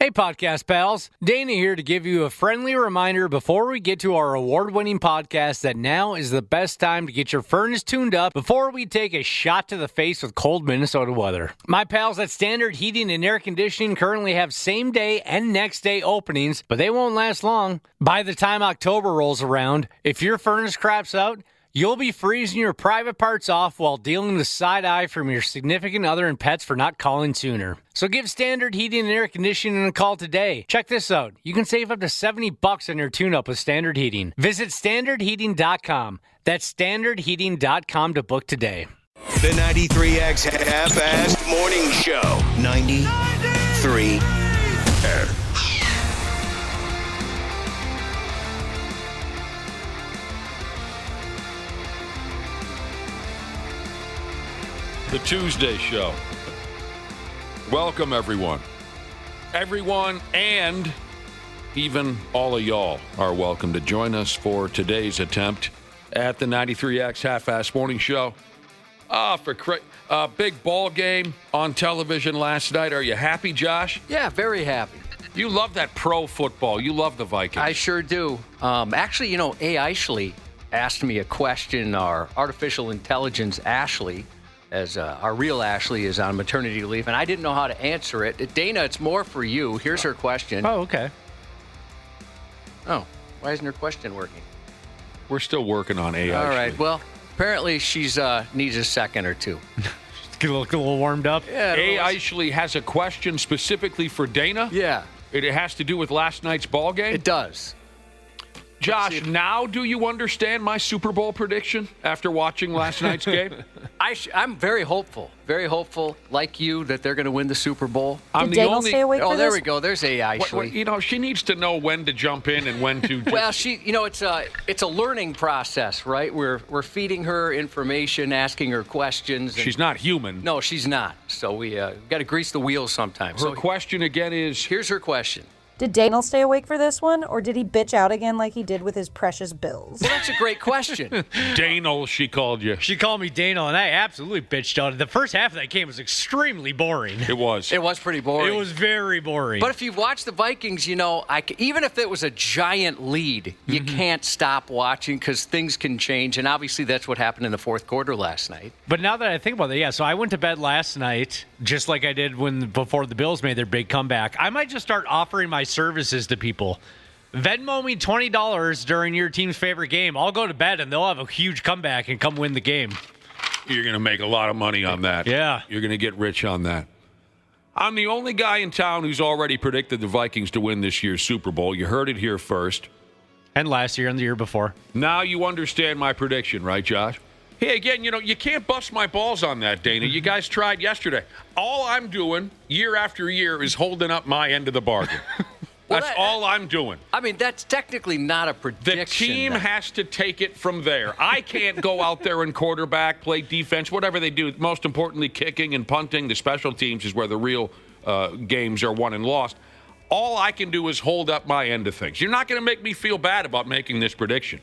Hey, podcast pals. Dana here to give you a friendly reminder before we get to our award-winning podcast that now is the best time to get your furnace tuned up before we take a shot to the face with cold Minnesota weather. My pals at Standard Heating and Air Conditioning currently have same-day and next-day openings, but they won't last long. By the time October rolls around, if your furnace craps out, you'll be freezing your private parts off while dealing with side eye from your significant other and pets for not calling sooner. So give Standard Heating and Air Conditioning a call today. Check this out. You can save up to $70 on your tune-up with Standard Heating. Visit standardheating.com. That's standardheating.com to book today. The 93X Half-Assed Morning Show. 93 The Tuesday Show. Welcome, everyone. Everyone and even all of y'all are welcome to join us for today's attempt at the 93X Half-Assed Morning Show. Big ball game on television last night. Are you happy, Josh? Yeah, very happy. You love that pro football. You love the Vikings. I sure do. Actually, Ashley asked me a question. Our artificial intelligence Ashley, as our real Ashley is on maternity leave, and I didn't know how to answer it. Dana, it's more for you. Here's her question. Oh, okay. Oh, why isn't her question working? We're still working on AI. All right. Well, apparently she's needs a second or two. Get a little warmed up. Yeah. Ashley has a question specifically for Dana. Yeah. It has to do with last night's ball game. It does. Josh, now do you understand my Super Bowl prediction after watching last night's game? I'm very hopeful, like you, that they're going to win the Super Bowl. Did Daniel stay awake for there this? we go. There's Ashley. She needs to know when to jump in and when to. Well, it's a learning process, right? We're feeding her information, asking her questions. She's not human. No, she's not. So we got to grease the wheels sometimes. Her question again is. Here's her question. Did Daniel stay awake for this one, or did he bitch out again like he did with his precious Bills? Well, that's a great question. Daniel, she called you. She called me Daniel, and I absolutely bitched out. The first half of that game was extremely boring. It was. It was pretty boring. It was very boring. But if you've watched the Vikings, even if it was a giant lead, you can't stop watching because things can change. And obviously that's what happened in the fourth quarter last night. But now that I think about it, yeah, so I went to bed last night, just like I did before the Bills made their big comeback. I might just start offering my services to people. Venmo me $20 during your team's favorite game. I'll go to bed, and they'll have a huge comeback and come win the game. You're going to make a lot of money on that. Yeah. You're going to get rich on that. I'm the only guy in town who's already predicted the Vikings to win this year's Super Bowl. You heard it here first. And last year and the year before. Now you understand my prediction, right, Josh? Hey, again, you can't bust my balls on that, Dana. You guys tried yesterday. All I'm doing year after year is holding up my end of the bargain. That's all I'm doing. I mean, that's technically not a prediction. The team has to take it from there. I can't go out there and quarterback, play defense, whatever they do. Most importantly, kicking and punting. The special teams is where the real games are won and lost. All I can do is hold up my end of things. You're not going to make me feel bad about making this prediction.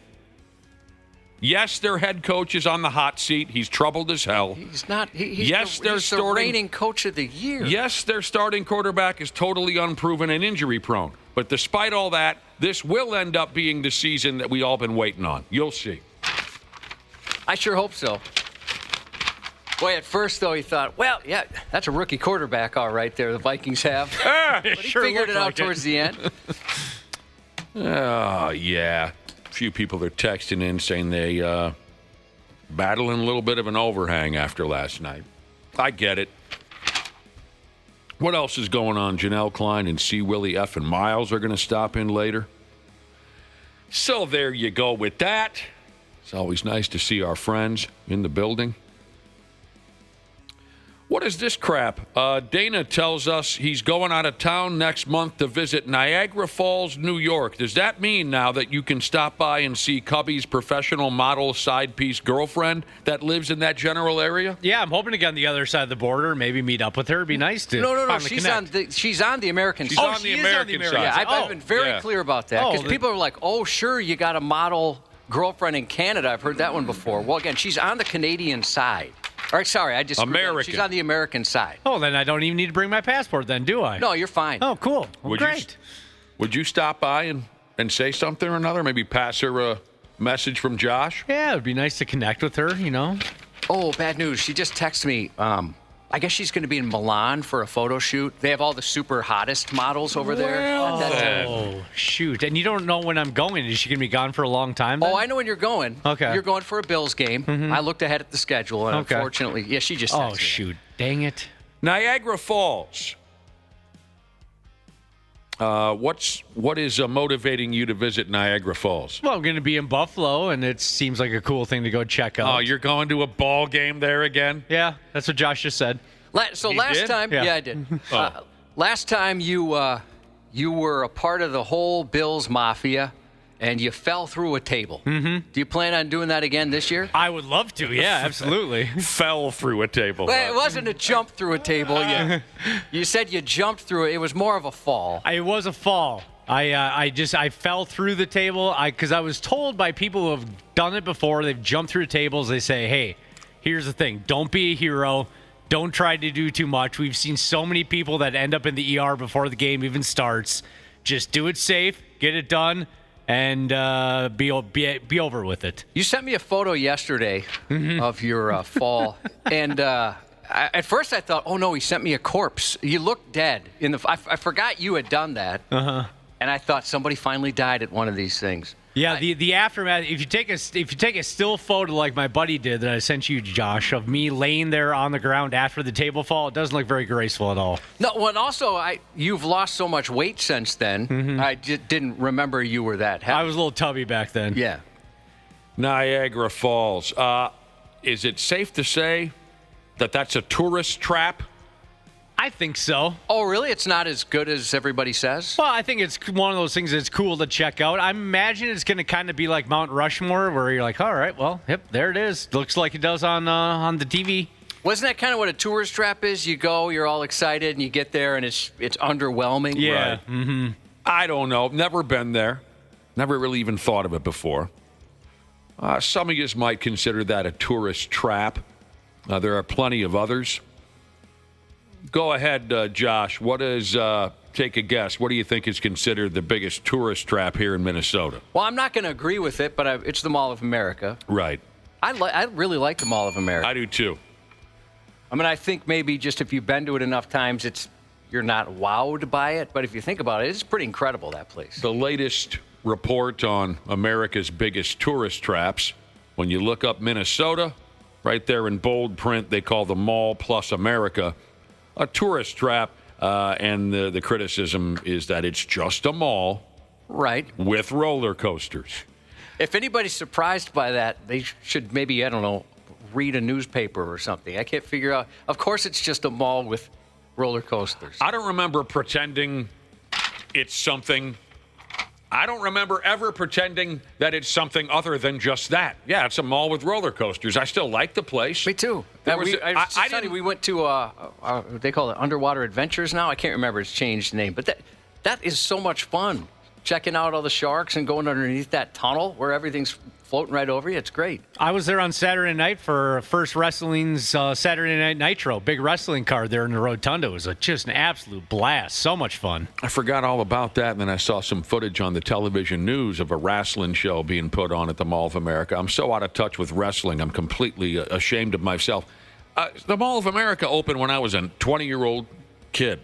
Yes, their head coach is on the hot seat. He's troubled as hell. He's not. He's the reigning coach of the year. Yes, their starting quarterback is totally unproven and injury prone. But despite all that, this will end up being the season that we all been waiting on. You'll see. I sure hope so. Boy, at first, though, he thought, well, yeah, that's a rookie quarterback, all right, there, the Vikings have. But he figured it out towards the end. Oh, yeah. A few people are texting in saying they battling a little bit of an overhang after last night. I get it. What else is going on? Janel Klein and Willi Myles are going to stop in later. So there you go with that. It's always nice to see our friends in the building. What is this crap? Dana tells us he's going out of town next month to visit Niagara Falls, New York. Does that mean now that you can stop by and see Cubby's professional model side piece girlfriend that lives in that general area? Yeah, I'm hoping to get on the other side of the border, maybe meet up with her. It'd be nice to. No. She's on the American She's side. on the American side. Yeah, I've been very clear about that because people are like, "Oh, sure, you got a model girlfriend in Canada." I've heard that one before. Well, again, she's on the Canadian side. All right, sorry, I just American. She's on the American side. Oh, then I don't even need to bring my passport then, do I? No, you're fine. Oh, cool. Well, Would great. Would you stop by and say something or another? Maybe pass her a message from Josh? Yeah, it would be nice to connect with her, you know. Oh, bad news. She just texted me. I guess she's going to be in Milan for a photo shoot. They have all the super hottest models over there. Oh, shoot. And you don't know when I'm going. Is she going to be gone for a long time then? Oh, I know when you're going. Okay. You're going for a Bills game. I looked ahead at the schedule, and Okay. unfortunately, yeah, she just texted Oh, me. shoot. Dang it. Niagara Falls. What is motivating you to visit Niagara Falls? Well, I'm going to be in Buffalo, and it seems like a cool thing to go check out. Oh, you're going to a ball game there again? Yeah, that's what Josh just said. So You last did? time, Yeah. I did. Last time you were a part of the whole Bills Mafia, and you fell through a table. Mm-hmm. Do you plan on doing that again this year? I would love to. Yeah, absolutely. Fell through a table. Well, it wasn't a jump through a table. You said you jumped through it. It was more of a fall. It was a fall. I fell through the table because I was told by people who have done it before. They've jumped through tables. They say, "Hey, here's the thing: don't be a hero. Don't try to do too much." We've seen so many people that end up in the ER before the game even starts. Just do it safe, get it done, and be over with it. You sent me a photo yesterday of your fall, and at first I thought, oh no, he sent me a corpse. You looked dead. I forgot you had done that, and I thought somebody finally died at one of these things. Yeah, the aftermath. If you take a still photo like my buddy did that I sent you, Josh, of me laying there on the ground after the table fall, it doesn't look very graceful at all. No, well, and also you've lost so much weight since then. I just didn't remember you were that heavy. I was a little tubby back then. Yeah. Niagara Falls. Is it safe to say that that's a tourist trap? I think so. Oh, really? It's not as good as everybody says? Well, I think it's one of those things that's cool to check out. I imagine it's going to kind of be like Mount Rushmore, where you're like, all right, well, yep, there it is. Looks like it does on the TV. Wasn't that kind of what a tourist trap is? You go, you're all excited, and you get there, and it's underwhelming. Yeah. Right. Mm-hmm. I don't know. Never been there. Never really even thought of it before. Some of you might consider that a tourist trap. There are plenty of others. Go ahead, Josh. What is, take a guess, what do you think is considered the biggest tourist trap here in Minnesota? Well, I'm not going to agree with it, but it's the Mall of America. Right. I really like the Mall of America. I do too. I mean, I think maybe just if you've been to it enough times, you're not wowed by it. But if you think about it, it's pretty incredible, that place. The latest report on America's biggest tourist traps, when you look up Minnesota, right there in bold print, they call the Mall plus America a tourist trap, and the criticism is that it's just a mall, right, with roller coasters. If anybody's surprised by that, they should maybe, I don't know, read a newspaper or something. I can't figure out. Of course, it's just a mall with roller coasters. I don't remember pretending it's something. I don't remember ever pretending that it's something other than just that. Yeah, it's a mall with roller coasters. I still like the place. Me too. We went to, they call it Underwater Adventures now. I can't remember. It's changed the name. But that is so much fun. Checking out all the sharks and going underneath that tunnel where everything's floating right over you. It's great. I was there on Saturday night for First Wrestling's Saturday Night Nitro. Big wrestling card there in the Rotunda. It was just an absolute blast. So much fun. I forgot all about that, and then I saw some footage on the television news of a wrestling show being put on at the Mall of America. I'm so out of touch with wrestling, I'm completely ashamed of myself. The Mall of America opened when I was a 20-year-old kid.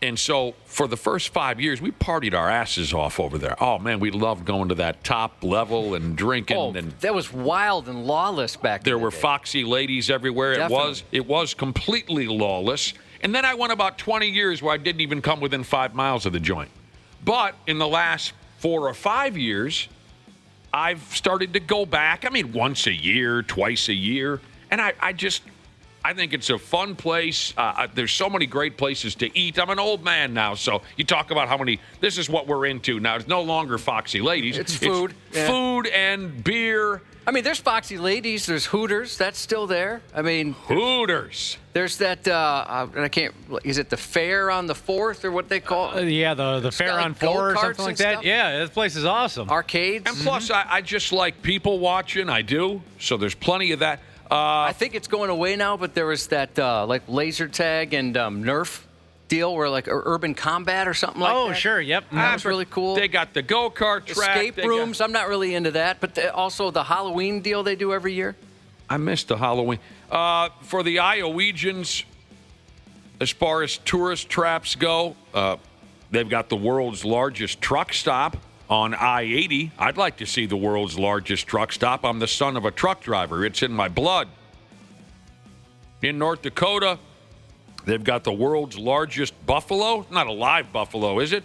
And so for the first 5 years, we partied our asses off over there. Oh, man, we loved going to that top level and drinking. Oh, and that was wild and lawless back then. There were foxy ladies everywhere. Definitely. It was completely lawless. And then I went about 20 years where I didn't even come within 5 miles of the joint. But in the last 4 or 5 years, I've started to go back. I mean, once a year, twice a year. And I think it's a fun place. There's so many great places to eat. I'm an old man now, so you talk about this is what we're into now. It's no longer foxy ladies. It's food. Food and beer. I mean, there's foxy ladies. There's Hooters. That's still there. I mean, Hooters. There's that, is it the Fair on the 4th or what they call it? Yeah, the Fair on 4 or something like that. Yeah, this place is awesome. Arcades. And plus, I just like people watching. I do. So there's plenty of that. I think it's going away now, but there was that like laser tag and Nerf deal where like urban combat or something like that. Oh, sure. Yep. That was really cool. They got the go-kart track. Escape rooms. I'm not really into that, but also the Halloween deal they do every year. I missed the Halloween. For the Iowegians, as far as tourist traps go, they've got the world's largest truck stop on I-80. I'd like to see the world's largest truck stop. I'm the son of a truck driver. It's in my blood. In North Dakota, they've got the world's largest buffalo. Not a live buffalo, is it?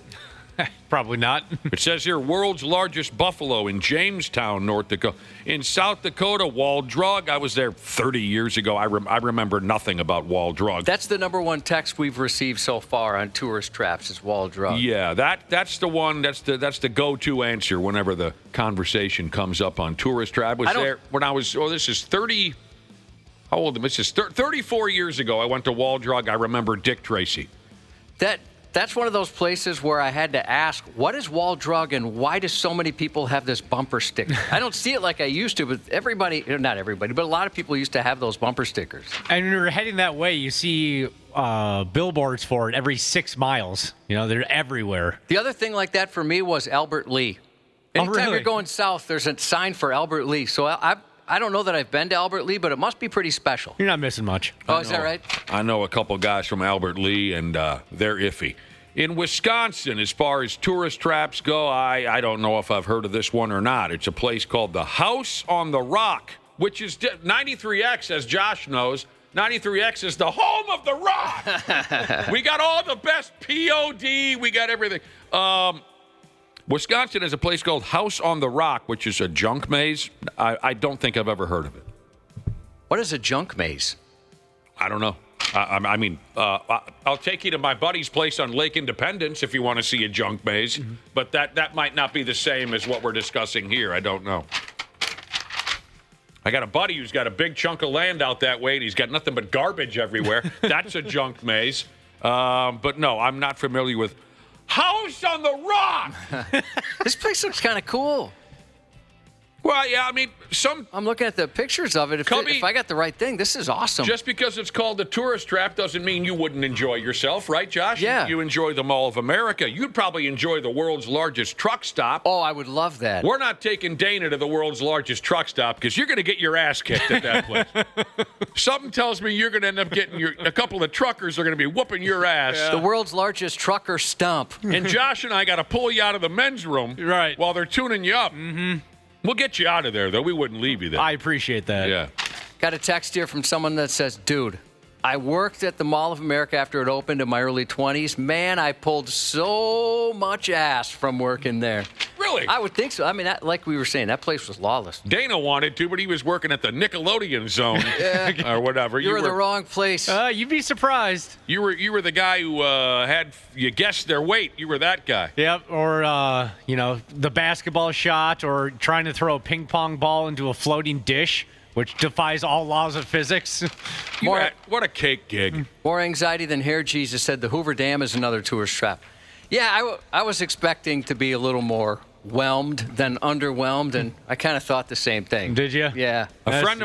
Probably not. It says here, world's largest buffalo in Jamestown, North Dakota. In South Dakota, Wall Drug. I was there 30 years ago. I remember nothing about Wall Drug. That's the number one text we've received so far on tourist traps is Wall Drug. Yeah, that's the one. That's the go-to answer whenever the conversation comes up on tourist trap. I was there when I was. Oh, this is 30. How old am I? This is 34 years ago. I went to Wall Drug. I remember Dick Tracy. That's one of those places where I had to ask, what is Wall Drug and why do so many people have this bumper sticker? I don't see it like I used to, but not everybody, but a lot of people used to have those bumper stickers. And when you're heading that way, you see billboards for it every 6 miles. They're everywhere. The other thing like that for me was Albert Lee. Anytime you're going south, there's a sign for Albert Lee. So I don't know that I've been to Albert Lee, but it must be pretty special. You're not missing much. Oh, is that right? I know a couple guys from Albert Lee, and they're iffy. In Wisconsin, as far as tourist traps go, I don't know if I've heard of this one or not. It's a place called the House on the Rock, which is 93X, as Josh knows. 93X is the home of the rock. We got all the best POD. We got everything. Wisconsin has a place called House on the Rock, which is a junk maze. I don't think I've ever heard of it. What is a junk maze? I don't know. I'll take you to my buddy's place on Lake Independence if you want to see a junk maze, but that might not be the same as what we're discussing here. I don't know. I got a buddy who's got a big chunk of land out that way, and he's got nothing but garbage everywhere. That's a junk maze. But no, I'm not familiar with House on the Rock. This place looks kind of cool. Well, yeah, I mean, I'm looking at the pictures of it. If I got the right thing, this is awesome. Just because it's called the tourist trap doesn't mean you wouldn't enjoy yourself, right, Josh? Yeah. You enjoy the Mall of America. You'd probably enjoy the world's largest truck stop. Oh, I would love that. We're not taking Dana to the world's largest truck stop because you're going to get your ass kicked at that place. Something tells me you're going to end up getting a couple of truckers are going to be whooping your ass. Yeah. The world's largest trucker stump. And Josh and I got to pull you out of the men's room while they're tuning you up. Mm-hmm. We'll get you out of there, though. We wouldn't leave you there. I appreciate that. Yeah. Got a text here from someone that says, dude, I worked at the Mall of America after it opened in my early 20s. Man, I pulled so much ass from working there. Really? I would think so. I mean, like we were saying, that place was lawless. Dana wanted to, but he was working at the Nickelodeon zone or whatever. You were the wrong place. You'd be surprised. You were the guy who you guessed their weight. You were that guy. Yep. Or the basketball shot, or trying to throw a ping pong ball into a floating dish, which defies all laws of physics. What a cake gig. More anxiety than hair. Jesus said the Hoover Dam is another tourist trap. Yeah, I was expecting to be a little more whelmed than underwhelmed, and I kind of thought the same thing. Did you? Yeah. A friend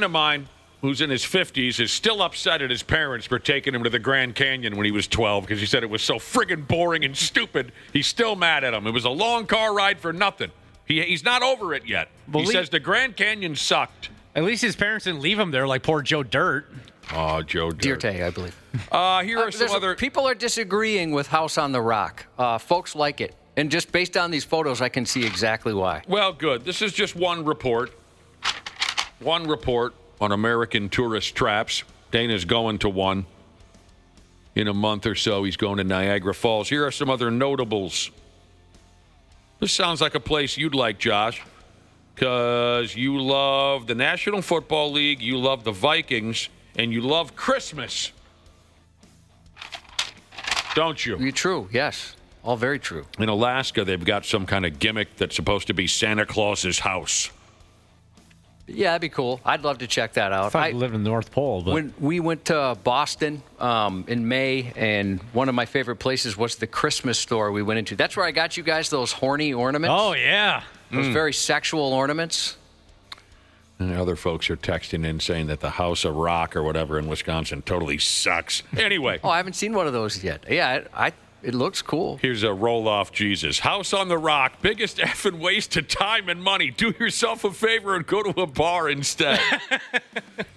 of mine who's in his 50s is still upset at his parents for taking him to the Grand Canyon when he was 12 because he said it was so friggin' boring and stupid. He's still mad at him. It was a long car ride for nothing. He's not over it yet. He says the Grand Canyon sucked. At least his parents didn't leave him there like poor Joe Dirt. Oh, Joe Dirt. Dirte, I believe. Here are some other... People are disagreeing with House on the Rock. Folks like it. And just based on these photos, I can see exactly why. Well, good. This is just one report. One report on American tourist traps. Dana's going to one in a month or so. He's going to Niagara Falls. Here are some other notables. This sounds like a place you'd like, Josh, because you love the National Football League, you love the Vikings, and you love Christmas. Don't you? You're true, yes. All very true. In Alaska, they've got some kind of gimmick that's supposed to be Santa Claus's house. Yeah, that'd be cool. I'd love to check that out. I live in the North Pole. But when we went to Boston in May, and one of my favorite places was the Christmas store we went into. That's where I got you guys those horny ornaments. Oh, yeah. Those very sexual ornaments. And other folks are texting in saying that the House of Rock or whatever in Wisconsin totally sucks. Anyway. Oh, I haven't seen one of those yet. Yeah, it looks cool. Here's a roll-off Jesus. House on the Rock, biggest effing waste of time and money. Do yourself a favor and go to a bar instead.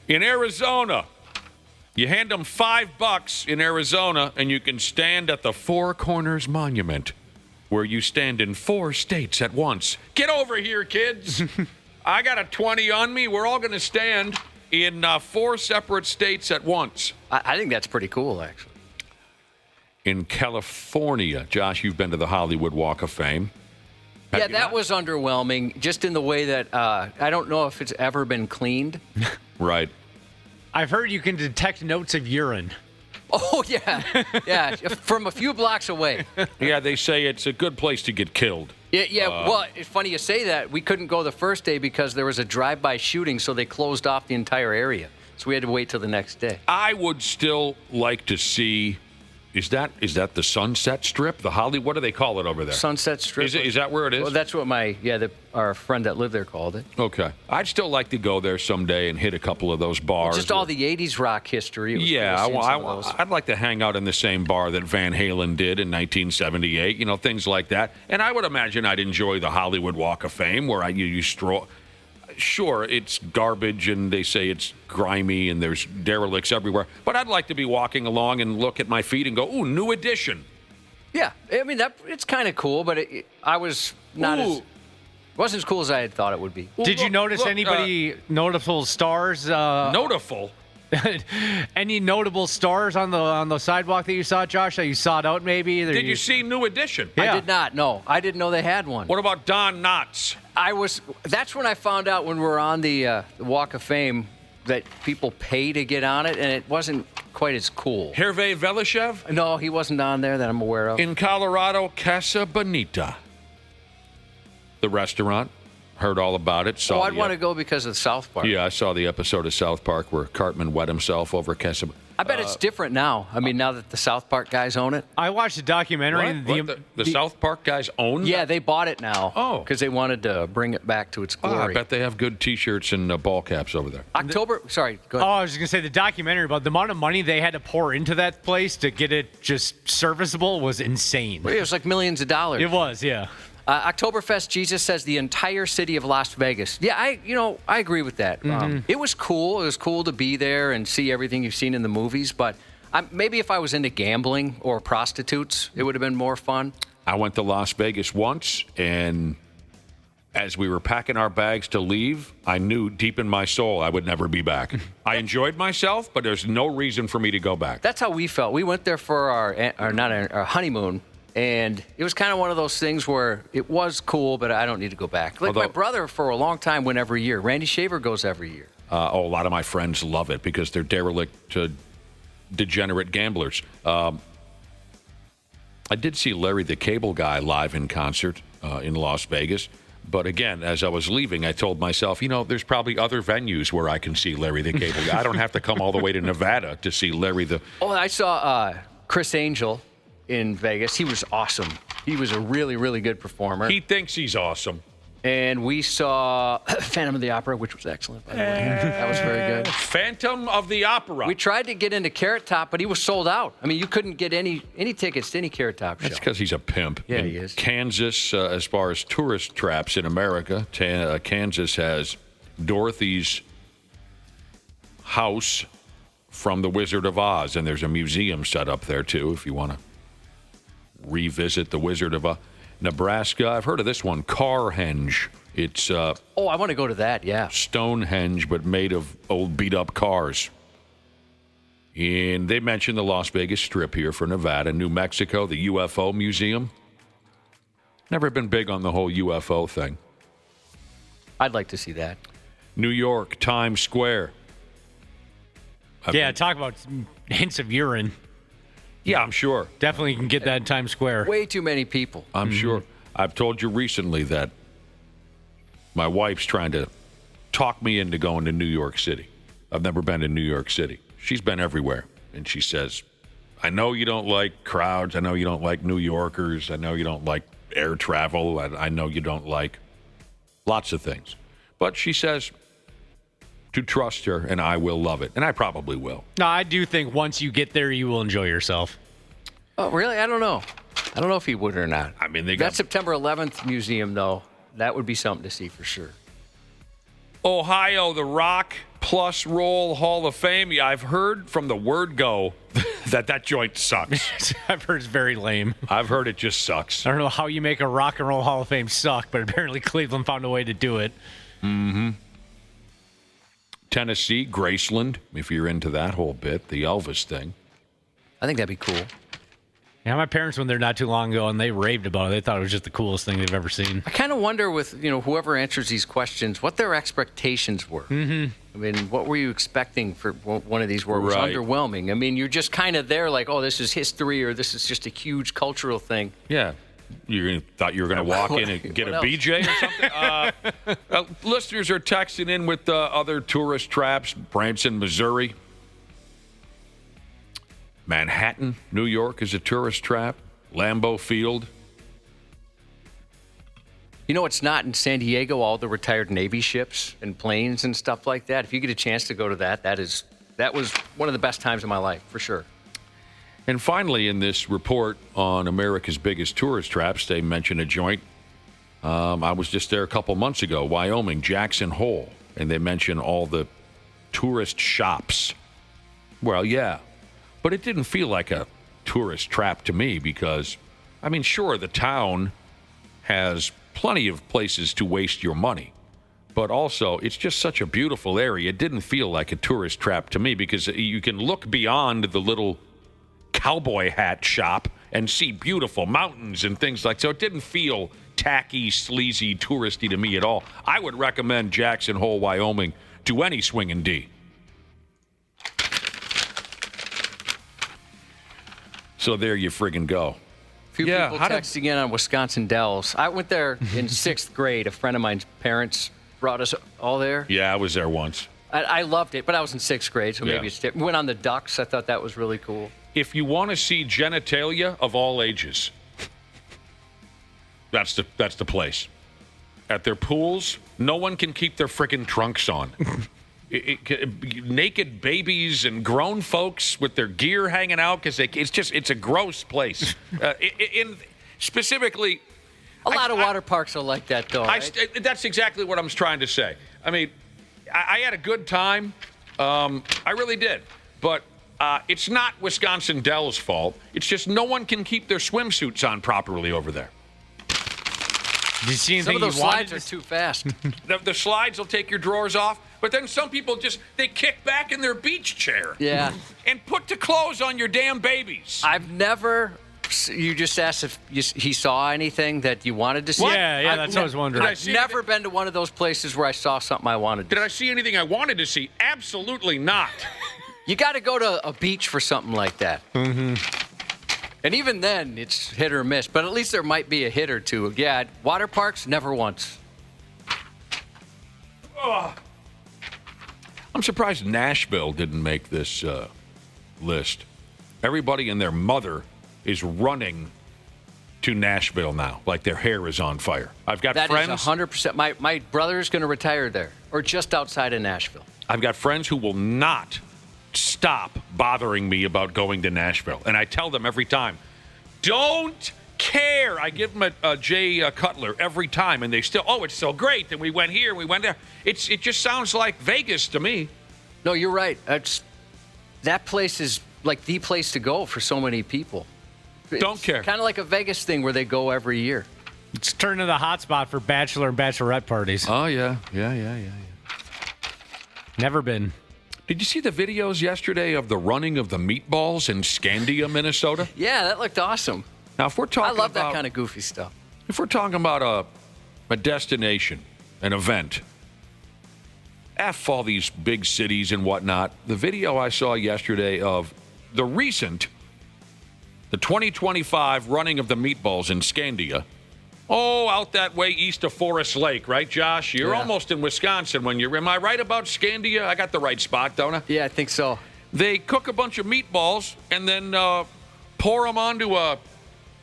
In Arizona, you hand them $5 in Arizona, and you can stand at the Four Corners Monument, where you stand in 4 states at once. Get over here, kids. I got a 20 on me. We're all going to stand in 4 separate states at once. I think that's pretty cool, actually. In California, Josh, you've been to the Hollywood Walk of Fame. Yeah, that was underwhelming, just in the way that I don't know if it's ever been cleaned. Right. I've heard you can detect notes of urine. Oh, yeah. Yeah, from a few blocks away. Yeah, they say it's a good place to get killed. Yeah. Well, it's funny you say that. We couldn't go the first day because there was a drive-by shooting, so they closed off the entire area. So we had to wait till the next day. I would still like to see... Is that the Sunset Strip? The Hollywood? What do they call it over there? Sunset Strip. Is that where it is? Well, that's what our friend that lived there called it. Okay. I'd still like to go there someday and hit a couple of those bars. Just all the 80s rock history. It was yeah, cool seeing some of those. I'd like to hang out in the same bar that Van Halen did in 1978, things like that. And I would imagine I'd enjoy the Hollywood Walk of Fame where you stroll. Sure, it's garbage and they say it's grimy and there's derelicts everywhere. But I'd like to be walking along and look at my feet and go, ooh, new edition. Yeah, I mean, it's kind of cool, but I was not as... It wasn't as cool as I had thought it would be. Did you notice anybody notable stars? Notable? Any notable stars on the sidewalk that you saw, Josh, that you sought out maybe? Did you see New Edition? Yeah. I did not, no. I didn't know they had one. What about Don Knotts? That's when I found out when we were on the Walk of Fame that people pay to get on it, and it wasn't quite as cool. Hervé Velashev? No, he wasn't on there that I'm aware of. In Colorado, Casa Bonita. The restaurant. Heard all about it. I'd want to go because of South Park. Yeah, I saw the episode of South Park where Cartman wet himself over Casa. I bet it's different now. I mean, now that the South Park guys own it. I watched a documentary. What? The South Park guys own Yeah, that? they bought it now. Oh. Because they wanted to bring it back to its glory. I bet they have good T-shirts and ball caps over there. Sorry, go ahead. Oh, I was just going to say the documentary about the amount of money they had to pour into that place to get it just serviceable was insane. It was like millions of dollars. It was, yeah. Oktoberfest Jesus says the entire city of Las Vegas. Yeah, I agree with that. It was cool. It was cool to be there and see everything you've seen in the movies. But maybe if I was into gambling or prostitutes, it would have been more fun. I went to Las Vegas once, and as we were packing our bags to leave, I knew deep in my soul I would never be back. I enjoyed myself, but there's no reason for me to go back. That's how we felt. We went there for our honeymoon. And it was kind of one of those things where it was cool, but I don't need to go back. My brother, for a long time, went every year. Randy Shaver goes every year. A lot of my friends love it because they're derelict, degenerate gamblers. I did see Larry the Cable Guy live in concert in Las Vegas. But again, as I was leaving, I told myself, there's probably other venues where I can see Larry the Cable Guy. I don't have to come all the way to Nevada to see Larry the... Oh, I saw Chris Angel in Vegas. He was awesome. He was a really, really good performer. He thinks he's awesome. And we saw Phantom of the Opera, which was excellent, by the way. That was very good. Phantom of the Opera. We tried to get into Carrot Top, but he was sold out. I mean, you couldn't get any tickets to any Carrot Top show. That's because he's a pimp. Yeah, in he is. Kansas, as far as tourist traps in America, Kansas has Dorothy's house from The Wizard of Oz, and there's a museum set up there, too, if you want to revisit the Wizard of Oz. Nebraska, I've heard of this one, Carhenge. It's I want to go to that, yeah. Stonehenge, but made of old beat-up cars. And they mentioned the Las Vegas Strip here for Nevada. New Mexico, the UFO Museum. Never been big on the whole UFO thing. I'd like to see that. New York, Times Square. Talk about hints of urine. Yeah, I'm sure. Definitely can get that in Times Square. Way too many people. I'm sure. I've told you recently that my wife's trying to talk me into going to New York City. I've never been to New York City. She's been everywhere. And she says, I know you don't like crowds. I know you don't like New Yorkers. I know you don't like air travel. I know you don't like lots of things. But she says, to trust her, and I will love it. And I probably will. No, I do think once you get there, you will enjoy yourself. Oh, really? I don't know. I don't know if he would or not. I mean, they got that September 11th museum, though. That would be something to see for sure. Ohio, the Rock Plus Roll Hall of Fame. Yeah, I've heard from the word go that joint sucks. I've heard it's very lame. I've heard it just sucks. I don't know how you make a Rock and Roll Hall of Fame suck, but apparently Cleveland found a way to do it. Mm-hmm. Tennessee, Graceland, if you're into that whole bit, the Elvis thing. I think that'd be cool. Yeah, my parents went there not too long ago, and they raved about it. They thought it was just the coolest thing they've ever seen. I kind of wonder with, whoever answers these questions, what their expectations were. Mm-hmm. I mean, what were you expecting for one of these where it was Right. underwhelming? I mean, you're just kind of there like, oh, this is history or this is just a huge cultural thing. Yeah. You thought you were going to walk in and get a What else? BJ or something? Listeners are texting in with other tourist traps. Branson, Missouri. Manhattan, New York is a tourist trap. Lambeau Field. You know, it's not in San Diego, all the retired Navy ships and planes and stuff like that. If you get a chance to go to that was one of the best times of my life, for sure. And finally, in this report on America's biggest tourist traps, they mention a joint. I was just there a couple months ago, Wyoming, Jackson Hole, and they mention all the tourist shops. Well, yeah, but it didn't feel like a tourist trap to me because, I mean, sure, the town has plenty of places to waste your money, but also it's just such a beautiful area. It didn't feel like a tourist trap to me because you can look beyond the little cowboy hat shop and see beautiful mountains and things like so. It didn't feel tacky, sleazy, touristy to me at all. I would recommend Jackson Hole, Wyoming to any swinging D. So there you friggin' go. Few people texting in on Wisconsin Dells. I went there in 6th grade. A friend of mine's parents brought us all there. Yeah, I was there once. I loved it, but I was in 6th grade, so maybe Yeah. it's different. Went on the Ducks. I thought that was really cool. If you want to see genitalia of all ages, that's the place. At their pools, no one can keep their frickin' trunks on. Naked babies and grown folks with their gear hanging out because it's a gross place. Specifically, A lot of water parks are like that, though. Right? That's exactly what I'm trying to say. I mean, I had a good time. I really did. But it's not Wisconsin Dells' fault. It's just no one can keep their swimsuits on properly over there. Did you see anything Some of those you wanted slides are too fast. The slides will take your drawers off, but then some people they kick back in their beach chair. Yeah. And put the clothes on your damn babies. I've never. You just asked if he saw anything that you wanted to see. Yeah, that's what I was wondering. Did I I've see never been to one of those places where I saw something I wanted to Did I see anything I wanted to see? Absolutely not. You got to go to a beach for something like that. Mm-hmm. And even then, it's hit or miss. But at least there might be a hit or two. Yeah, at water parks, never once. I'm surprised Nashville didn't make this list. Everybody and their mother is running to Nashville now, like their hair is on fire. I've got That friends. is 100%. My brother's going to retire there, or just outside of Nashville. I've got friends who will not stop bothering me about going to Nashville. And I tell them every time, don't care. I give them a Jay Cutler every time, and they still, it's so great. And we went here, we went there. It just sounds like Vegas to me. No, you're right. That place is like the place to go for so many people. Don't care. Kind of like a Vegas thing where they go every year. It's turned into the hotspot for bachelor and bachelorette parties. Oh, yeah. Never been. Did you see the videos yesterday of the running of the meatballs in Scandia, Minnesota? Yeah, that looked awesome. Now, if we're talking I love about that kind of goofy stuff. If we're talking about a destination, an event, F all these big cities and whatnot, the video I saw yesterday of the 2025 running of the meatballs in Scandia. Oh, out that way east of Forest Lake, right, Josh? You're almost in Wisconsin when you're. Am I right about Scandia? I got the right spot, don't I? Yeah, I think so. They cook a bunch of meatballs and then pour them onto a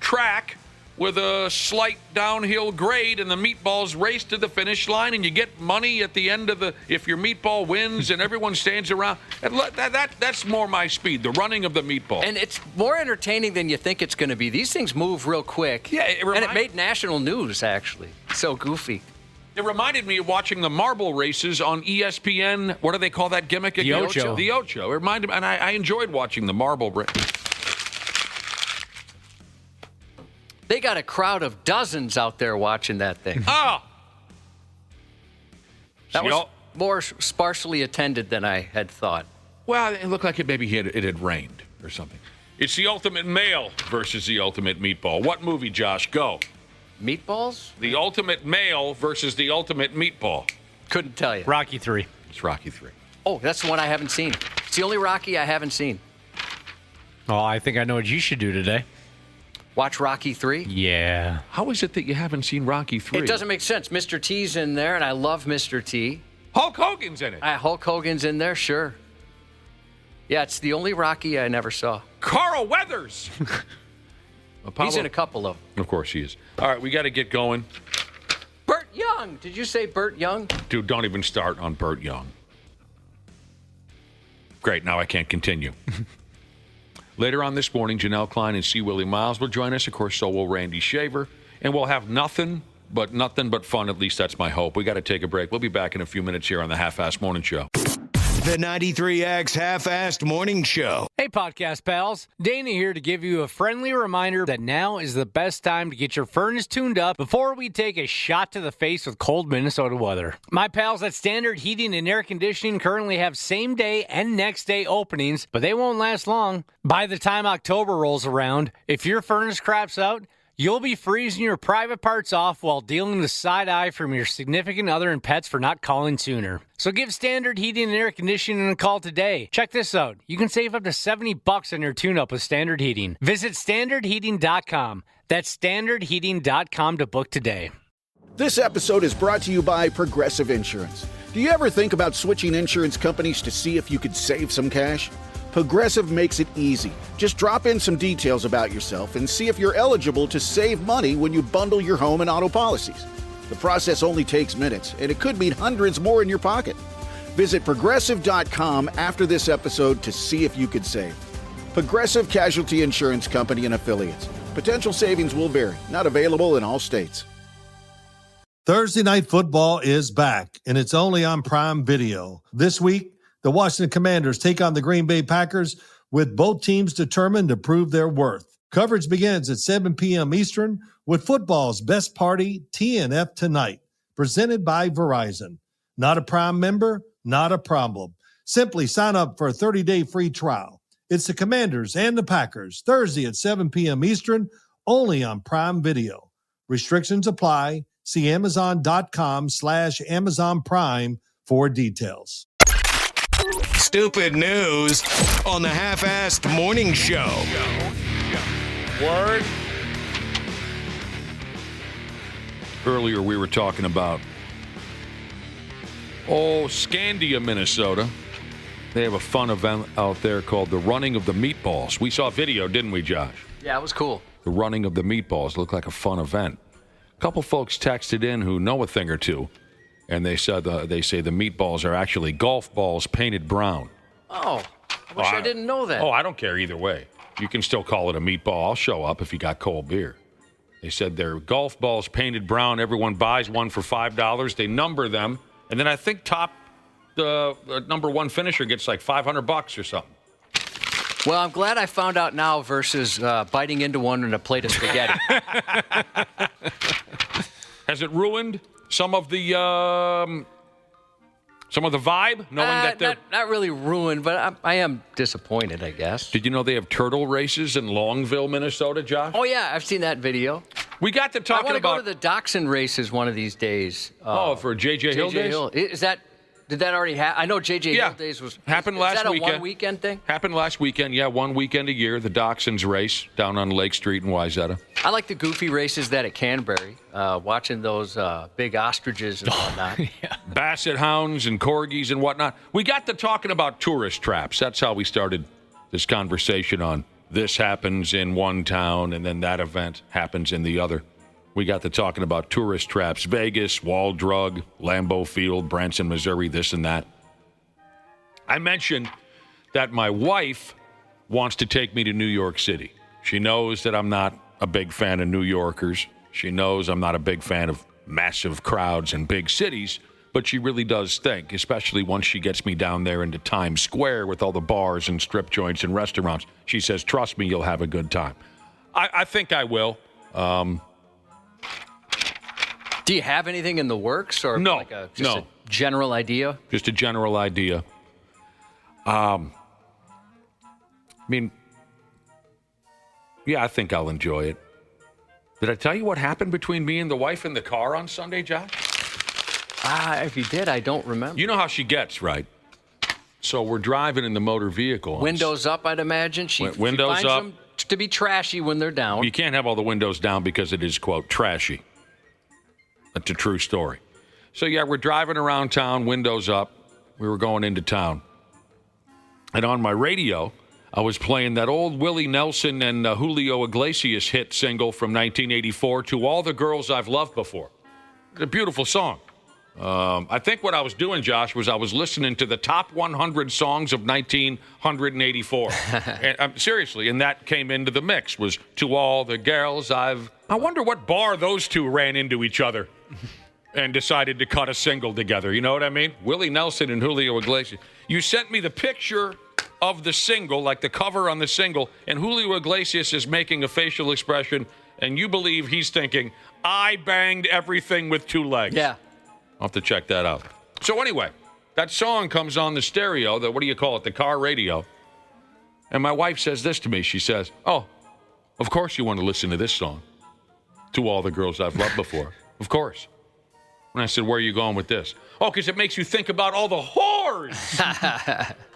track with a slight downhill grade, and the meatballs race to the finish line, and you get money at the end of if your meatball wins and everyone stands around. That's more my speed, the running of the meatball. And it's more entertaining than you think it's going to be. These things move real quick. Yeah, and it made national news, actually. So goofy. It reminded me of watching the marble races on ESPN. What do they call that gimmick? The Ocho. The Ocho. It reminded me, and I enjoyed watching the marble race. They got a crowd of dozens out there watching that thing. Oh! That was more sparsely attended than I had thought. Well, it looked like it had rained or something. It's the ultimate male versus the ultimate meatball. What movie, Josh? Go. Meatballs? The ultimate male versus the ultimate meatball. Couldn't tell you. Rocky 3. It's Rocky 3. Oh, that's the one I haven't seen. It's the only Rocky I haven't seen. Oh, I think I know what you should do today. Watch Rocky 3? Yeah. How is it that you haven't seen Rocky 3? It doesn't make sense. Mr. T's in there, and I love Mr. T. Hulk Hogan's in it. Hulk Hogan's in there, sure. Yeah, it's the only Rocky I never saw. Carl Weathers. He's in a couple of them. Of course he is. All right, we got to get going. Burt Young. Did you say Burt Young? Dude, don't even start on Burt Young. Great, now I can't continue. Later on this morning, Janel Klein and Willi Myles will join us. Of course, so will Randy Shaver. And we'll have nothing but fun. At least that's my hope. We got to take a break. We'll be back in a few minutes here on the Half-Assed Morning Show. The 93X Half-Assed Morning Show. Hey, podcast pals. Dana here to give you a friendly reminder that now is the best time to get your furnace tuned up before we take a shot to the face with cold Minnesota weather. My pals at Standard Heating and Air Conditioning currently have same-day and next-day openings, but they won't last long. By the time October rolls around, if your furnace craps out, you'll be freezing your private parts off while dealing with side eye from your significant other and pets for not calling sooner. So give Standard Heating and Air Conditioning a call today. Check this out. You can save up to $70 on your tune-up with Standard Heating. Visit standardheating.com. That's standardheating.com to book today. This episode is brought to you by Progressive Insurance. Do you ever think about switching insurance companies to see if you could save some cash? Progressive makes it easy. Just drop in some details about yourself and see if you're eligible to save money when you bundle your home and auto policies. The process only takes minutes, and it could mean hundreds more in your pocket. Visit Progressive.com after this episode to see if you could save. Progressive Casualty Insurance Company and Affiliates. Potential savings will vary. Not available in all states. Thursday Night Football is back, and it's only on Prime Video. This week, the Washington Commanders take on the Green Bay Packers with both teams determined to prove their worth. Coverage begins at 7 p.m. Eastern with football's best party, TNF Tonight, presented by Verizon. Not a Prime member? Not a problem. Simply sign up for a 30-day free trial. It's the Commanders and the Packers, Thursday at 7 p.m. Eastern, only on Prime Video. Restrictions apply. See Amazon.com/Amazon Prime for details. Stupid news on the Half-Assed Morning Show. Word. Earlier we were talking about, Scandia, Minnesota. They have a fun event out there called the Running of the Meatballs. We saw a video, didn't we, Josh? Yeah, it was cool. The Running of the Meatballs looked like a fun event. A couple folks texted in who know a thing or two. And they say the meatballs are actually golf balls painted brown. Oh, I wish I didn't know that. Oh, I don't care either way. You can still call it a meatball. I'll show up if you got cold beer. They said they're golf balls painted brown. Everyone buys one for $5. They number them. And then I think the number one finisher gets like $500 or something. Well, I'm glad I found out now versus biting into one in a plate of spaghetti. Has it ruined some of the vibe, knowing that they're not really ruined, but I am disappointed, I guess. Did you know they have turtle races in Longville, Minnesota, Josh? Oh yeah, I've seen that video. We got to talking I want to about go to the dachshund races one of these days. For J.J. Hill days. Is that? Did that already happen? I know J.J. Hill days happened last weekend. Is that a one-weekend thing? Happened last weekend. Yeah, one weekend a year. The Dachshunds race down on Lake Street in Wayzata. I like the goofy races that at Canterbury. Watching those big ostriches and whatnot. Yeah. Basset hounds and corgis and whatnot. We got to talking about tourist traps. That's how we started this conversation on this happens in one town and then that event happens in the other. We got to talking about tourist traps, Vegas, Wall Drug, Lambeau Field, Branson, Missouri, this and that. I mentioned that my wife wants to take me to New York City. She knows that I'm not a big fan of New Yorkers. She knows I'm not a big fan of massive crowds and big cities, but she really does think, especially once she gets me down there into Times Square with all the bars and strip joints and restaurants. She says, trust me, you'll have a good time. I think I will. Do you have anything in the works, or No, a general idea? Just a general idea. I mean, yeah, I think I'll enjoy it. Did I tell you what happened between me and the wife in the car on Sunday, Josh? If you did, I don't remember. You know how she gets, right? So we're driving in the motor vehicle. Windows up, I'd imagine. Windows she finds up. them to be trashy when they're down. You can't have all the windows down because it is, quote, trashy. That's a true story. So, yeah, we're driving around town, windows up. We were going into town. And on my radio, I was playing that old Willie Nelson and Julio Iglesias hit single from 1984, To All the Girls I've Loved Before. It's a beautiful song. I think what I was doing, Josh, was I was listening to the top 100 songs of 1984. And, seriously, and that came into the mix, was To All the Girls I've... I wonder what bar those two ran into each other and decided to cut a single together. You know what I mean? Willie Nelson and Julio Iglesias. You sent me the picture of the single, like the cover on the single, and Julio Iglesias is making a facial expression, and you believe he's thinking, I banged everything with two legs. Yeah. I'll have to check that out. So anyway, that song comes on the stereo, what do you call it, the car radio. And my wife says this to me. She says, oh, of course you want to listen to this song, To All the Girls I've Loved Before. Of course. And I said, where are you going with this? Oh, because it makes you think about all the whores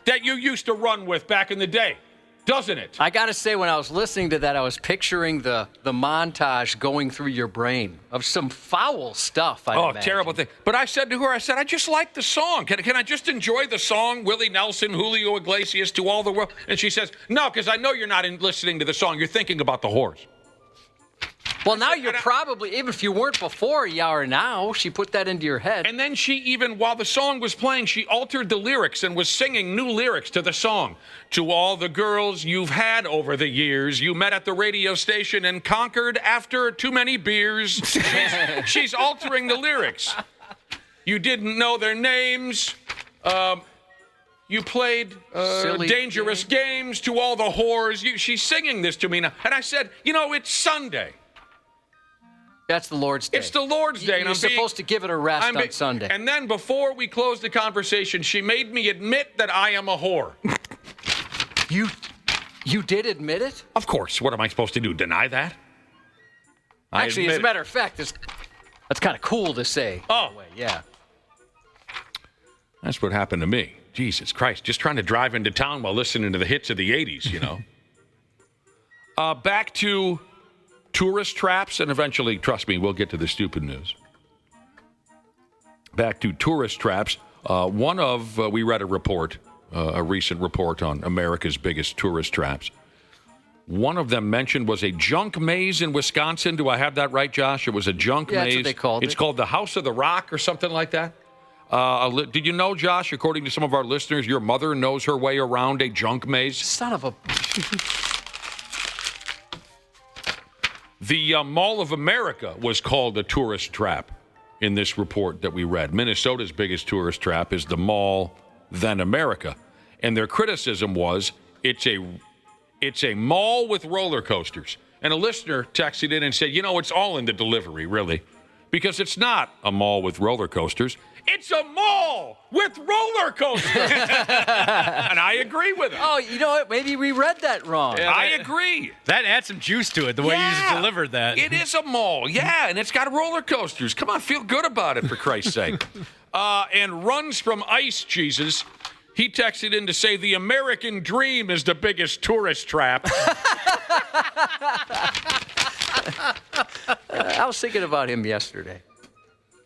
that you used to run with back in the day, doesn't it? I got to say, when I was listening to that, I was picturing the montage going through your brain of some foul stuff, I'd imagine. Terrible thing. But I said to her, I just like the song. Can I just enjoy the song, Willie Nelson, Julio Iglesias, To All the World? And she says, no, because I know you're not listening to the song. You're thinking about the whores. Well, now you're probably, even if you weren't before, you are now. She put that into your head. And then she even, while the song was playing, she altered the lyrics and was singing new lyrics to the song. To all the girls you've had over the years, you met at the radio station and conquered after too many beers. She's altering the lyrics. You didn't know their names. You played dangerous games to all the whores. She's singing this to me now. And I said, it's Sunday. That's the Lord's Day. It's the Lord's Day. You're supposed to give it a rest on Sunday. And then before we closed the conversation, she made me admit that I am a whore. You did admit it? Of course. What am I supposed to do, deny that? Actually, as a matter of fact, that's kind of cool to say. Oh. Yeah. That's what happened to me. Jesus Christ. Just trying to drive into town while listening to the hits of the 80s, Back to tourist traps, and eventually, trust me, we'll get to the stupid news. Back to tourist traps. We read a report, a recent report on America's biggest tourist traps. One of them mentioned was a junk maze in Wisconsin. Do I have that right, Josh? It was a junk maze. That's what they called it. It's called the House of the Rock or something like that. Did you know, Josh, according to some of our listeners, your mother knows her way around a junk maze? Son of a... The Mall of America was called a tourist trap in this report that we read. Minnesota's biggest tourist trap is the Mall, then America. And their criticism was it's a mall with roller coasters. And a listener texted in and said, it's all in the delivery, really. Because it's not a mall with roller coasters. It's a mall with roller coasters. And I agree with it. Oh, you know what? Maybe we read that wrong. Yeah, I agree. That adds some juice to it, the way you just delivered that. It is a mall, yeah, and it's got roller coasters. Come on, feel good about it, for Christ's sake. And runs from ice, Jesus. He texted in to say the American dream is the biggest tourist trap. I was thinking about him yesterday.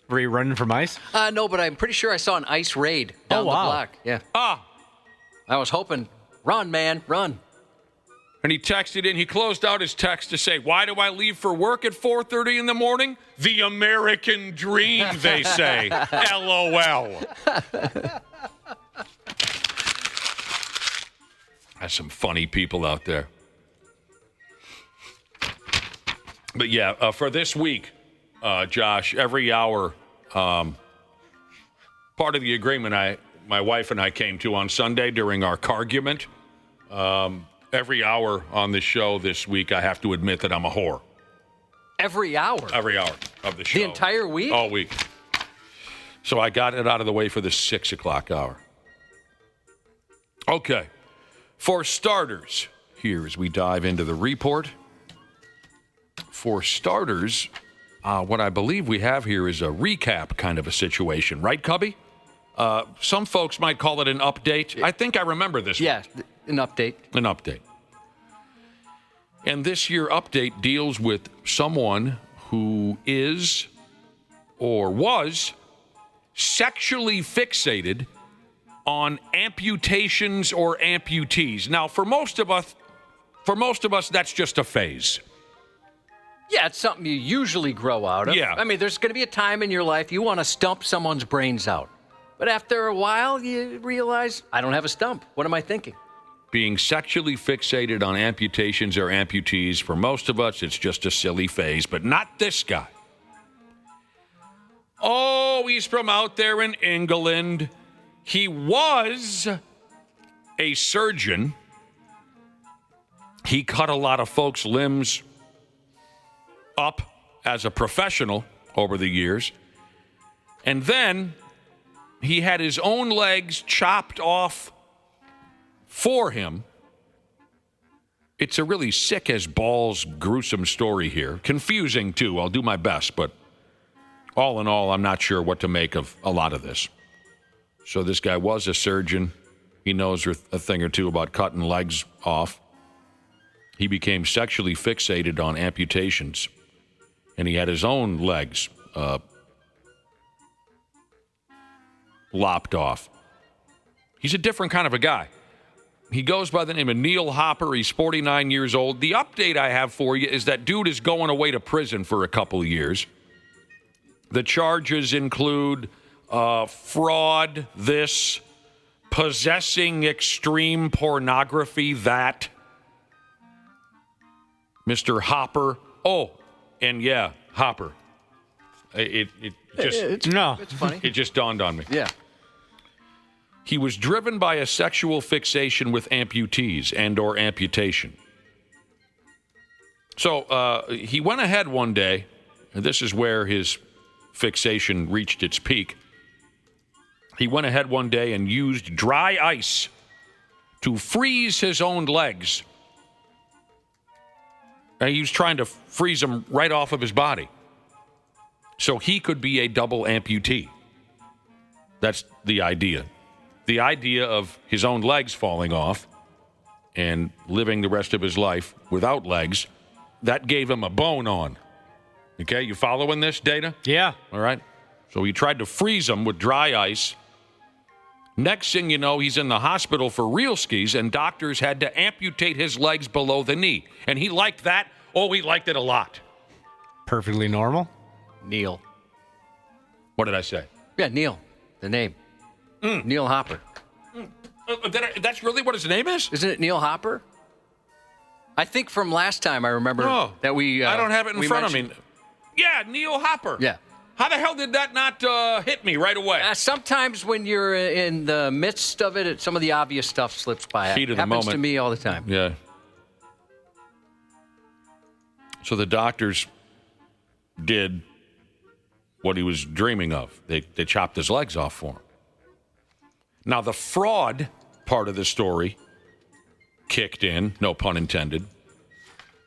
Were you running from ice? No, but I'm pretty sure I saw an ice raid down the block. Yeah. I I was hoping, run, man, run. And he texted in, he closed out his text to say, why do I leave for work at 4:30 in the morning? The American dream, they say. LOL. There's some funny people out there. But yeah, for this week, Josh, every hour, part of the agreement my wife and I came to on Sunday during our cargument, every hour on the show this week, I have to admit that I'm a whore. Every hour? Every hour of the show. The entire week? All week. So I got it out of the way for the 6 o'clock hour. Okay. For starters, here as we dive into the report. For starters, what I believe we have here is a recap kind of a situation. Right, Cubby? Some folks might call it an update. I think I remember this one. Yeah, an update. An update. And this year update deals with someone who is or was sexually fixated on amputations or amputees. Now, for most of us, that's just a phase. Yeah, it's something you usually grow out of. Yeah. I mean, there's going to be a time in your life you want to stump someone's brains out. But after a while, you realize, I don't have a stump. What am I thinking? Being sexually fixated on amputations or amputees, for most of us, it's just a silly phase, but not this guy. Oh, he's from out there in England. He was a surgeon. He cut a lot of folks' limbs up as a professional over the years. And then he had his own legs chopped off for him. It's a really sick as balls, gruesome story here. Confusing, too. I'll do my best, but all in all, I'm not sure what to make of a lot of this. So this guy was a surgeon. He knows a thing or two about cutting legs off. He became sexually fixated on amputations, and he had his own legs lopped off. He's a different kind of a guy. He goes by the name of Neil Hopper. He's 49 years old. The update I have for you is that dude is going away to prison for a couple of years. The charges include fraud, possessing extreme pornography, that. Mr. Hopper. Oh, and yeah, Hopper. It's funny. It just dawned on me. Yeah. He was driven by a sexual fixation with amputees and or amputation. So he went ahead one day, and this is where his fixation reached its peak. He went ahead one day and used dry ice to freeze his own legs. And he was trying to freeze them right off of his body so he could be a double amputee. That's the idea. The idea of his own legs falling off and living the rest of his life without legs, that gave him a bone on. Okay, you following this, Data? Yeah. All right. So he tried to freeze them with dry ice. Next thing you know, he's in the hospital for real skis, and doctors had to amputate his legs below the knee. And he liked that. Oh, he liked it a lot. Perfectly normal. Neil. What did I say? Yeah, Neil. The name. Neil Hopper. That's really what his name is? Isn't it Neil Hopper? I think from last time I remember that we... I don't have it in front of me. Yeah, Neil Hopper. Yeah. How the hell did that not hit me right away? Sometimes when you're in the midst of it, some of the obvious stuff slips by. Heat of the happens moment. To me all the time. Yeah. So the doctors did what he was dreaming of. They chopped his legs off for him. Now, the fraud part of the story kicked in, no pun intended,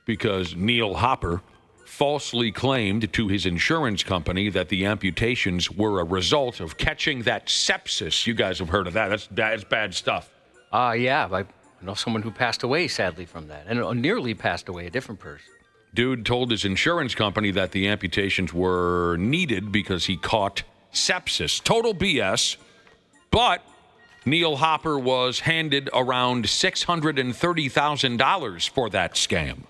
because Neil Hopper falsely claimed to his insurance company that the amputations were a result of catching that sepsis. You guys have heard of that. That's bad stuff. Yeah. I know someone who passed away, sadly, from that. And nearly passed away, a different person. Dude told his insurance company that the amputations were needed because he caught sepsis. Total BS. But Neil Hopper was handed around $630,000 for that scam.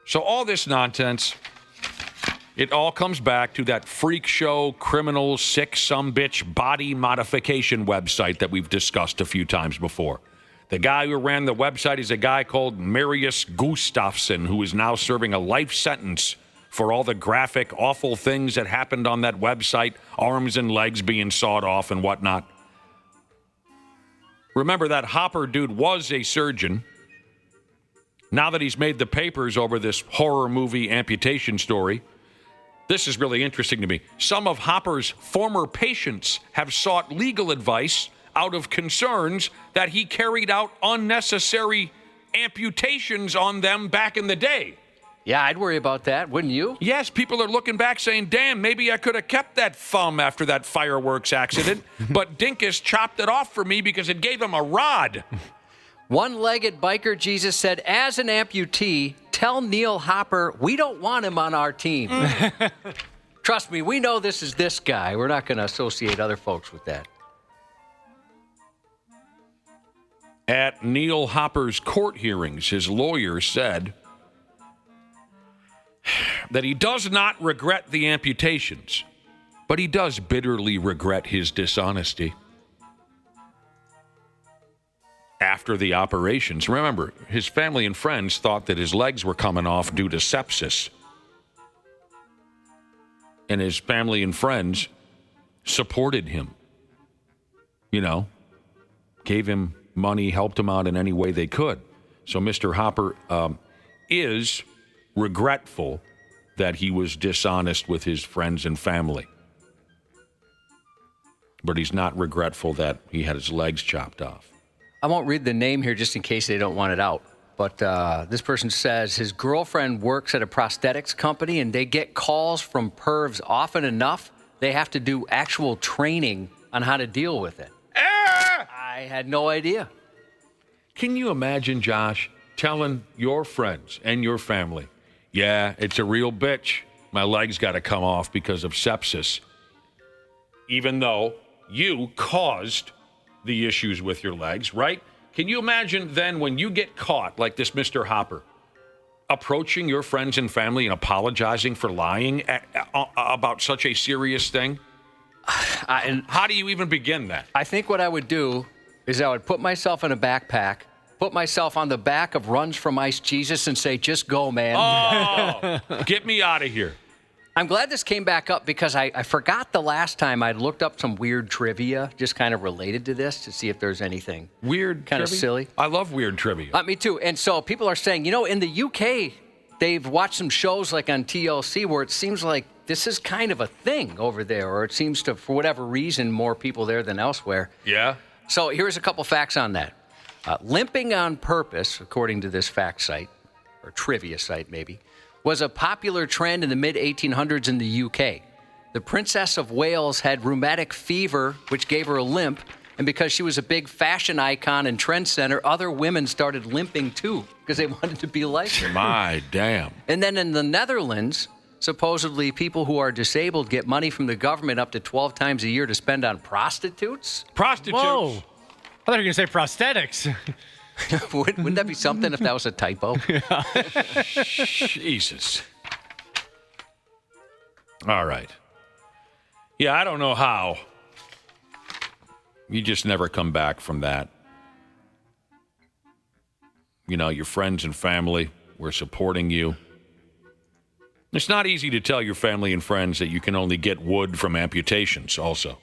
So all this nonsense, it all comes back to that freak show, criminal, sick sumbitch body modification website that we've discussed a few times before. The guy who ran the website is a guy called Marius Gustafsson, who is now serving a life sentence for all the graphic, awful things that happened on that website, arms and legs being sawed off and whatnot. Remember, that Hopper dude was a surgeon. Now that he's made the papers over this horror movie amputation story, this is really interesting to me. Some of Hopper's former patients have sought legal advice out of concerns that he carried out unnecessary amputations on them back in the day. Yeah, I'd worry about that, wouldn't you? Yes, people are looking back saying, damn, maybe I could have kept that thumb after that fireworks accident, but Dinkus chopped it off for me because it gave him a rod. One-legged biker Jesus said, as an amputee, tell Neil Hopper we don't want him on our team. Trust me, we know this is this guy. We're not going to associate other folks with that. At Neil Hopper's court hearings, his lawyer said that he does not regret the amputations, but he does bitterly regret his dishonesty. After the operations, remember, his family and friends thought that his legs were coming off due to sepsis. And his family and friends supported him. You know, gave him money, helped him out in any way they could. So Mr. Hopper is regretful that he was dishonest with his friends and family. But he's not regretful that he had his legs chopped off. I won't read the name here just in case they don't want it out. But this person says his girlfriend works at a prosthetics company and they get calls from pervs often enough. They have to do actual training on how to deal with it. I had no idea. Can you imagine, Josh, telling your friends and your family, yeah, it's a real bitch. My legs got to come off because of sepsis. Even though you caused the issues with your legs, right? Can you imagine then when you get caught, like this Mr. Hopper, approaching your friends and family and apologizing for lying about such a serious thing? And how do you even begin that? I think what I would do is I would put myself in a backpack, put myself on the back of Runs from Ice Jesus and say, just go, man. Oh, get me out of here. I'm glad this came back up because I forgot the last time I'd looked up some weird trivia just kind of related to this to see if there's anything weird kind of silly. I love weird trivia. Me too. And so people are saying, in the UK, they've watched some shows like on TLC where it seems like this is kind of a thing over there, or it seems to, for whatever reason, more people there than elsewhere. Yeah. So here's a couple facts on that. Limping on purpose, according to this fact site, or trivia site maybe, was a popular trend in the mid-1800s in the UK. The Princess of Wales had rheumatic fever, which gave her a limp, and because she was a big fashion icon and trend center, other women started limping too, because they wanted to be like her. My damn. And then in the Netherlands, supposedly people who are disabled get money from the government up to 12 times a year to spend on prostitutes. Prostitutes? Whoa. I thought you were going to say prosthetics. Wouldn't that be something if that was a typo? Jesus. All right. Yeah, I don't know how. You just never come back from that. Your friends and family were supporting you. It's not easy to tell your family and friends that you can only get wood from amputations also.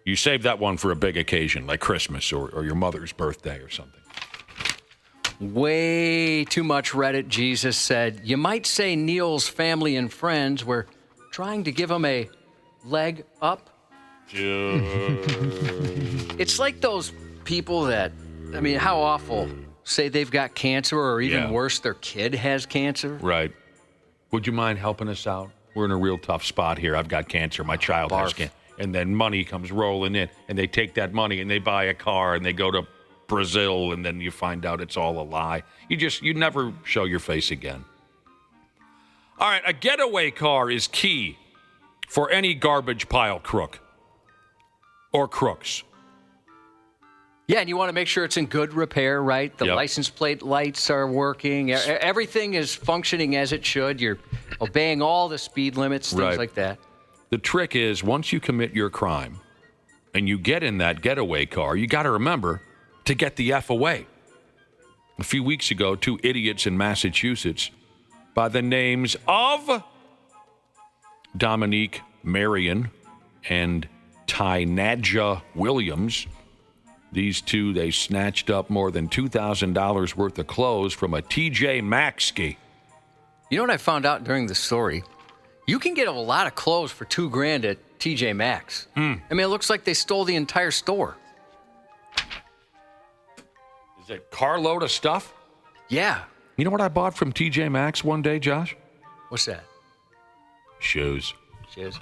You save that one for a big occasion like Christmas or your mother's birthday or something. Way too much Reddit. Jesus said, you might say Neil's family and friends were trying to give him a leg up. It's like those people that, how awful, say they've got cancer or even worse, their kid has cancer. Right. Would you mind helping us out? We're in a real tough spot here. I've got cancer. My child has cancer. And then money comes rolling in, and they take that money and they buy a car and they go to Brazil, and then you find out it's all a lie. You never show your face again. All right, a getaway car is key for any garbage pile crook. or crooks. Yeah, and you want to make sure it's in good repair, right? The license plate lights are working. Everything is functioning as it should. You're obeying all the speed limits, things like that. The trick is, once you commit your crime and you get in that getaway car, you got to remember to get the F away. A few weeks ago, 2 idiots in Massachusetts by the names of Dominique Marion and Tynaja Williams. These two, they snatched up more than $2,000 worth of clothes from a TJ Maxx ski. You know what I found out during the story? You can get a lot of clothes for $2,000 at TJ Maxx. I mean, it looks like they stole the entire store. Is it a carload of stuff? Yeah. You know what I bought from TJ Maxx one day, Josh? What's that? Shoes. Shoes.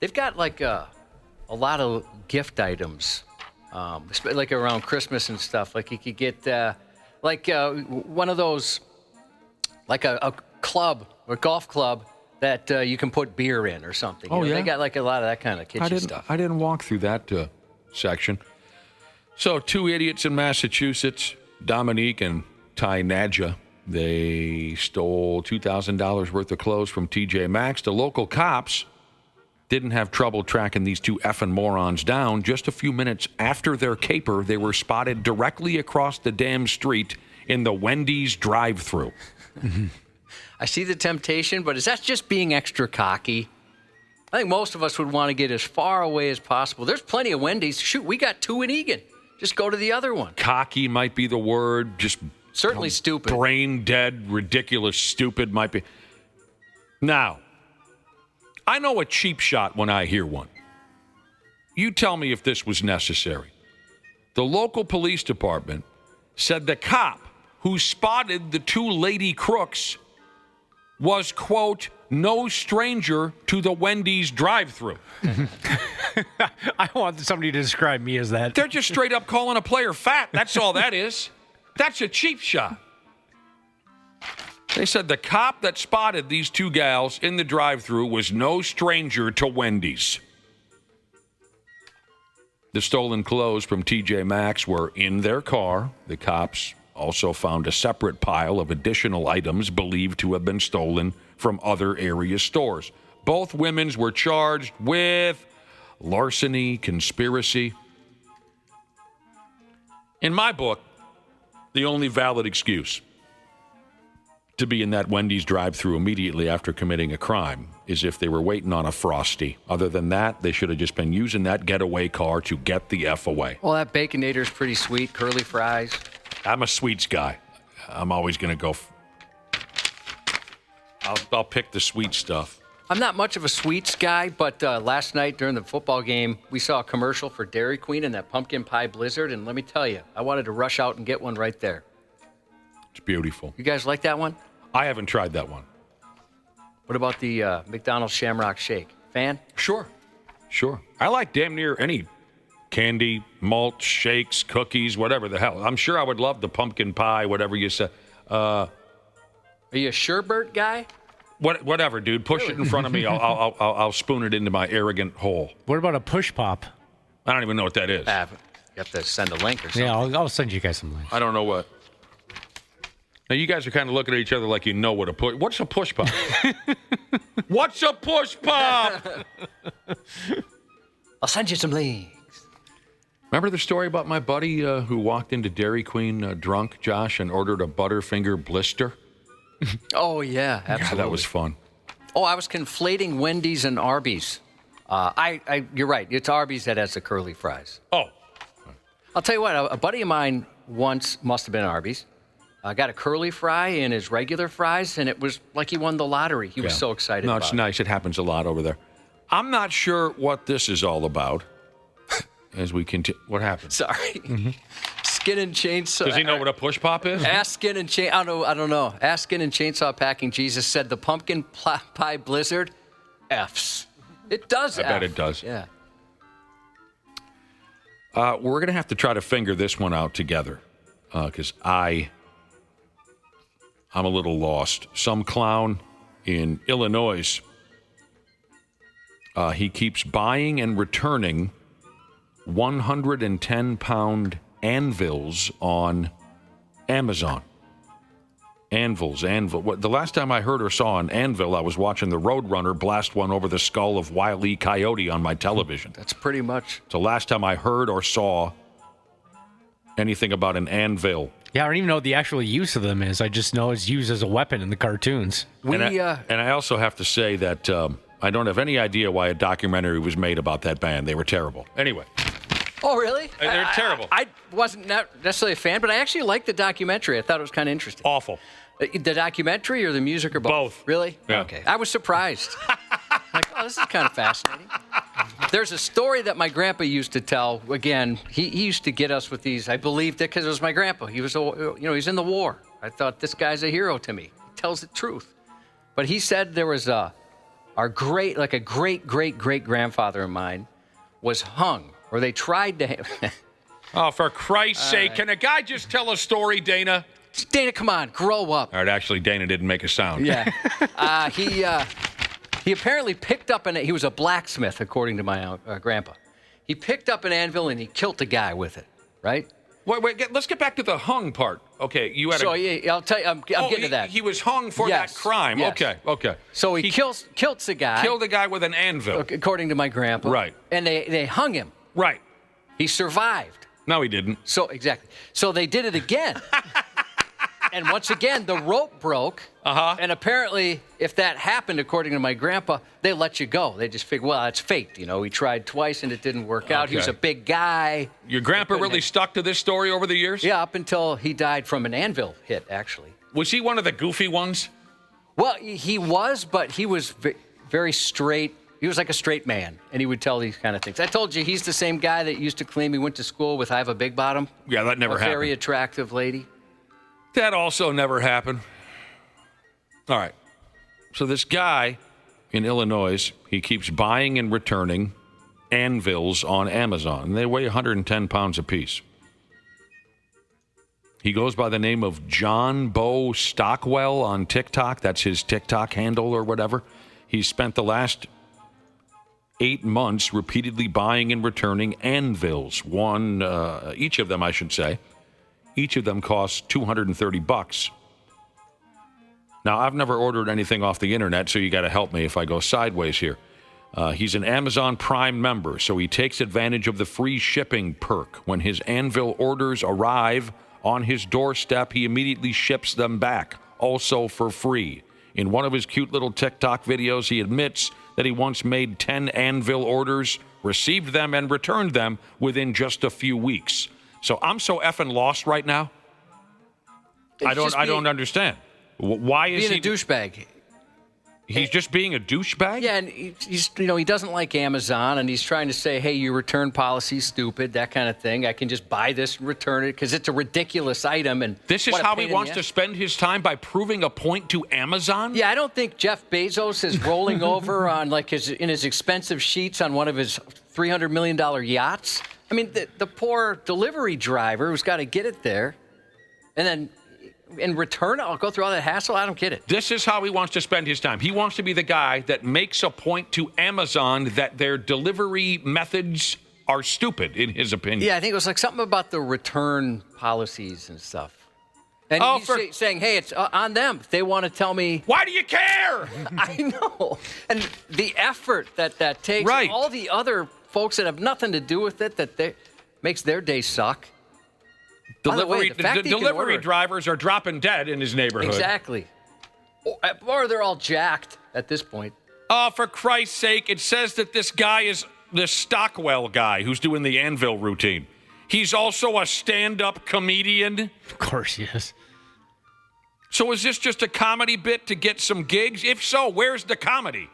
They've got like a lot of gift items. Like around Christmas and stuff. Like you could get one of those, like a club or golf club that you can put beer in or something. Oh, yeah? They got like a lot of that kind of kitchen stuff. I didn't walk through that section. So 2 idiots in Massachusetts, Dominique and Tynaja, they stole $2,000 worth of clothes from TJ Maxx. The local cops didn't have trouble tracking these 2 effing morons down. Just a few minutes after their caper, they were spotted directly across the damn street in the Wendy's drive-thru. I see the temptation, but is that just being extra cocky? I think most of us would want to get as far away as possible. There's plenty of Wendy's. Shoot, we got 2 in Egan. Just go to the other one. Cocky might be the word. Just certainly stupid. Brain dead, ridiculous, stupid might be. Now, I know a cheap shot when I hear one. You tell me if this was necessary. The local police department said the cop who spotted the 2 lady crooks was, quote, no stranger to the Wendy's drive-thru. I want somebody to describe me as that. They're just straight up calling a player fat. That's all that is. That's a cheap shot. They said the cop that spotted these 2 gals in the drive-thru was no stranger to Wendy's. The stolen clothes from TJ Maxx were in their car. The cops also found a separate pile of additional items believed to have been stolen from other area stores. Both women were charged with larceny, conspiracy. In my book, the only valid excuse to be in that Wendy's drive-thru immediately after committing a crime is if they were waiting on a Frosty. Other than that, they should have just been using that getaway car to get the F away. Well, that Baconator's pretty sweet. Curly fries. I'm a sweets guy. I'm always going to go. I'll pick the sweet stuff. I'm not much of a sweets guy, but last night during the football game, we saw a commercial for Dairy Queen and that pumpkin pie blizzard, and let me tell you, I wanted to rush out and get one right there. It's beautiful. You guys like that one? I haven't tried that one. What about the McDonald's Shamrock Shake? Fan? Sure. I like damn near any candy, malt, shakes, cookies, whatever the hell. I'm sure I would love the pumpkin pie, whatever you say. Are you a sherbet guy? Whatever, dude. Push it in front of me. I'll spoon it into my arrogant hole. What about a push pop? I don't even know what that is. You have to send a link or something. Yeah, I'll send you guys some links. I don't know what. Now, you guys are kind of looking at each other like you know what a push... What's a push pop? What's a push pop? I'll send you some links. Remember the story about my buddy who walked into Dairy Queen drunk, Josh, and ordered a Butterfinger blister? Oh, yeah, absolutely. Yeah, that was fun. Oh, I was conflating Wendy's and Arby's. You're right. It's Arby's that has the curly fries. Oh. I'll tell you what, a buddy of mine once must have been Arby's. Got a curly fry in his regular fries, and it was like he won the lottery. He was so excited about it. No, it's nice. It happens a lot over there. I'm not sure what this is all about as we continue. What happened? Sorry. Mm-hmm. Skin and Chainsaw. Does he know what a push pop is? Ask Skin and Chainsaw. I don't know. Ask Skin and Chainsaw Packing Jesus said the pumpkin pie blizzard F's. It does. I bet it does. Yeah. We're going to have to try to figure this one out together because I'm a little lost. Some clown in Illinois, he keeps buying and returning 110-pound anvils on Amazon. Anvil. The last time I heard or saw an anvil, I was watching the Roadrunner blast one over the skull of Wile E. Coyote on my television. That's pretty much. It's the last time I heard or saw anything about an anvil. Yeah, I don't even know what the actual use of them is. I just know it's used as a weapon in the cartoons. And I also have to say that I don't have any idea why a documentary was made about that band. They were terrible. Anyway. Oh, really? They're terrible. I wasn't necessarily a fan, but I actually liked the documentary. I thought it was kind of interesting. Awful. The documentary or the music or both? Both. Really? Yeah. Okay. I was surprised. Like, oh, this is kind of fascinating. There's a story that my grandpa used to tell. Again, he used to get us with these. I believed it because it was my grandpa. He was, he's in the war. I thought, this guy's a hero to me. He tells the truth. But he said there was a great grandfather of mine was hung, or they tried to. Oh, for Christ's sake! Can a guy just tell a story, Dana? Dana, come on, grow up. All right, actually, Dana didn't make a sound. Yeah. He apparently picked up he was a blacksmith, according to my grandpa. He picked up an anvil and he killed a guy with it, right? Wait, let's get back to the hung part. Okay, you had I'll tell you, I'm getting to that. He was hung for that crime. Yes. Okay. So he kills the guy. Killed the guy with an anvil. According to my grandpa. Right. And they hung him. Right. He survived. No, he didn't. So, exactly. So they did it again. And once again, the rope broke. Uh-huh. And apparently, if that happened, according to my grandpa, they let you go. They just figured, well, it's fate. He tried twice and it didn't work out. He was a big guy. Your grandpa really stuck to this story over the years? Yeah, up until he died from an anvil hit, actually. Was he one of the goofy ones? Well, he was, but he was very straight. He was like a straight man, and he would tell these kind of things. I told you, he's the same guy that used to claim he went to school with I have a big bottom. Yeah, that never happened. A very attractive lady. That also never happened. All right. So this guy in Illinois, he keeps buying and returning anvils on Amazon. And they weigh 110 pounds apiece. He goes by the name of John Bo Stockwell on TikTok. That's his TikTok handle or whatever. He spent the last 8 months repeatedly buying and returning anvils. Each of them, I should say. Each of them costs $230. Now, I've never ordered anything off the internet, so you got to help me if I go sideways here. He's an Amazon Prime member, so he takes advantage of the free shipping perk. When his anvil orders arrive on his doorstep, he immediately ships them back, also for free. In one of his cute little TikTok videos, he admits that he once made 10 anvil orders, received them, and returned them within just a few weeks. So I'm so effing lost right now. I don't understand. Why is he being a douchebag? He's just being a douchebag? Yeah, and he doesn't like Amazon, and he's trying to say, hey, your return policy's stupid, that kind of thing. I can just buy this and return it because it's a ridiculous item. And this is how he wants to spend his time, by proving a point to Amazon? Yeah, I don't think Jeff Bezos is rolling over on in his expensive sheets on one of his $300 million yachts. I mean, the poor delivery driver who's got to get it there, and then in return, I'll go through all that hassle. I don't get it. This is how he wants to spend his time. He wants to be the guy that makes a point to Amazon that their delivery methods are stupid, in his opinion. Yeah, I think it was like something about the return policies and stuff. And he's saying, hey, it's on them. If they want to tell me. Why do you care? I know. And the effort that takes, right. All the other folks that have nothing to do with it, makes their day suck. Delivery drivers are dropping dead in his neighborhood. Exactly. Or they're all jacked at this point. Oh, for Christ's sake, it says that this guy is the Stockwell guy who's doing the anvil routine. He's also a stand-up comedian. Of course he is. So is this just a comedy bit to get some gigs? If so, where's the comedy?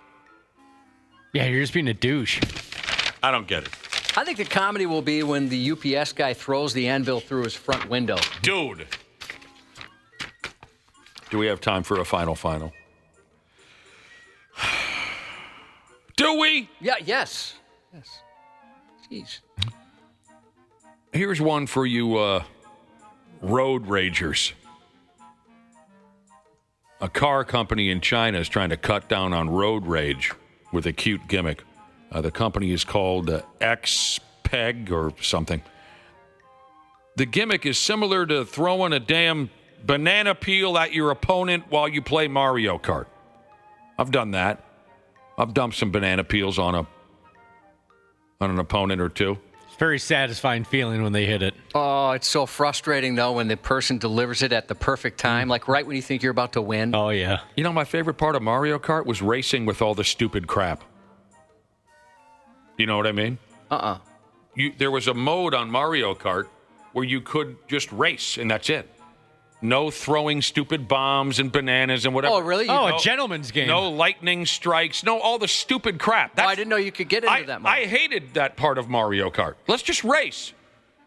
Yeah, you're just being a douche. I don't get it. I think the comedy will be when the UPS guy throws the anvil through his front window. Dude. Do we have time for a final? Do we? Yeah, yes. Jeez. Here's one for you road ragers. A car company in China is trying to cut down on road rage with a cute gimmick. The company is called XPeng. peg or something. The gimmick is similar to throwing a damn banana peel at your opponent while you play Mario Kart. I've done that. I've dumped some banana peels on an opponent or two. It's a very satisfying feeling when they hit it. Oh, it's so frustrating, though, when the person delivers it at the perfect time, like right when you think you're about to win. Oh, yeah. You know, my favorite part of Mario Kart was racing with all the stupid crap. You know what I mean? There was a mode on Mario Kart where you could just race, and that's it. No throwing stupid bombs and bananas and whatever. Oh, really? A gentleman's game. No lightning strikes. No, all the stupid crap. I didn't know you could get into that mode. I hated that part of Mario Kart. Let's just race.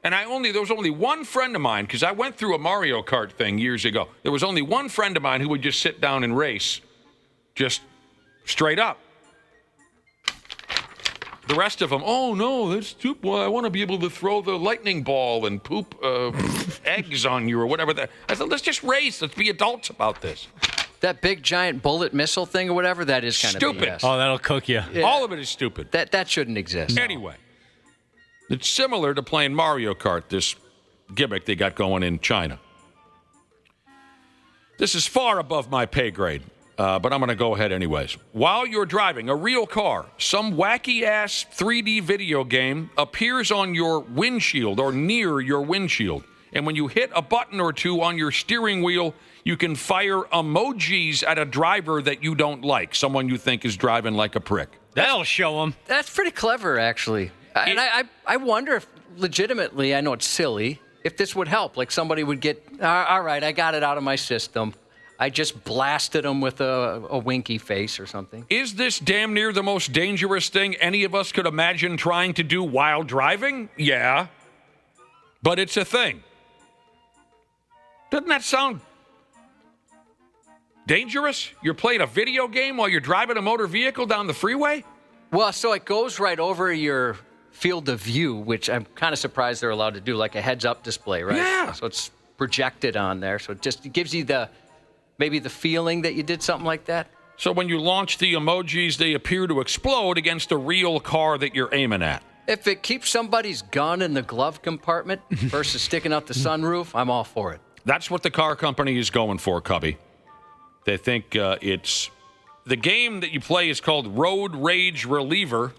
And there was only one friend of mine, because I went through a Mario Kart thing years ago. There was only one friend of mine who would just sit down and race, just straight up. The rest of them, oh, no, that's stupid. Well, I want to be able to throw the lightning ball and poop eggs on you or whatever. I said, let's just race. Let's be adults about this. That big, giant bullet missile thing or whatever, that is kind stupid. of BS. Oh, that'll cook you. Yeah. All of it is stupid. That shouldn't exist. Anyway, it's similar to playing Mario Kart, this gimmick they got going in China. This is far above my pay grade. But I'm going to go ahead anyways. While you're driving a real car, some wacky-ass 3D video game appears on your windshield or near your windshield. And when you hit a button or two on your steering wheel, you can fire emojis at a driver that you don't like, someone you think is driving like a prick. That'll show them. That's pretty clever, actually. And I wonder if, legitimately, I know it's silly, if this would help. Like somebody would get, all right, I got it out of my system. I just blasted him with a winky face or something. Is this damn near the most dangerous thing any of us could imagine trying to do while driving? Yeah. But it's a thing. Doesn't that sound dangerous? You're playing a video game while you're driving a motor vehicle down the freeway? Well, so it goes right over your field of view, which I'm kind of surprised they're allowed to do, like a heads-up display, right? Yeah. So it's projected on there. So it gives you maybe the feeling that you did something like that. So when you launch the emojis, they appear to explode against a real car that you're aiming at. If it keeps somebody's gun in the glove compartment versus sticking out the sunroof, I'm all for it. That's what the car company is going for, Cubby. They think it's... The game that you play is called Road Rage Reliever.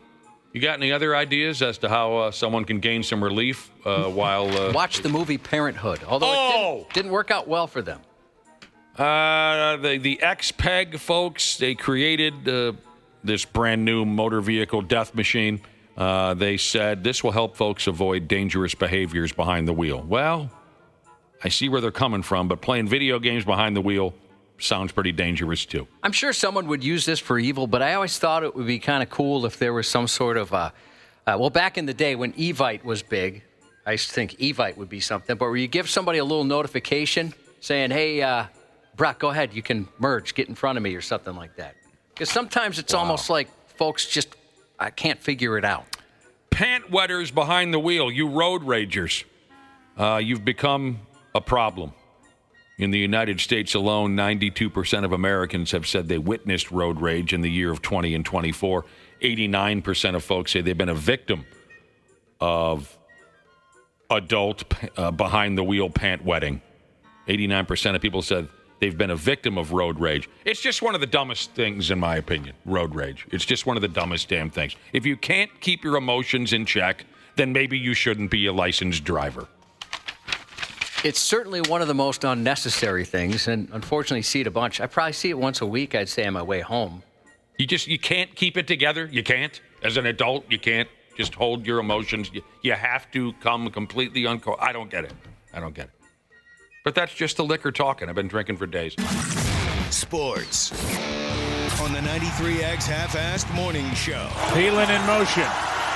You got any other ideas as to how someone can gain some relief while... Watch the movie Parenthood, although it didn't work out well for them. The XPEG folks, they created this brand new motor vehicle death machine. They said this will help folks avoid dangerous behaviors behind the wheel. Well, I see where they're coming from, but playing video games behind the wheel sounds pretty dangerous too. I'm sure someone would use this for evil, but I always thought it would be kind of cool if there was some sort of, back in the day when Evite was big, I used to think Evite would be something, but where you give somebody a little notification saying, hey, Brock, go ahead, you can merge, get in front of me or something like that. Because sometimes it's almost like folks just, I can't figure it out. Pant wetters behind the wheel, you road ragers. You've become a problem. In the United States alone, 92% of Americans have said they witnessed road rage in the year of 20 and 24. 89% of folks say they've been a victim of adult behind-the-wheel pant wetting. 89% of people said they've been a victim of road rage. It's just one of the dumbest things, in my opinion, road rage. It's just one of the dumbest damn things. If you can't keep your emotions in check, then maybe you shouldn't be a licensed driver. It's certainly one of the most unnecessary things, and unfortunately see it a bunch. I probably see it once a week, I'd say, on my way home. You can't keep it together. You can't. As an adult, you can't just hold your emotions. You have to come completely I don't get it. But that's just the liquor talking. I've been drinking for days. Sports on the 93X Half-Assed Morning Show. Thielen in motion.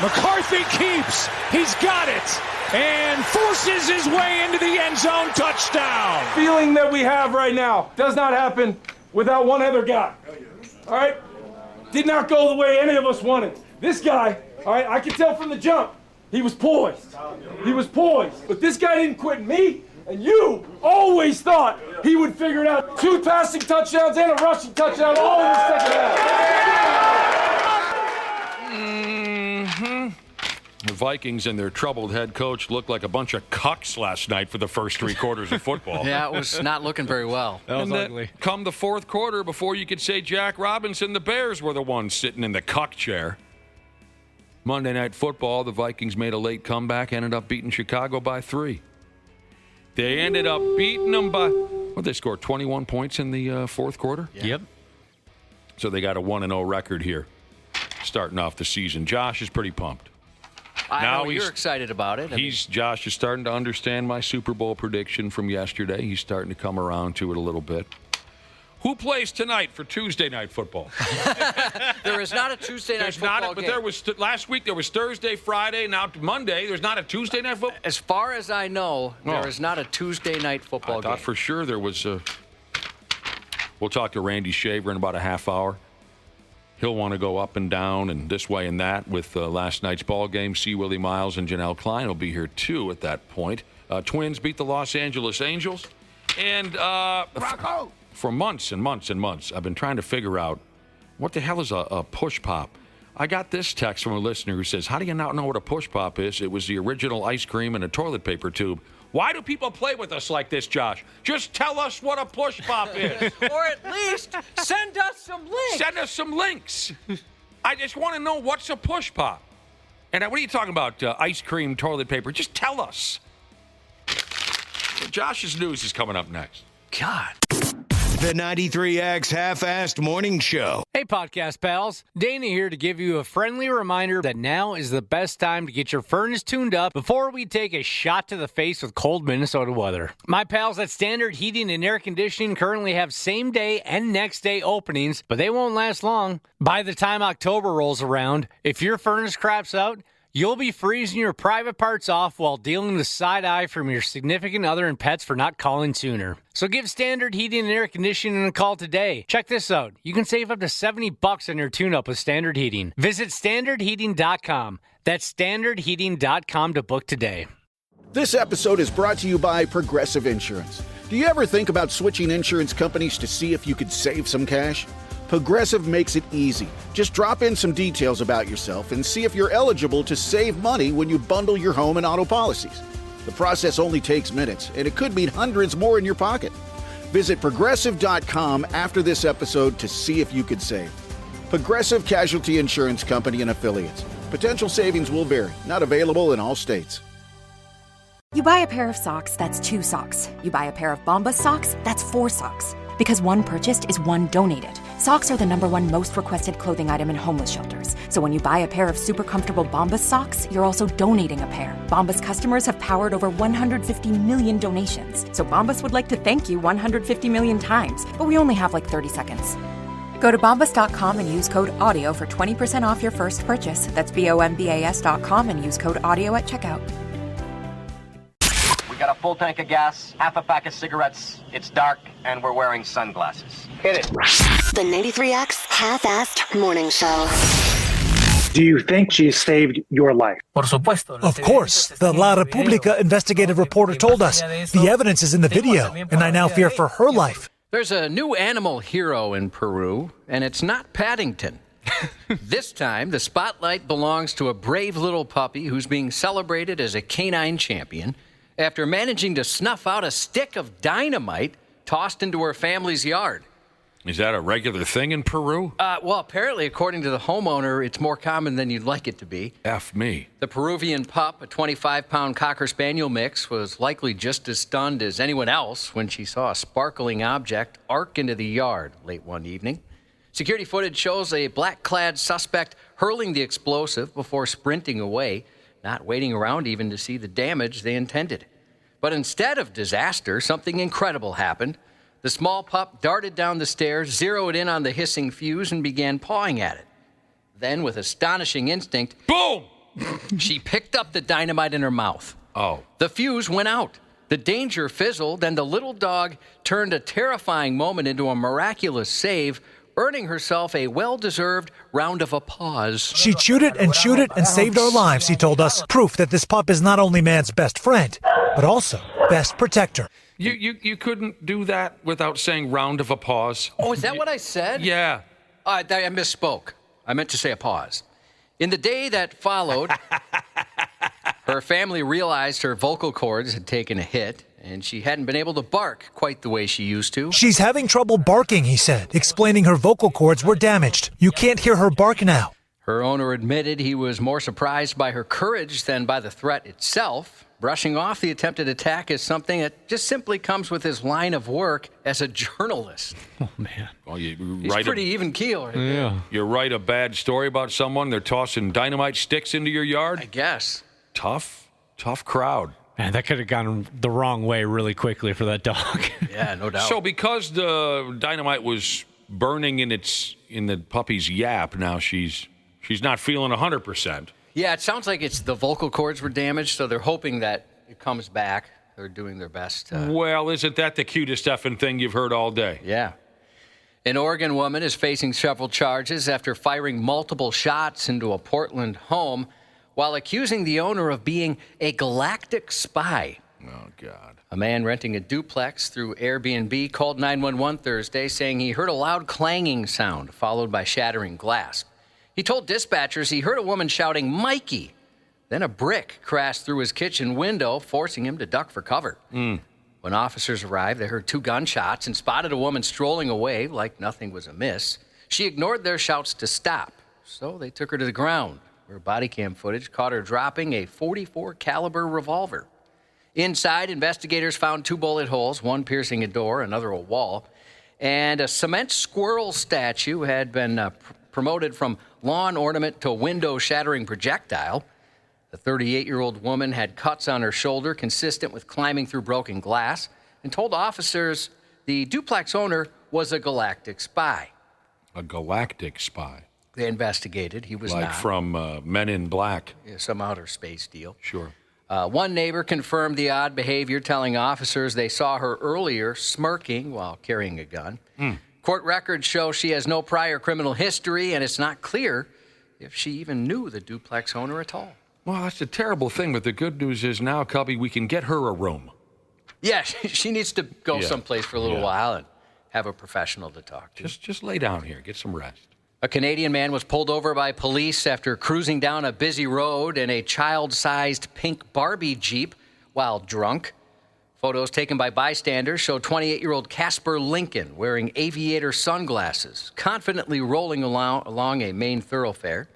McCarthy keeps. He's got it. And forces his way into the end zone. Touchdown. Feeling that we have right now does not happen without one other guy. All right? Did not go the way any of us wanted. This guy, all right, I could tell from the jump, he was poised. But this guy didn't quit me. And you always thought he would figure it out. 2 passing touchdowns and a rushing touchdown all in the second half. Vikings and their troubled head coach looked like a bunch of cucks last night for the first 3 quarters of football. Yeah, it was not looking very well. That was and ugly. Come the fourth quarter, before you could say Jack Robinson, the Bears were the ones sitting in the cuck chair. Monday Night Football, the Vikings made a late comeback, ended up beating Chicago by 3. They ended up beating them by, they scored 21 points in the fourth quarter? Yeah. Yep. So they got a 1-0 record here, starting off the season. Josh is pretty pumped. I Now know he's- you're excited about it. Josh is starting to understand my Super Bowl prediction from yesterday. He's starting to come around to it a little bit. Who plays tonight for Tuesday Night Football? There is not a Tuesday night football But game. there was last week. There was Thursday, Friday, now Monday. There's not a Tuesday Night Football. As far as I know, Oh. there is not a Tuesday night football I thought game. for sure there was a. We'll talk to Randy Shaver in about a half hour. He'll want to go up and down and this way and that with last night's ball game. See Willi Myles and Janel Klein will be here too at that point. Twins beat the Los Angeles Angels, and for months and months and months, I've been trying to figure out what the hell is a push pop. I got this text from a listener who says, "How do you not know what a push pop is? It was the original ice cream in a toilet paper tube." Why do people play with us like this, Josh? Just tell us what a push pop is. Or at least send us some links. Send us some links. I just want to know what's a push pop. And what are you talking about? Ice cream, toilet paper? Just tell us. Josh's news is coming up next. God. The 93 Ags Half-Assed Morning Show. Hey, podcast pals. Dana here to give you a friendly reminder that now is the best time to get your furnace tuned up before we take a shot to the face with cold Minnesota weather. My pals at Standard Heating and Air Conditioning currently have same-day and next-day openings, but they won't last long. By the time October rolls around, if your furnace craps out, you'll be freezing your private parts off while dealing with side eye from your significant other and pets for not calling sooner. So give Standard Heating and Air Conditioning a call today. Check this out. You can save up to $70 on your tune-up with Standard Heating. Visit standardheating.com. That's standardheating.com to book today. This episode is brought to you by Progressive Insurance. Do you ever think about switching insurance companies to see if you could save some cash? Progressive makes it easy. Just drop in some details about yourself and see if you're eligible to save money when you bundle your home and auto policies. The process only takes minutes, and it could mean hundreds more in your pocket. Visit Progressive.com after this episode to see if you could save. Progressive Casualty Insurance Company and Affiliates. Potential savings will vary. Not available in all states. You buy a pair of socks, that's 2 socks. You buy a pair of Bombas socks, that's 4 socks. Because one purchased is one donated. Socks are the #1 most requested clothing item in homeless shelters. So when you buy a pair of super comfortable Bombas socks, you're also donating a pair. Bombas customers have powered over 150 million donations. So Bombas would like to thank you 150 million times, but we only have like 30 seconds. Go to bombas.com and use code AUDIO for 20% off your first purchase. That's BOMBAS.com and use code AUDIO at checkout. Got a full tank of gas, half a pack of cigarettes, it's dark, and we're wearing sunglasses. Hit it. The 93X Half-Assed Morning Show. Do you think she saved your life? Of course. The La Repubblica investigative reporter told us. The evidence is in the video, and I now fear for her life. There's a new animal hero in Peru, and it's not Paddington. This time, the spotlight belongs to a brave little puppy who's being celebrated as a canine champion after managing to snuff out a stick of dynamite tossed into her family's yard. Is that a regular thing in Peru? Well, apparently, according to the homeowner, it's more common than you'd like it to be. F me. The Peruvian pup, a 25-pound Cocker Spaniel mix, was likely just as stunned as anyone else when she saw a sparkling object arc into the yard late one evening. Security footage shows a black-clad suspect hurling the explosive before sprinting away, not waiting around even to see the damage they intended. But instead of disaster, something incredible happened. The small pup darted down the stairs, zeroed in on the hissing fuse, and began pawing at it. Then, with astonishing instinct, boom! She picked up the dynamite in her mouth. Oh. The fuse went out. The danger fizzled, and the little dog turned a terrifying moment into a miraculous save, earning herself a well-deserved round of applause. She chewed it and saved our lives, he told us. Proof that this pup is not only man's best friend, but also best protector. You couldn't do that without saying round of applause. Oh, is that what I said? Yeah. I misspoke. I meant to say applause. In the day that followed, Her family realized her vocal cords had taken a hit, and she hadn't been able to bark quite the way she used to. She's having trouble barking, he said, explaining her vocal cords were damaged. You can't hear her bark now. Her owner admitted he was more surprised by her courage than by the threat itself, brushing off the attempted attack as something that just simply comes with his line of work as a journalist. Oh, man. Well, you He's write pretty even keel right there. You write a bad story about someone, they're tossing dynamite sticks into your yard? I guess. Tough crowd. Man, that could have gone the wrong way really quickly for that dog. Yeah, no doubt. So because the dynamite was burning in the puppy's yap, now she's not feeling 100%. Yeah, it sounds like it's the vocal cords were damaged, so they're hoping that it comes back. They're doing their best. Well, isn't that the cutest effing thing you've heard all day? Yeah. An Oregon woman is facing several charges after firing multiple shots into a Portland home while accusing the owner of being a galactic spy. Oh, God. A man renting a duplex through Airbnb called 911 Thursday saying he heard a loud clanging sound followed by shattering glass. He told dispatchers he heard a woman shouting, "Mikey!" Then a brick crashed through his kitchen window, forcing him to duck for cover. When officers arrived, they heard 2 gunshots and spotted a woman strolling away like nothing was amiss. She ignored their shouts to stop, so they took her to the ground, where body cam footage caught her dropping a .44 caliber revolver. Inside, investigators found 2 bullet holes, one piercing a door, another a wall, and a cement squirrel statue had been promoted from lawn ornament to window-shattering projectile. The 38-year-old woman had cuts on her shoulder consistent with climbing through broken glass and told officers the duplex owner was a galactic spy. A galactic spy? They investigated. He was not. Like from Men in Black. Yeah, some outer space deal. Sure. One neighbor confirmed the odd behavior, telling officers they saw her earlier smirking while carrying a gun. Court records show she has no prior criminal history, and it's not clear if she even knew the duplex owner at all. Well, that's a terrible thing, but the good news is now, Cubby, we can get her a room. Yeah, she needs to go someplace for a little while and have a professional to talk to. Just lay down here, get some rest. A Canadian man was pulled over by police after cruising down a busy road in a child-sized pink Barbie Jeep while drunk. Photos taken by bystanders show 28-year-old Casper Lincoln wearing aviator sunglasses, confidently rolling along a main thoroughfare.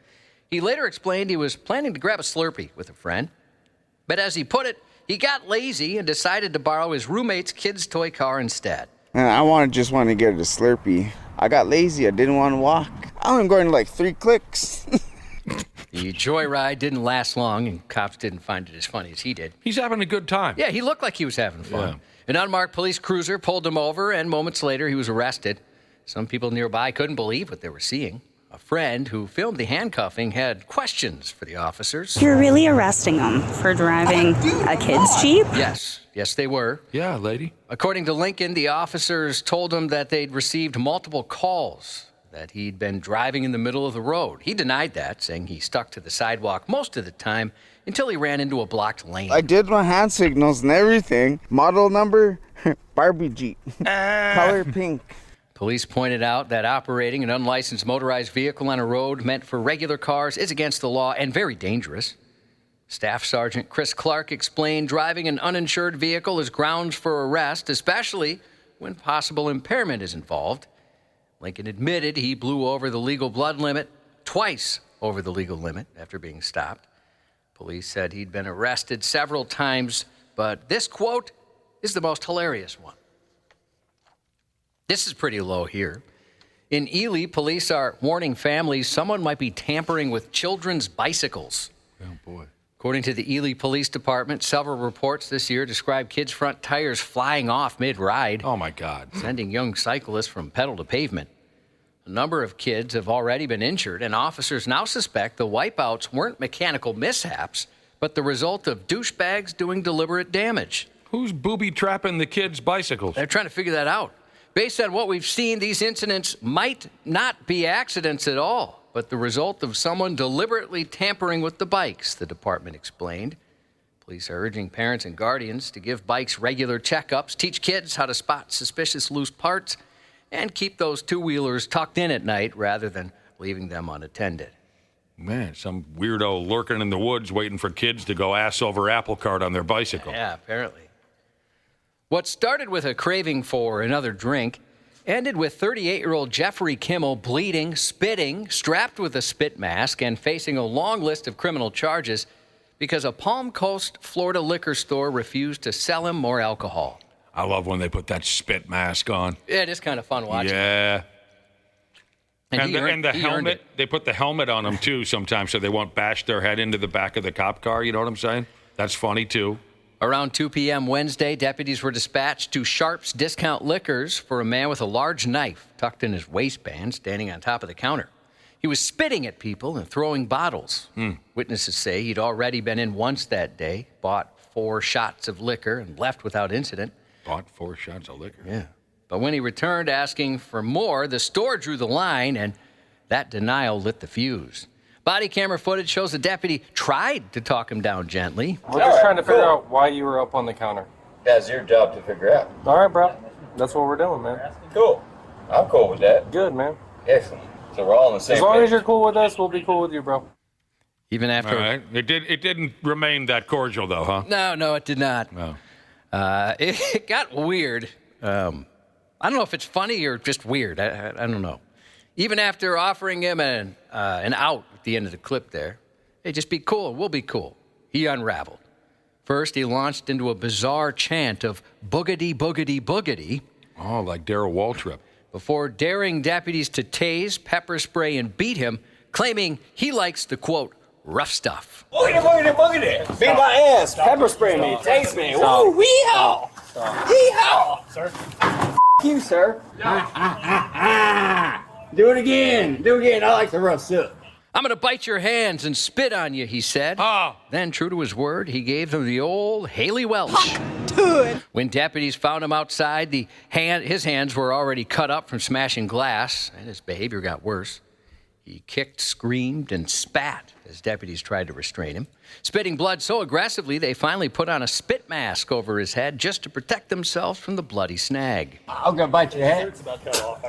He later explained he was planning to grab a Slurpee with a friend. But as he put it, he got lazy and decided to borrow his roommate's kid's toy car instead. And I just wanted to get a Slurpee. I got lazy. I didn't want to walk. I'm going to like 3 clicks. The joyride didn't last long, and cops didn't find it as funny as he did. He's having a good time. Yeah, he looked like he was having fun. Yeah. An unmarked police cruiser pulled him over, and moments later he was arrested. Some people nearby couldn't believe what they were seeing. A friend who filmed the handcuffing had questions for the officers. You're really arresting him for driving a kid's Jeep? Yes, they were. Yeah, lady. According to Lincoln, the officers told him that they'd received multiple calls that he'd been driving in the middle of the road. He denied that, saying he stuck to the sidewalk most of the time until he ran into a blocked lane. I did my hand signals and everything. Model number, Barbie Jeep. Color pink. Police pointed out that operating an unlicensed motorized vehicle on a road meant for regular cars is against the law and very dangerous. Staff Sergeant Chris Clark explained driving an uninsured vehicle is grounds for arrest, especially when possible impairment is involved. Lincoln admitted he blew over the legal blood limit, twice over the legal limit, after being stopped. Police said he'd been arrested several times, but this quote is the most hilarious one. This is pretty low here. In Ely, police are warning families someone might be tampering with children's bicycles. Oh, boy. According to the Ely Police Department, several reports this year describe kids' front tires flying off mid-ride. Oh, my God. Sending young cyclists from pedal to pavement. A number of kids have already been injured, and officers now suspect the wipeouts weren't mechanical mishaps, but the result of douchebags doing deliberate damage. Who's booby-trapping the kids' bicycles? They're trying to figure that out. Based on what we've seen, these incidents might not be accidents at all, but the result of someone deliberately tampering with the bikes, the department explained. Police are urging parents and guardians to give bikes regular checkups, teach kids how to spot suspicious loose parts, and keep those two-wheelers tucked in at night rather than leaving them unattended. Man, some weirdo lurking in the woods waiting for kids to go ass over apple cart on their bicycle. Yeah, apparently. What started with a craving for another drink ended with 38-year-old Jeffrey Kimmel bleeding, spitting, strapped with a spit mask, and facing a long list of criminal charges because a Palm Coast, Florida liquor store refused to sell him more alcohol. I love when they put that spit mask on. Yeah, it is kind of fun watching. Yeah. And the he helmet, they put the helmet on them, too, sometimes, so they won't bash their head into the back of the cop car. You know what I'm saying? That's funny, too. Around 2 p.m. Wednesday, deputies were dispatched to Sharp's Discount Liquors for a man with a large knife tucked in his waistband standing on top of the counter. He was spitting at people and throwing bottles. Witnesses say he'd already been in once that day, bought 4 shots of liquor, and left without incident. Bought 4 shots of liquor? Yeah. But when he returned asking for more, the store drew the line, and that denial lit the fuse. Body camera footage shows the deputy tried to talk him down gently. We're just trying to figure out why you were up on the counter. That's your job to figure out. All right, bro. That's what we're doing, man. Cool. I'm cool with that. Good, man. Excellent. So we're all on the same As long page. as you're cool with us, we'll be cool with you, bro. Even after... All right. It didn't remain that cordial, though, huh? No, it did not. No. It got weird. I don't know if it's funny or just weird. I don't know. Even after offering him an out at the end of the clip there, hey, just be cool. We'll be cool. He unraveled. First, he launched into a bizarre chant of boogity, boogity, boogity. Oh, like Darrell Waltrip. Before daring deputies to tase, pepper spray, and beat him, claiming he likes the, quote, rough stuff. Boogity, boogity, boogity. Beat my ass. Pepper spray me. Taste me. Woo, wee-haw. Hee-haw. Sir. You, sir. Do it again. Do it again. I like the rough stuff. I'm going to bite your hands and spit on you, he said. Oh. Then, true to his word, he gave them the old Haley Welch. When deputies found him outside, his hands were already cut up from smashing glass, and his behavior got worse. He kicked, screamed, and spat as deputies tried to restrain him, spitting blood so aggressively they finally put on a spit mask over his head just to protect themselves from the bloody snag. I'm going to bite your head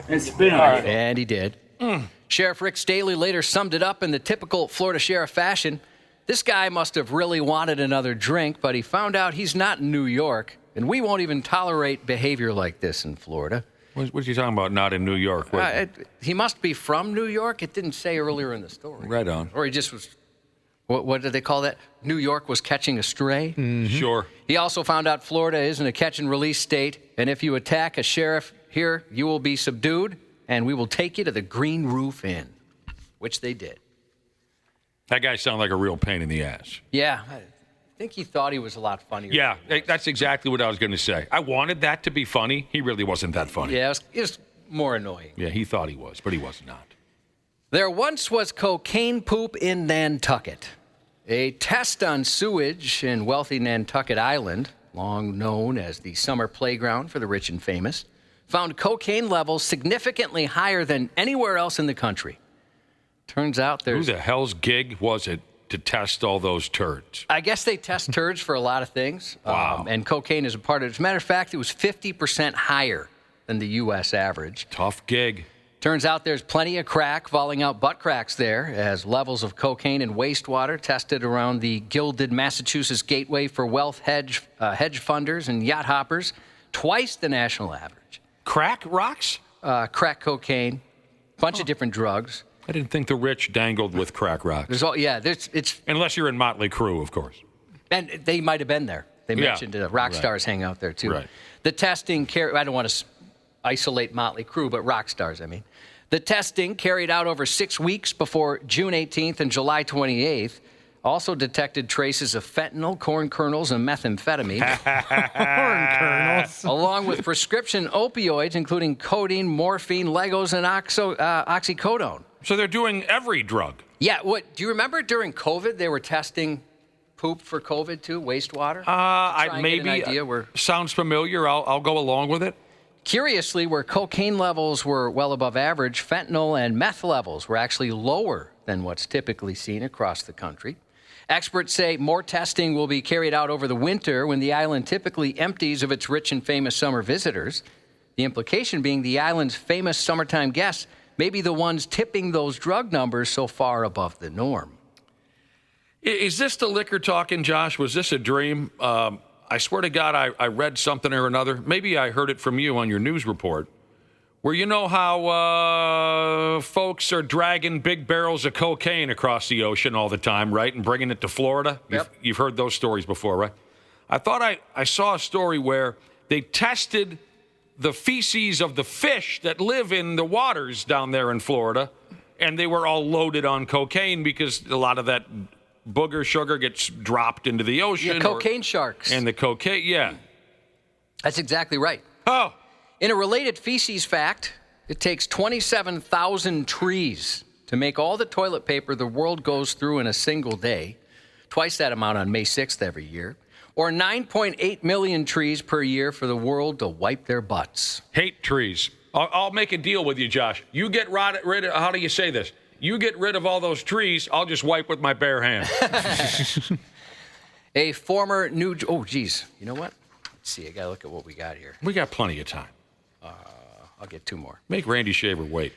and spit on it. And he did. Sheriff Rick Staley later summed it up in the typical Florida sheriff fashion. This guy must have really wanted another drink, but he found out he's not in New York, and we won't even tolerate behavior like this in Florida. What's he talking about, not in New York? He must be from New York. It didn't say earlier in the story. Right on. Or he just was, what did they call that? New York was catching a stray? Mm-hmm. Sure. He also found out Florida isn't a catch-and-release state, and if you attack a sheriff here, you will be subdued, and we will take you to the Green Roof Inn, which they did. That guy sounded like a real pain in the ass. Yeah, I think he thought he was a lot funnier. Yeah, that's exactly what I was going to say. I wanted that to be funny. He really wasn't that funny. Yeah, it was more annoying. Yeah, he thought he was, but he was not. There once was cocaine poop in Nantucket. A test on sewage in wealthy Nantucket Island, long known as the summer playground for the rich and famous, found cocaine levels significantly higher than anywhere else in the country. Turns out there's... Who the hell's gig was it to test all those turds? I guess they test turds for a lot of things. Wow. And cocaine is a part of it. As a matter of fact, it was 50% higher than the U.S. average. Tough gig. Turns out there's plenty of crack falling out butt cracks there as levels of cocaine in wastewater tested around the gilded Massachusetts gateway for wealth hedge funders and yacht hoppers, twice the national average. Crack rocks? Crack cocaine, bunch of different drugs. I didn't think the rich dangled with crack rocks. It's unless you're in Motley Crue, of course. And they might have been there. They mentioned rock stars hang out there too. Right. The testing I don't want to isolate Motley Crue, but rock stars, I mean. The testing carried out over 6 weeks before June 18th and July 28th also detected traces of fentanyl, corn kernels, and methamphetamine. Corn kernels. Along with prescription opioids, including codeine, morphine, Legos, and oxycodone. So they're doing every drug. Yeah. Do you remember during COVID they were testing poop for COVID too, wastewater? Sounds familiar. I'll go along with it. Curiously, where cocaine levels were well above average, fentanyl and meth levels were actually lower than what's typically seen across the country. Experts say more testing will be carried out over the winter when the island typically empties of its rich and famous summer visitors. The implication being the island's famous summertime guests maybe the ones tipping those drug numbers so far above the norm. Is this the liquor talking, Josh? Was this a dream? I swear to God, I read something or another. Maybe I heard it from you on your news report, where you know how folks are dragging big barrels of cocaine across the ocean all the time, right, and bringing it to Florida? Yep. You've heard those stories before, right? I thought I saw a story where they tested the feces of the fish that live in the waters down there in Florida, and they were all loaded on cocaine because a lot of that booger sugar gets dropped into the ocean. Yeah, cocaine sharks. And the cocaine, yeah. That's exactly right. Oh. In a related feces fact, it takes 27,000 trees to make all the toilet paper the world goes through in a single day, twice that amount on May 6th every year, or 9.8 million trees per year for the world to wipe their butts. Hate trees. I'll make a deal with you, Josh. You get rid of, how do you say this? You get rid of all those trees, I'll just wipe with my bare hand. A former New... Oh, geez. You know what? Let's see. I got to look at what we got here. We got plenty of time. I'll get two more. Make Randy Shaver wait.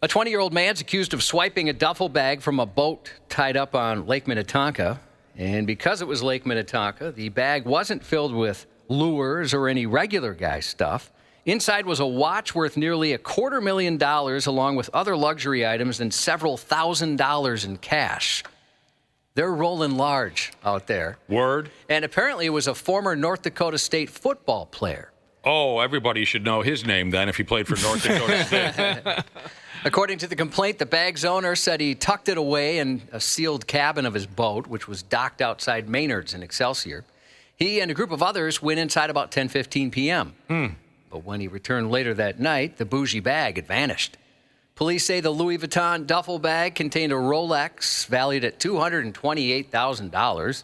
A 20-year-old man's accused of swiping a duffel bag from a boat tied up on Lake Minnetonka. And because it was Lake Minnetonka, the bag wasn't filled with lures or any regular guy stuff. Inside was a watch worth nearly $250,000, along with other luxury items and several $1,000s in cash. They're rolling large out there. Word. And apparently it was a former North Dakota State football player. Oh, everybody should know his name then if he played for North Dakota State. According to the complaint, the bag's owner said he tucked it away in a sealed cabin of his boat, which was docked outside Maynard's in Excelsior. He and a group of others went inside about 10:15 p.m. But when he returned later that night, the bougie bag had vanished. Police say the Louis Vuitton duffel bag contained a Rolex valued at $228,000,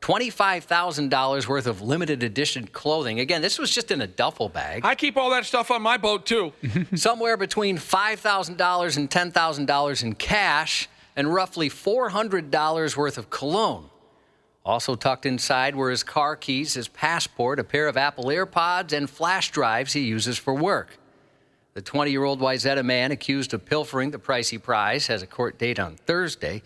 $25,000 worth of limited edition clothing. Again, this was just in a duffel bag. I keep all that stuff on my boat, too. Somewhere between $5,000 and $10,000 in cash and roughly $400 worth of cologne. Also tucked inside were his car keys, his passport, a pair of Apple AirPods, and flash drives he uses for work. The 20-year-old Wayzata man accused of pilfering the pricey prize has a court date on Thursday.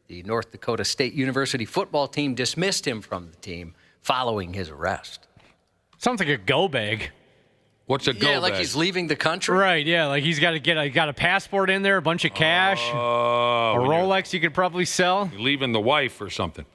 The North Dakota State University football team dismissed him from the team following his arrest. Sounds like a go bag. What's a go Yeah, bag? like he's leaving the country? Right, yeah, like he's got to got a passport in there, a bunch of cash, a Rolex you could probably sell. You're leaving the wife or something.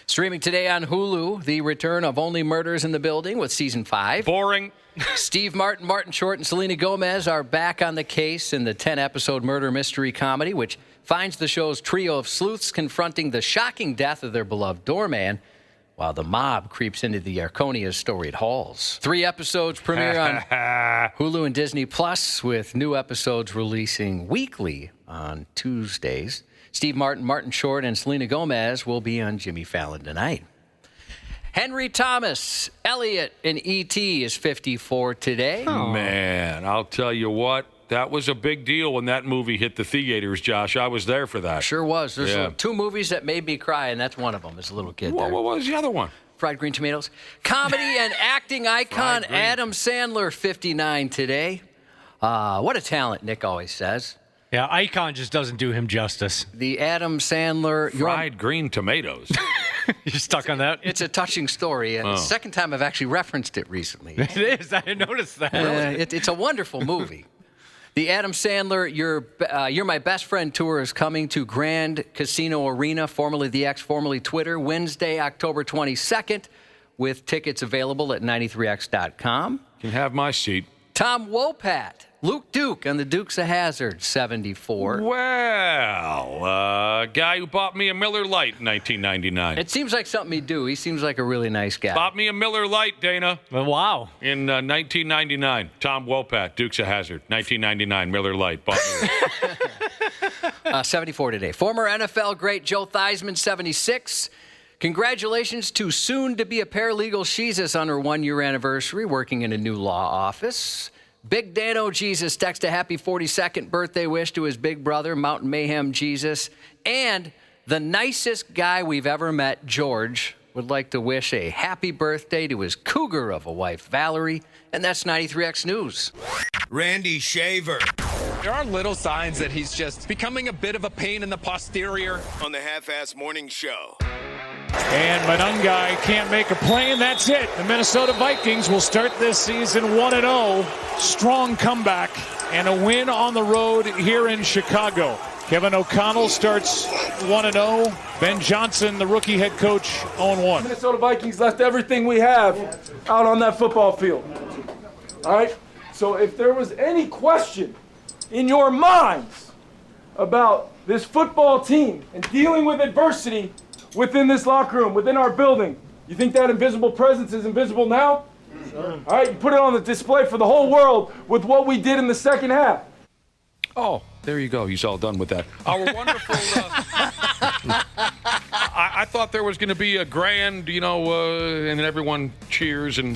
Streaming today on Hulu, the return of Only Murders in the Building with Season 5. Boring. Steve Martin, Martin Short, and Selena Gomez are back on the case in the 10-episode murder mystery comedy, which finds the show's trio of sleuths confronting the shocking death of their beloved doorman, while the mob creeps into the Arconia's storied halls. 3 episodes premiere on Hulu and Disney Plus, with new episodes releasing weekly on Tuesdays. Steve Martin, Martin Short, and Selena Gomez will be on Jimmy Fallon tonight. Henry Thomas, Elliot in E.T. is 54 today. Oh. Man, I'll tell you what. That was a big deal when that movie hit the theaters, Josh. I was there for that. Sure was. There's 2 movies that made me cry, and that's one of them as a little kid. What was the other one? Fried Green Tomatoes. Comedy and acting icon Adam Sandler, 59 today. What a talent, Nick always says. Yeah, icon just doesn't do him justice. The Adam Sandler... Fried green tomatoes. You're stuck on that? It's a touching story, and the second time I've actually referenced it recently. It is. I noticed that. It's a wonderful movie. The Adam Sandler You're My Best Friend tour is coming to Grand Casino Arena, formerly the X, formerly Twitter, Wednesday, October 22nd, with tickets available at 93x.com. Can have my seat. Tom Wopat, Luke Duke on the Dukes of Hazzard, 74. Well, guy who bought me a Miller Lite in 1999. It seems like something he'd do. He seems like a really nice guy. Bought me a Miller Lite, Dana. Wow. In 1999. Tom Wopat, Dukes of Hazzard, 1999, Miller Lite. Bought me 74 today. Former NFL great Joe Theismann, 76. Congratulations to soon-to-be a paralegal Jesus on her 1-year anniversary, working in a new law office. Big Dano Jesus texts a happy 42nd birthday wish to his big brother, Mountain Mayhem Jesus. And the nicest guy we've ever met, George, would like to wish a happy birthday to his cougar of a wife, Valerie. And that's 93X News. Randy Shaver. There are little signs that he's just becoming a bit of a pain in the posterior. On the Half-Ass Morning Show. And Manungai can't make a play, and that's it. The Minnesota Vikings will start this season 1-0. Strong comeback and a win on the road here in Chicago. Kevin O'Connell starts 1-0. Ben Johnson, the rookie head coach, 0-1. Minnesota Vikings left everything we have out on that football field. All right? So if there was any question in your minds about this football team and dealing with adversity within this locker room, within our building, you think that invisible presence is invisible now? Sure. All right, you put it on the display for the whole world with what we did in the second half. Oh, there you go. He's all done with that. Our wonderful. I thought there was going to be a grand, and then everyone cheers and.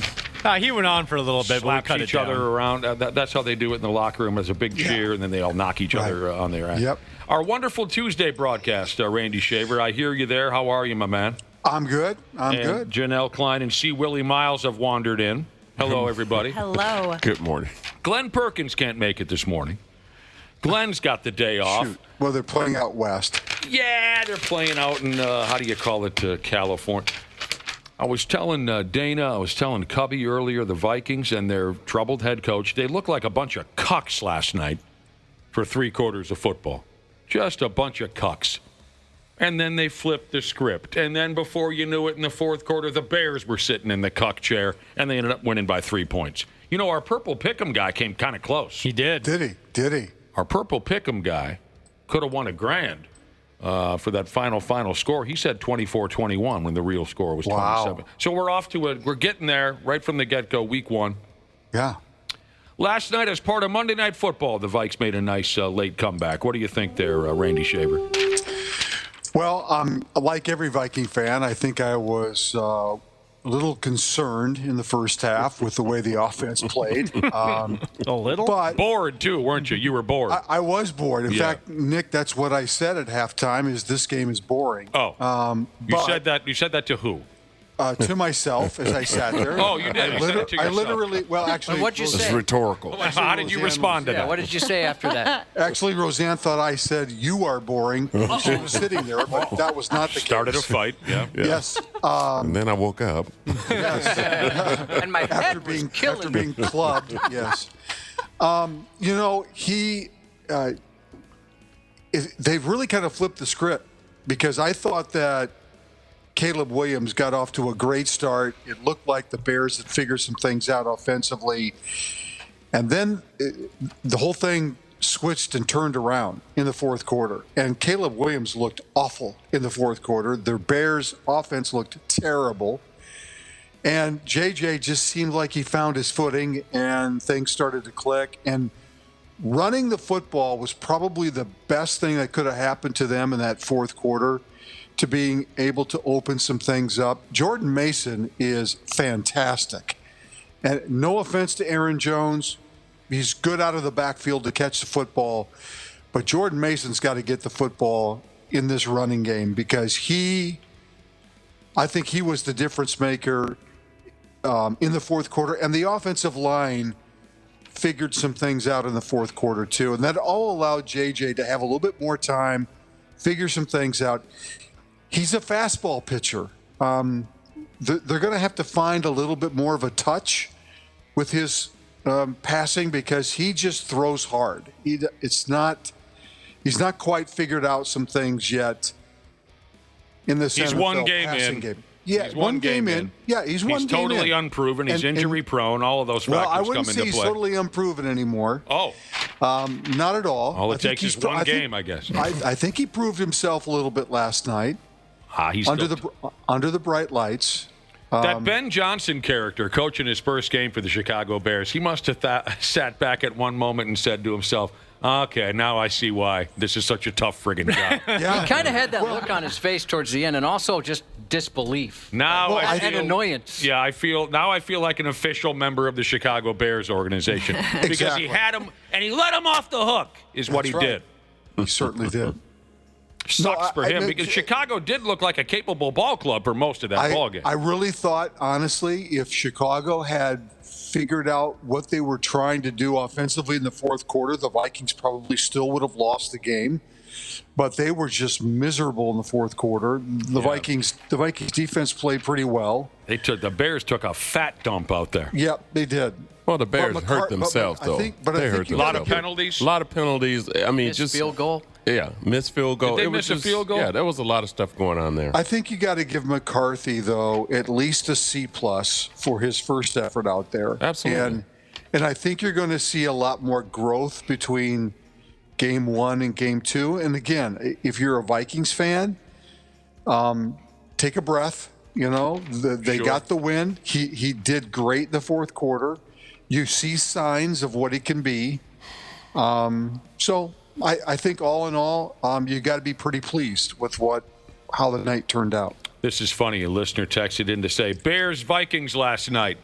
He went on for a little bit, but we cut each other around. That's how they do it in the locker room. There's a big cheer, and then they all knock each other on their ass. Yep. Our wonderful Tuesday broadcast, Randy Shaver. I hear you there. How are you, my man? I'm good. I'm good. Janel Klein and C. Willi Myles have wandered in. Hello, everybody. Hello. Good morning. Glenn Perkins can't make it this morning. Glenn's got the day off. Shoot. Well, they're playing out west. Yeah, they're playing out in, California. I was telling Dana, I was telling Cubby earlier, the Vikings and their troubled head coach, they looked like a bunch of cucks last night for 3/4 of football. Just a bunch of cucks. And then they flipped the script. And then before you knew it, in the fourth quarter, the Bears were sitting in the cuck chair, and they ended up winning by 3 points. Our Purple Pick'em guy came kind of close. He did. Did he? Our Purple Pick'em guy could have won $1,000 for that final score. He said 24-21 when the real score was 27. So we're off to we're getting there right from the get-go, week 1. Yeah. Last night, as part of Monday Night Football, the Vikes made a nice late comeback. What do you think there, Randy Shaver? Well, like every Viking fan, I think I was a little concerned in the first half with the way the offense played. A little? But bored, too, weren't you? You were bored. I was bored. In fact, Nick, that's what I said at halftime, is this game is boring. Oh. You said that to who? To myself as I sat there. Oh, you did. You said it to yourself. I literally, actually. What'd you say? It's rhetorical. How did you respond to that? What did you say after that? Actually, Roseanne thought I said, "You are boring." She was sitting there, but that was not the case. Started a fight, yeah. Yes. And then I woke up. Yes. And my head was killing after being clubbed, yes. They've really kind of flipped the script, because I thought that Caleb Williams got off to a great start. It looked like the Bears had figured some things out offensively. And then the whole thing switched and turned around in the fourth quarter. And Caleb Williams looked awful in the fourth quarter. The Bears' offense looked terrible. And JJ just seemed like he found his footing and things started to click. And running the football was probably the best thing that could have happened to them in that fourth quarter, to being able to open some things up. Jordan Mason is fantastic. And no offense to Aaron Jones, he's good out of the backfield to catch the football. But Jordan Mason's got to get the football in this running game, because I think he was the difference maker in the fourth quarter. And the offensive line figured some things out in the fourth quarter too. And that all allowed JJ to have a little bit more time, figure some things out. He's a fastball pitcher. They're going to have to find a little bit more of a touch with his passing, because he just throws hard. He's not quite figured out some things yet in this He's NFL one game passing in. game. Yeah, he's one game in. Yeah, he's one game in. Totally unproven. He's injury prone. All of those factors I wouldn't come say into he's play. totally unproven anymore. Oh. Not at all. All it takes is one game, I guess. I think he proved himself a little bit last night. He's under the bright lights. That Ben Johnson character coaching his first game for the Chicago Bears, he must have sat back at one moment and said to himself, okay, now I see why this is such a tough friggin' job. Yeah. He kind of had that look on his face towards the end, and also just disbelief. Now and annoyance. Yeah, I feel like an official member of the Chicago Bears organization. Because he had him, and he let him off the hook, is what he did. He certainly did. Sucks for him because Chicago did look like a capable ball club for most of that ball game. I really thought, honestly, if Chicago had figured out what they were trying to do offensively in the fourth quarter, the Vikings probably still would have lost the game. But they were just miserable in the fourth quarter. The Vikings defense played pretty well. The Bears took a fat dump out there. Yep, they did. Well, the Bears hurt themselves, though. I think a lot of penalties. A lot of penalties. I mean, missed field goal. Yeah, missed field goal. Did they miss a field goal? Yeah, there was a lot of stuff going on there. I think you got to give McCarthy, though, at least a C+ for his first effort out there. Absolutely. And I think you're going to see a lot more growth between Game 1 and Game 2. And again, if you're a Vikings fan, take a breath. You know, they got the win. He did great in the fourth quarter. You see signs of what he can be. So I think all in all, you got to be pretty pleased with how the night turned out. This is funny. A listener texted in to say, Bears-Vikings last night.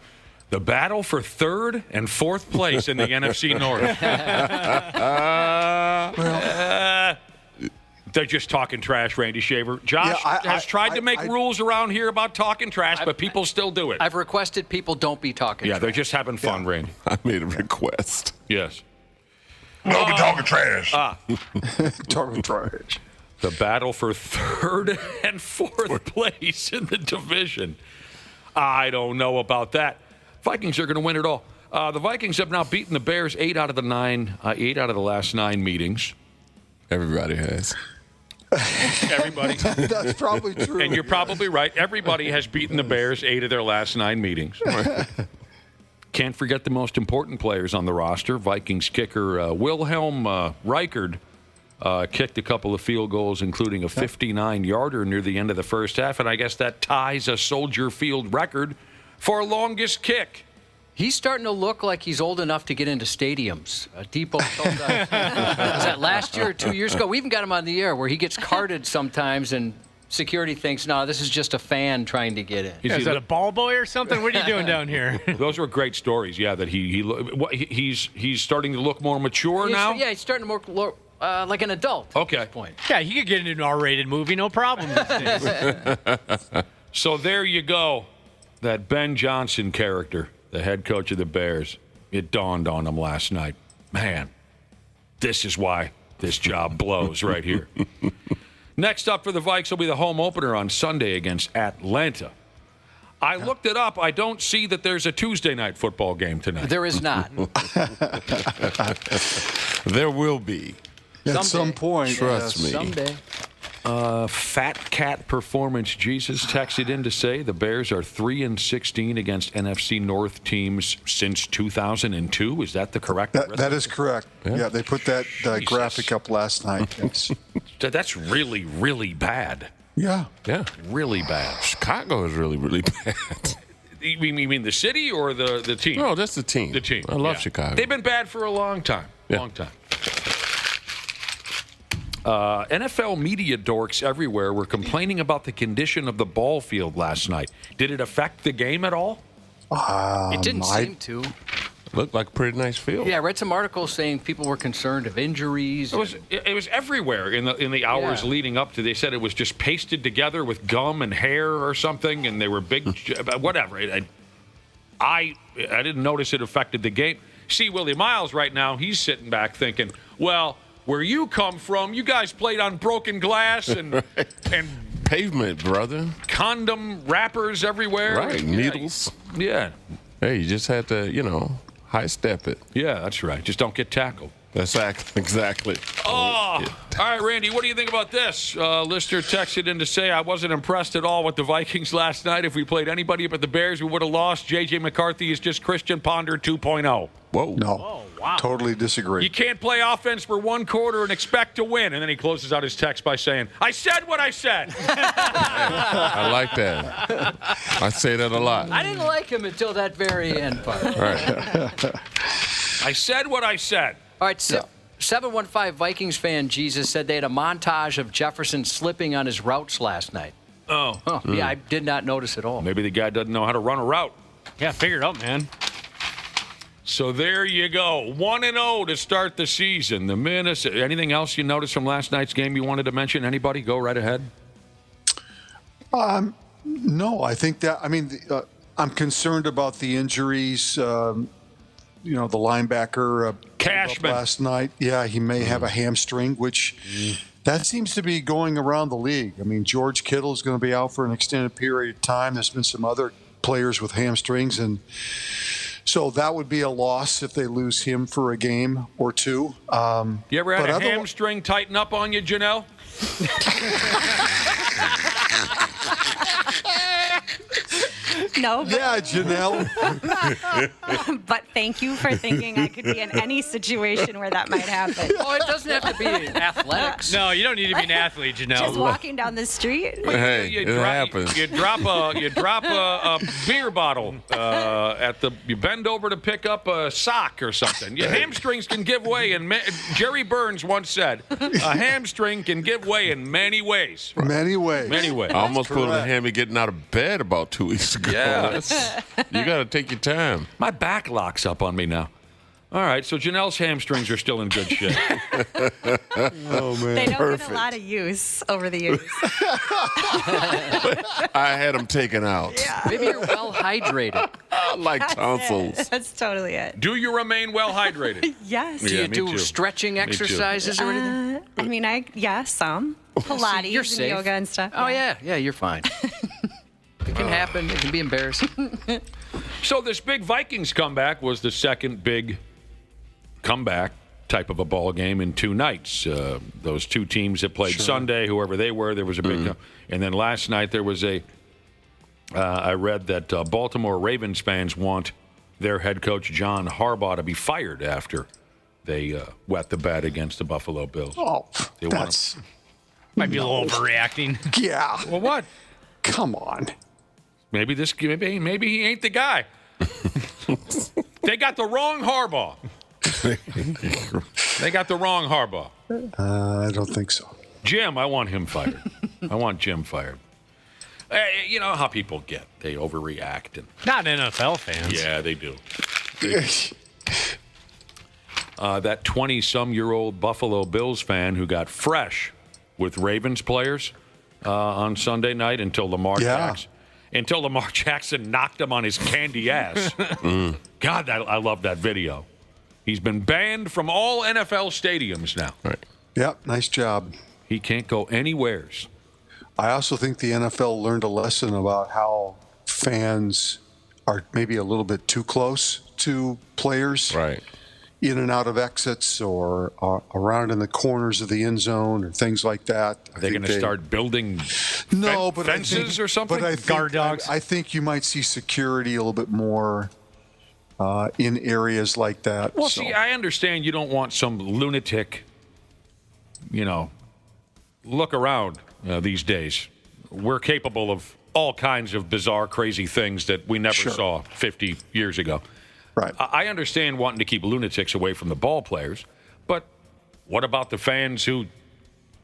The battle for third and fourth place in the NFC North. They're just talking trash, Randy Shaver. Josh has tried to make rules around here about talking trash, but people still do it. I've requested people don't be talking trash. They're just having fun, Randy. I made a request. Yes. Don't be talking trash. Talking trash. The battle for third and fourth place in the division. I don't know about that. Vikings are going to win it all. The Vikings have now beaten the Bears 8 out of the last 9 meetings. Everybody has. Everybody. That's probably true. And you're probably right. Everybody has beaten the Bears 8 of their last 9 meetings. Can't forget the most important players on the roster. Vikings kicker Wilhelm Reichard kicked a couple of field goals, including a 59-yarder near the end of the first half, and I guess that ties a Soldier Field record for longest kick. He's starting to look like he's old enough to get into stadiums. Depot told us. Was that last year or 2 years ago? We even got him on the air where he gets carted sometimes and security thinks, no, this is just a fan trying to get in. Is that a ball boy or something? What are you doing down here? Those were great stories, that he's starting to look more mature now? Yeah, he's starting to look like an adult at this point. Yeah, he could get into an R-rated movie, no problem these days. So there you go. That Ben Johnson character, the head coach of the Bears, it dawned on him last night. Man, this is why this job blows right here. Next up for the Vikes will be the home opener on Sunday against Atlanta. I looked it up. I don't see that there's a Tuesday night football game tonight. There is not. There will be. At some point. Trust me. Someday. Fat Cat Performance Jesus texted in to say the Bears are 3-16 against NFC North teams since 2002. Is that the correct? That is correct. Yeah, they put that graphic up last night. Yes. That's really, really bad. Yeah. Yeah. Really bad. Chicago is really, really bad. You mean the city or the team? No, that's the team. The team. I love Chicago. They've been bad for a long time. Yeah. Long time. NFL media dorks everywhere were complaining about the condition of the ball field last night. Did it affect the game at all? It didn't seem to. Looked like a pretty nice field. Yeah, I read some articles saying people were concerned of injuries. It was everywhere in the hours leading up to. They said it was just pasted together with gum and hair or something, and they were big. Whatever. I didn't notice it affected the game. See, Willi Myles right now, he's sitting back thinking, well, where you come from, you guys played on broken glass and pavement, brother. Condom wrappers everywhere. Right, needles. Yeah. Hey, you just had to, high step it. Yeah, that's right. Just don't get tackled. That's exactly. Oh, all right, Randy, what do you think about this? Listener texted in to say, I wasn't impressed at all with the Vikings last night. If we played anybody but the Bears, we would have lost. J.J. McCarthy is just Christian Ponder 2.0. Whoa. No. Oh, wow. Totally disagree. You can't play offense for one quarter and expect to win. And then he closes out his text by saying, I said what I said. I like that. I say that a lot. I didn't like him until that very end part. Right. I said what I said. All right, 715 Vikings fan Jesus said they had a montage of Jefferson slipping on his routes last night. Oh. Yeah, I did not notice at all. Maybe the guy doesn't know how to run a route. Yeah, figure it out, man. So there you go. 1-0 to start the season. The Minnesota. Anything else you noticed from last night's game you wanted to mention? Anybody? Go right ahead. No, I think that, I'm concerned about the injuries. The linebacker Cashman last night. Yeah, he may have a hamstring, which that seems to be going around the league. I mean, George Kittle is going to be out for an extended period of time. There's been some other players with hamstrings, and so that would be a loss if they lose him for a game or two. You ever had a hamstring tighten up on you, Janelle? No. Yeah, Janelle. But thank you for thinking I could be in any situation where that might happen. Oh, it doesn't have to be athletics. No, you don't need to be an athlete, Janelle. Just walking down the street. Hey, it happens. You drop a beer bottle you bend over to pick up a sock or something. Your hamstrings can give way, and Jerry Burns once said, a hamstring can give way in many ways. Many ways. Many ways. I almost pulled a hammy getting out of bed about 2 weeks ago. Yeah. You got to take your time. My back locks up on me now. All right, so Janelle's hamstrings are still in good shape. Oh, man. They don't get a lot of use over the years. I had them taken out. Yeah. Maybe you're well hydrated. Like tonsils. That's totally it. Do you remain well hydrated? Yes. Do you do stretching exercises or anything? Some. Pilates You're and safe. yoga and stuff. Oh, yeah, you're fine. It can happen. It can be embarrassing. So this big Vikings comeback was the second big comeback type of a ball game in 2 nights. Those two teams that played Sunday, whoever they were, there was a big and then last night there was I read that Baltimore Ravens fans want their head coach John Harbaugh to be fired after they wet the bed against the Buffalo Bills. Oh, might be a little overreacting. Yeah. Well, what? Come on. Maybe he ain't the guy. They got the wrong Harbaugh. They got the wrong Harbaugh. I don't think so. Jim, I want him fired. I want Jim fired. You know how people get. They overreact. Not NFL fans. Yeah, they do. That 20-some-year-old Buffalo Bills fan who got fresh with Ravens players on Sunday night until Lamar Jackson knocked him on his candy ass. God, I love that video. He's been banned from all NFL stadiums now. Right. Yep, nice job. He can't go anywheres. I also think the NFL learned a lesson about how fans are maybe a little bit too close to players. Right. In and out of exits or around in the corners of the end zone or things like that. Are they going to start building fences or something? But guard dogs? I think you might see security a little bit more in areas like that. Well, see, I understand you don't want some lunatic, look around these days. We're capable of all kinds of bizarre, crazy things that we never saw 50 years ago. Right. I understand wanting to keep lunatics away from the ball players, but what about the fans who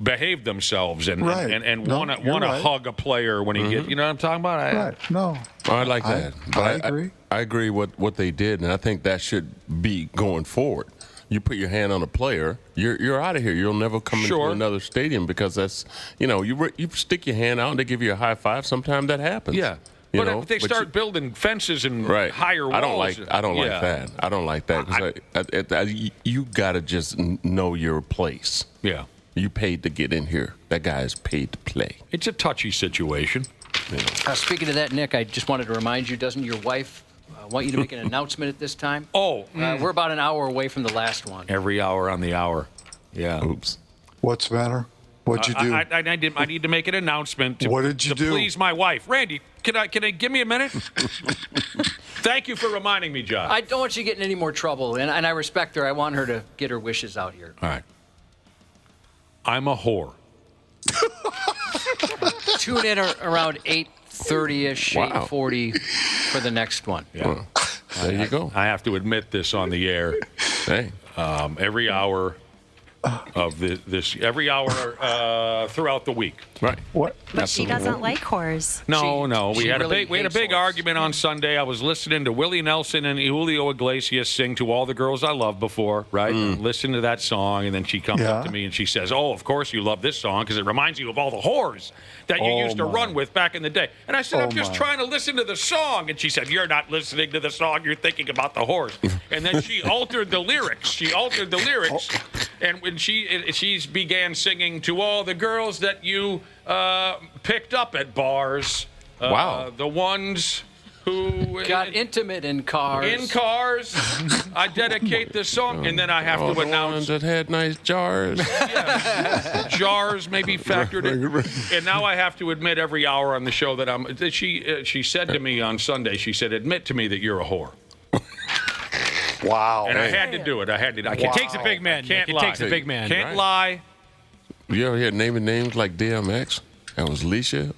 behave themselves and want to hug a player when he gets, you know what I'm talking about? Right. No. I like that. I agree. I agree with what they did, and I think that should be going forward. You put your hand on a player, you're out of here. You'll never come into another stadium because that's, you stick your hand out and they give you a high five. Sometimes that happens. Yeah. But if they start building fences and higher walls. I don't like that. I don't like that because you got to just know your place. Yeah. You paid to get in here. That guy is paid to play. It's a touchy situation. Speaking of that, Nick, I just wanted to remind you, doesn't your wife want you to make an announcement at this time? We're about an hour away from the last one. Every hour on the hour. Yeah. Oops. What's the matter? What'd you do? I need to make an announcement what did you do? Please my wife. Randy, can I give me a minute? Thank you for reminding me, Josh. I don't want you to get in any more trouble, and I respect her. I want her to get her wishes out here. All right. I'm a whore. Tune in around 8:30-ish, 8:40 for the next one. Yeah. Well, there you go. I have to admit this on the air. Hey. Every hour of this every hour throughout the week. Right. What? But she doesn't like whores. No. We had really a big argument on Sunday. I was listening to Willie Nelson and Julio Iglesias sing "To All the Girls I Loved Before," right? And listen to that song, and then she comes up to me and she says, "Oh, of course you love this song because it reminds you of all the whores that you used to run with back in the day." And I said, "I'm just trying to listen to the song." And she said, "You're not listening to the song. You're thinking about the whores." And then she altered the lyrics. And when she began singing "To All the Girls that you picked up at bars," wow, the ones who got intimate in cars. I dedicate this song, and then I have to announce ones that had nice jars. Jars may be factored in. And now I have to admit every hour on the show that she said to me on Sunday, she said, "Admit to me that you're a whore." Wow. And I had to do it. It takes a big man. It takes a big man. Can't lie. You ever hear naming names like DMX? That was Alicia,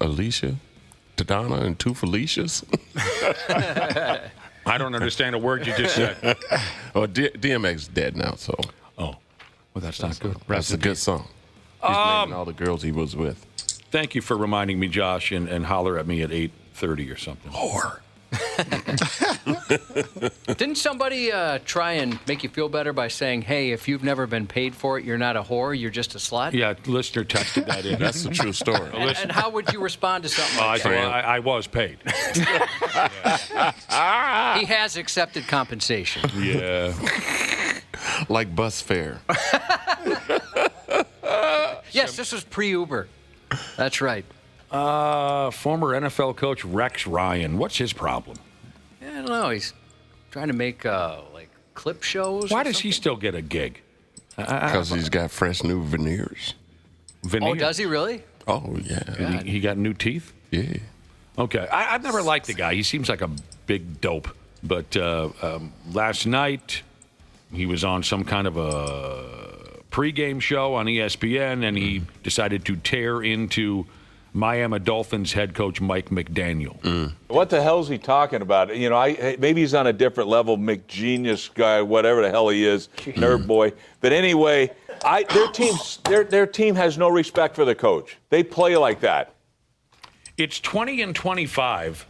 Tadana, and two Felicias. I don't understand a word you just said. Well, DMX is dead now, so. Oh. Well, that's not good. That's a good song. He's naming all the girls he was with. Thank you for reminding me, Josh, and holler at me at 8:30 or something. Whore. Didn't somebody try and make you feel better by saying, "Hey, if you've never been paid for it, you're not a whore, you're just a slut"? Yeah, listener texted that in. That's a true story. And how would you respond to something like that? I was paid. He has accepted compensation. Yeah. Like bus fare. Yes, this was pre-Uber. That's right. Former NFL coach Rex Ryan. What's his problem? I don't know. He's trying to make like clip shows. Why does he still get a gig? Because he's got fresh new veneers. Oh, does he really? Oh, yeah. He got new teeth? Yeah. Okay. I've never liked the guy. He seems like a big dope. But last night, he was on some kind of a pregame show on ESPN, and he decided to tear into Miami Dolphins head coach Mike McDaniel. What the hell is he talking about? You know, maybe he's on a different level, McGenius guy, whatever the hell he is, nerd boy. But anyway, their team has no respect for the coach. They play like that. It's 20-25,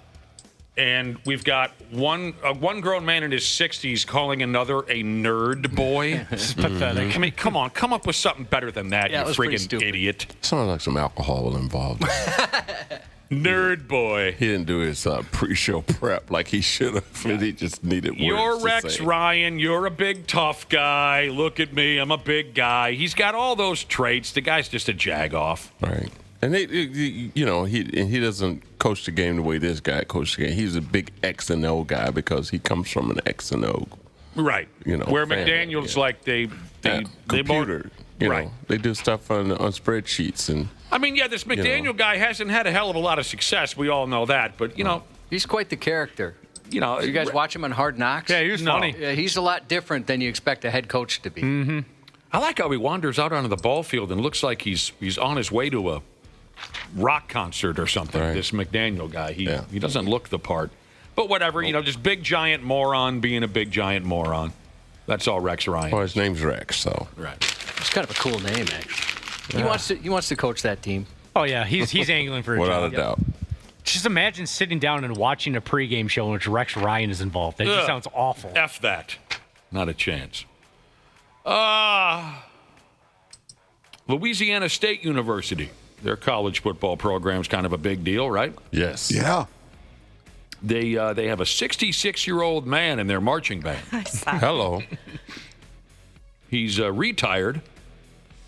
and we've got one grown man in his 60s calling another a nerd boy. This is pathetic. I mean, come on, come up with something better than that, you friggin' idiot. Sounds like some alcohol involved. Nerd boy. He didn't do his pre-show prep like he should have. He just needed words. You're Rex Ryan. You're a big tough guy. Look at me. I'm a big guy. He's got all those traits. The guy's just a jag-off. Right. And he doesn't coach the game the way this guy coached the game. He's a big X and O guy because he comes from an X and O. Right. Where family, McDaniel's like they computer. Right. They do stuff on spreadsheets and. I mean, yeah, this McDaniel guy hasn't had a hell of a lot of success. We all know that, but he's quite the character. You guys watch him on Hard Knocks? Yeah, he was funny. Yeah, he's a lot different than you expect a head coach to be. Mm-hmm. I like how he wanders out onto the ball field and looks like he's on his way to a rock concert or something. Right. This McDaniel guy, he doesn't look the part. But whatever, just big giant moron being a big giant moron. That's all Rex Ryan. Well, his name's Rex, so. Right. It's kind of a cool name, actually. He wants to coach that team. Oh yeah, he's angling for a Without job. a doubt. Just imagine sitting down and watching a pregame show in which Rex Ryan is involved. That just sounds awful. F that. Not a chance. Louisiana State University. Their college football program's kind of a big deal, right? Yes. Yeah. They have a 66-year-old man in their marching band. Hello. He's retired,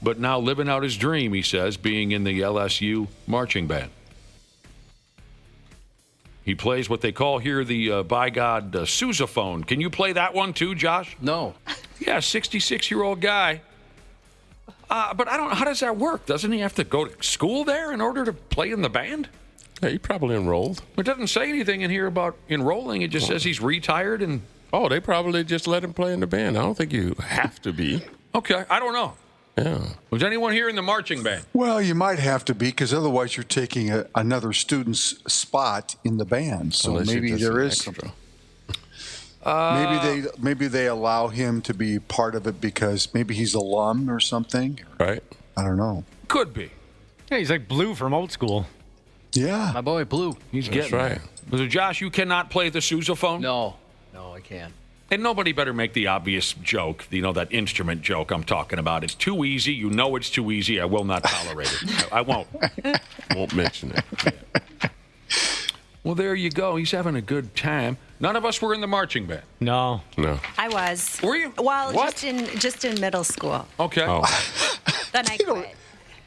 but now living out his dream, he says, being in the LSU marching band. He plays what they call here the, by God, sousaphone. Can you play that one too, Josh? No. Yeah, 66-year-old guy. But I don't know, how does that work? Doesn't he have to go to school there in order to play in the band? Yeah, he probably enrolled. It doesn't say anything in here about enrolling. It just says he's retired and... Oh, they probably just let him play in the band. I don't think you have to be. Okay, I don't know. Yeah. Was anyone here in the marching band? Well, you might have to be because otherwise you're taking another student's spot in the band. So Unless maybe you're just there an is extra. something. Maybe they allow him to be part of it because maybe he's alum or something. Right. I don't know. Could be. Yeah, he's like Blue from Old School. Yeah. My boy Blue. He's That's getting right. it. So, Josh, you cannot play the sousaphone? No, I can't. And nobody better make the obvious joke, that instrument joke I'm talking about. It's too easy. You know it's too easy. I will not tolerate it. I won't. Won't mention it. Well, there you go. He's having a good time. None of us were in the marching band. No. I was. Were you? Well, What? just in middle school. Okay. Oh. Then I quit.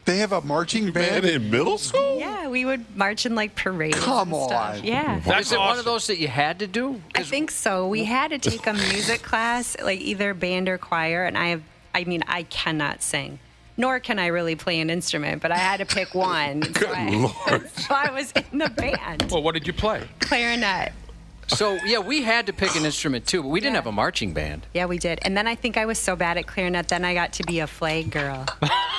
They have a marching band in middle school? Yeah, we would march in like parades. Come and stuff. on. Yeah. Is it one of those that you had to do? I think so. We had to take a music class, like either band or choir, and I cannot sing. Nor can I really play an instrument, but I had to pick one. Lord. So I was in the band. Well, what did you play? Clarinet. So, yeah, we had to pick an instrument, too, but we didn't have a marching band. Yeah, we did. And then I think I was so bad at clarinet, then I got to be a flag girl.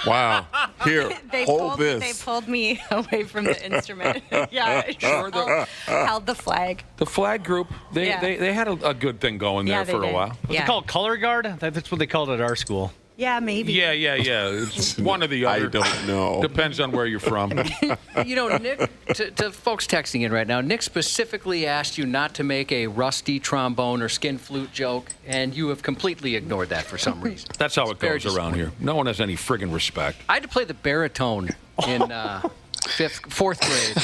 Wow. Here, hold this. They pulled me away from the instrument. Yeah, Sure, held the flag. The flag group, they had a good thing going there they for a did. while. Was it called Color Guard? That's what they called it at our school. Yeah, maybe. Yeah. It's one or the other. I don't know. Depends on where you're from. Nick, to folks texting in right now, Nick specifically asked you not to make a rusty trombone or skin flute joke, and you have completely ignored that for some reason. That's how it very goes around here. No one has any friggin' respect. I had to play the baritone in fourth grade.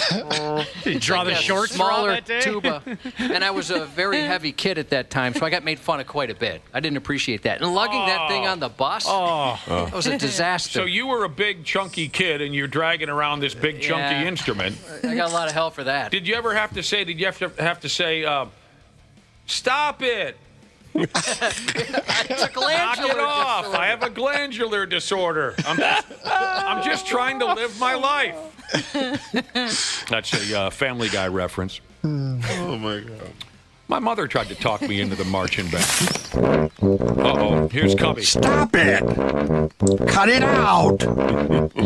Did you draw the shorts for all smaller that day? tuba, and I was a very heavy kid at that time, so I got made fun of quite a bit. I didn't appreciate that. And lugging that thing on the bus, that was a disaster. So you were a big, chunky kid, and you're dragging around this big, chunky instrument. I got a lot of hell for that. Did you ever have to say, stop it? It's a Knock glandular it off. disorder. I have a glandular disorder. I'm just trying to live my life. That's a Family Guy reference. Oh, my God. My mother tried to talk me into the marching band. Uh-oh, here's Cubby. Stop it! Cut it out!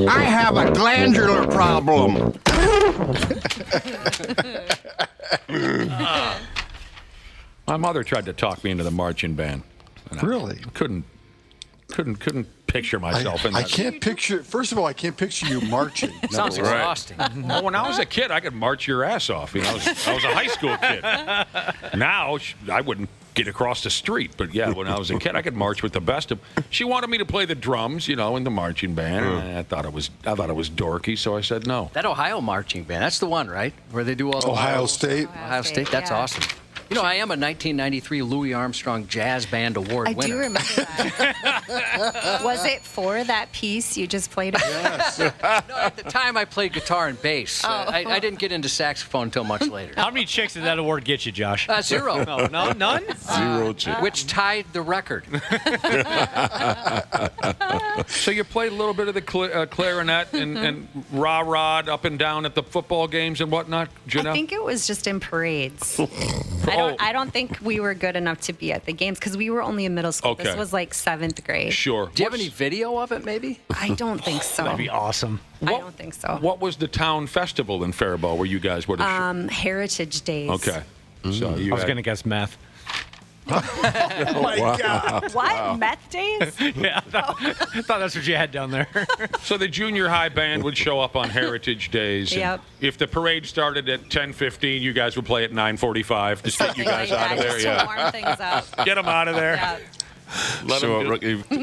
I have a glandular problem. My mother tried to talk me into the marching band. Really? Couldn't picture myself in that. I can't picture. First of all, I can't picture you marching. Sounds exhausting. Well, when I was a kid, I could march your ass off. I was a high school kid. Now, I wouldn't get across the street. But, yeah, when I was a kid, I could march with the best of them. She wanted me to play the drums, in the marching band. And I thought it was dorky, so I said no. That Ohio marching band, that's the one, right? Where they do all the Ohio State. Ohio State, that's awesome. I am a 1993 Louis Armstrong Jazz Band Award winner. I do remember that. Was it for that piece you just played? Yes. No, at the time I played guitar and bass. I didn't get into saxophone until much later. How many chicks did that award get you, Josh? 0. No, none? Zero chicks. Which tied the record. So you played a little bit of the clarinet and rah-rah up and down at the football games and whatnot, Janelle? I think it was just in parades. I don't think we were good enough to be at the games because we were only in middle school. Okay. This was like 7th grade. Sure. Do you have any video of it, maybe? I don't think so. That'd be awesome. I don't think so. What was the town festival in Faribault where you guys would have Heritage Days. Okay. So I was going to guess meth. Oh my God! What? Meth days? Yeah, I thought that's what you had down there. So the junior high band would show up on Heritage Days. And Yep. if the parade started at 10:15, you guys would play at 9:45 to get you guys out of there. Just to warm things up. Get them out of there. Yeah.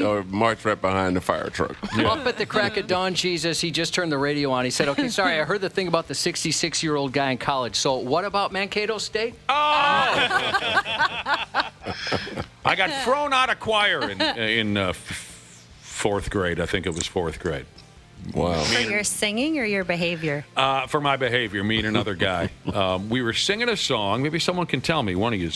Or march right behind the fire truck. Up at the crack of dawn, Jesus, he just turned the radio on. He said, okay, sorry, I heard the thing about the 66-year-old guy in college. So what about Mankato State? Oh! I got thrown out of choir in 4th grade. I think it was 4th grade. Wow. For your singing or your behavior? For my behavior, me and another guy. We were singing a song. Maybe someone can tell me, one of you.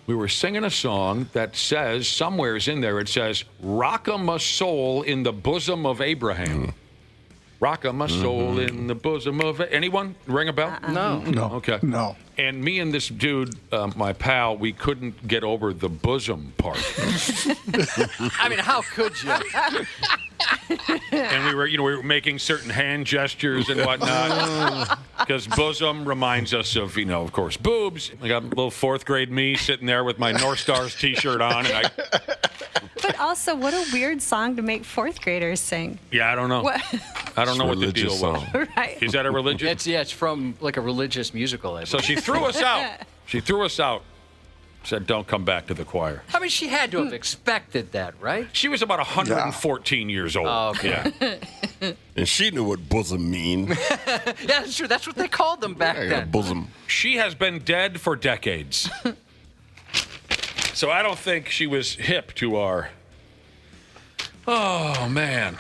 We were singing a song that says, somewhere's in there, it says, rock-a my soul in the bosom of Abraham. Rock-a my soul in the bosom of... Anyone? Ring a bell? No. Okay. No. And me and this dude, my pal, we couldn't get over the bosom part. I mean, how could you? And we were making certain hand gestures and whatnot. Because bosom reminds us of, of course, boobs. I got a little fourth grade me sitting there with my North Stars T-shirt on, and But also, what a weird song to make fourth graders sing. Yeah, I don't know. I don't know what the deal was. Right. Is that a religion? It's from like a religious musical. So she threw us out. She threw us out. Said, don't come back to the choir. I mean, she had to have expected that, right? She was about 114 years old. Oh, okay. Yeah. And she knew what bosom mean. Yeah, that's true. That's what they called them back then. Bosom. She has been dead for decades. So I don't think she was hip to our... Oh, man.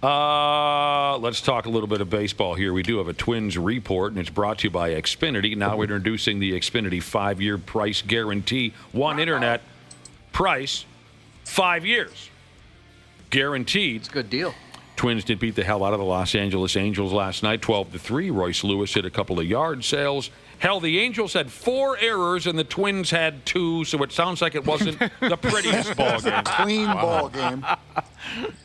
Let's talk a little bit of baseball here. We do have a Twins report, and it's brought to you by Xfinity. Now we're introducing the Xfinity 5-year price guarantee. One internet price, 5 years. Guaranteed. It's a good deal. Twins did beat the hell out of the Los Angeles Angels last night, 12-3. Royce Lewis hit a couple of yard sales. Hell, the Angels had 4 errors and the Twins had 2, so it sounds like it wasn't the prettiest ball game. Clean ball game.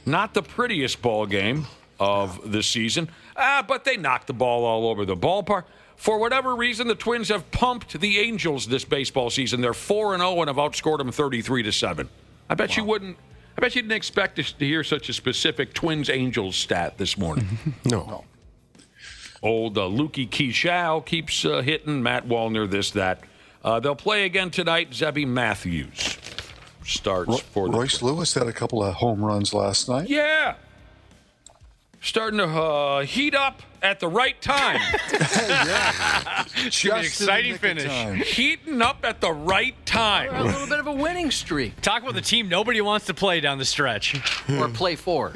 Not the prettiest ball game of the season, but they knocked the ball all over the ballpark. For whatever reason, the Twins have pumped the Angels this baseball season. They're 4-0 and have outscored them 33-7. I bet you didn't expect to hear such a specific Twins-Angels stat this morning. No. Old Lukey Keyshow keeps hitting. Matt Wallner, this, that. They'll play again tonight. Zebby Matthews starts for the Royce Lewis had a couple of home runs last night. Yeah. Starting to heat up at the right time. Yeah. It's an exciting finish. Heating up at the right time. A little bit of a winning streak. Talk about the team nobody wants to play down the stretch. Or play for.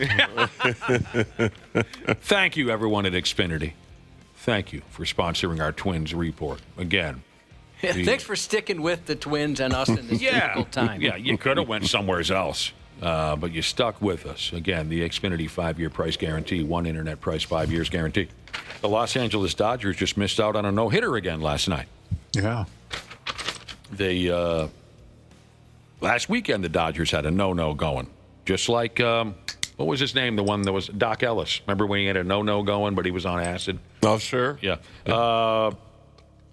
Thank you, everyone at Xfinity. Thank you for sponsoring our Twins report. Again. Yeah, thanks for sticking with the Twins and us in this difficult time. Yeah, you could have went somewhere else. But you stuck with us. Again, the Xfinity 5-year price guarantee, one internet price, 5 years guarantee. The Los Angeles Dodgers just missed out on a no-hitter again last night. Yeah. They last weekend the Dodgers had a no-no going. Just like, what was his name? The one that was Doc Ellis. Remember when he had a no-no going, but he was on acid? Oh, sure. Yeah.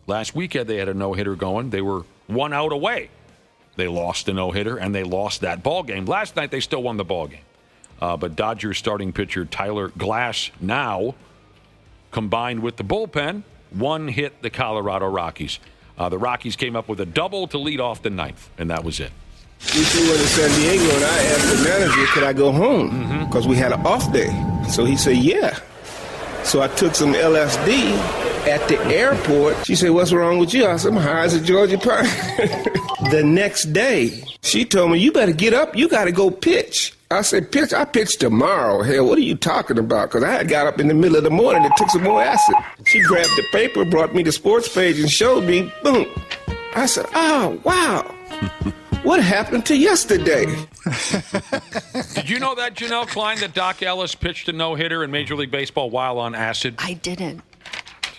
Last weekend they had a no-hitter going. They were 1 out away. They lost the no-hitter, and they lost that ball game. Last night, they still won the ball game. But Dodgers starting pitcher Tyler Glass now, combined with the bullpen, one hit the Colorado Rockies. The Rockies came up with a double to lead off the ninth, and that was it. We flew into San Diego, and I asked the manager, could I go home? Because we had an off day. So he said, yeah. So I took some LSD at the airport. She said, what's wrong with you? I said, I'm high as a Georgia pine. The next day, she told me, you better get up. You got to go pitch. I said, pitch? I pitch tomorrow. Hell, what are you talking about? Because I had got up in the middle of the morning and took some more acid. She grabbed the paper, brought me the sports page and showed me. Boom. I said, oh, wow. What happened to yesterday? Did you know that, Janel Klein, that Doc Ellis pitched a no-hitter in Major League Baseball while on acid? I didn't.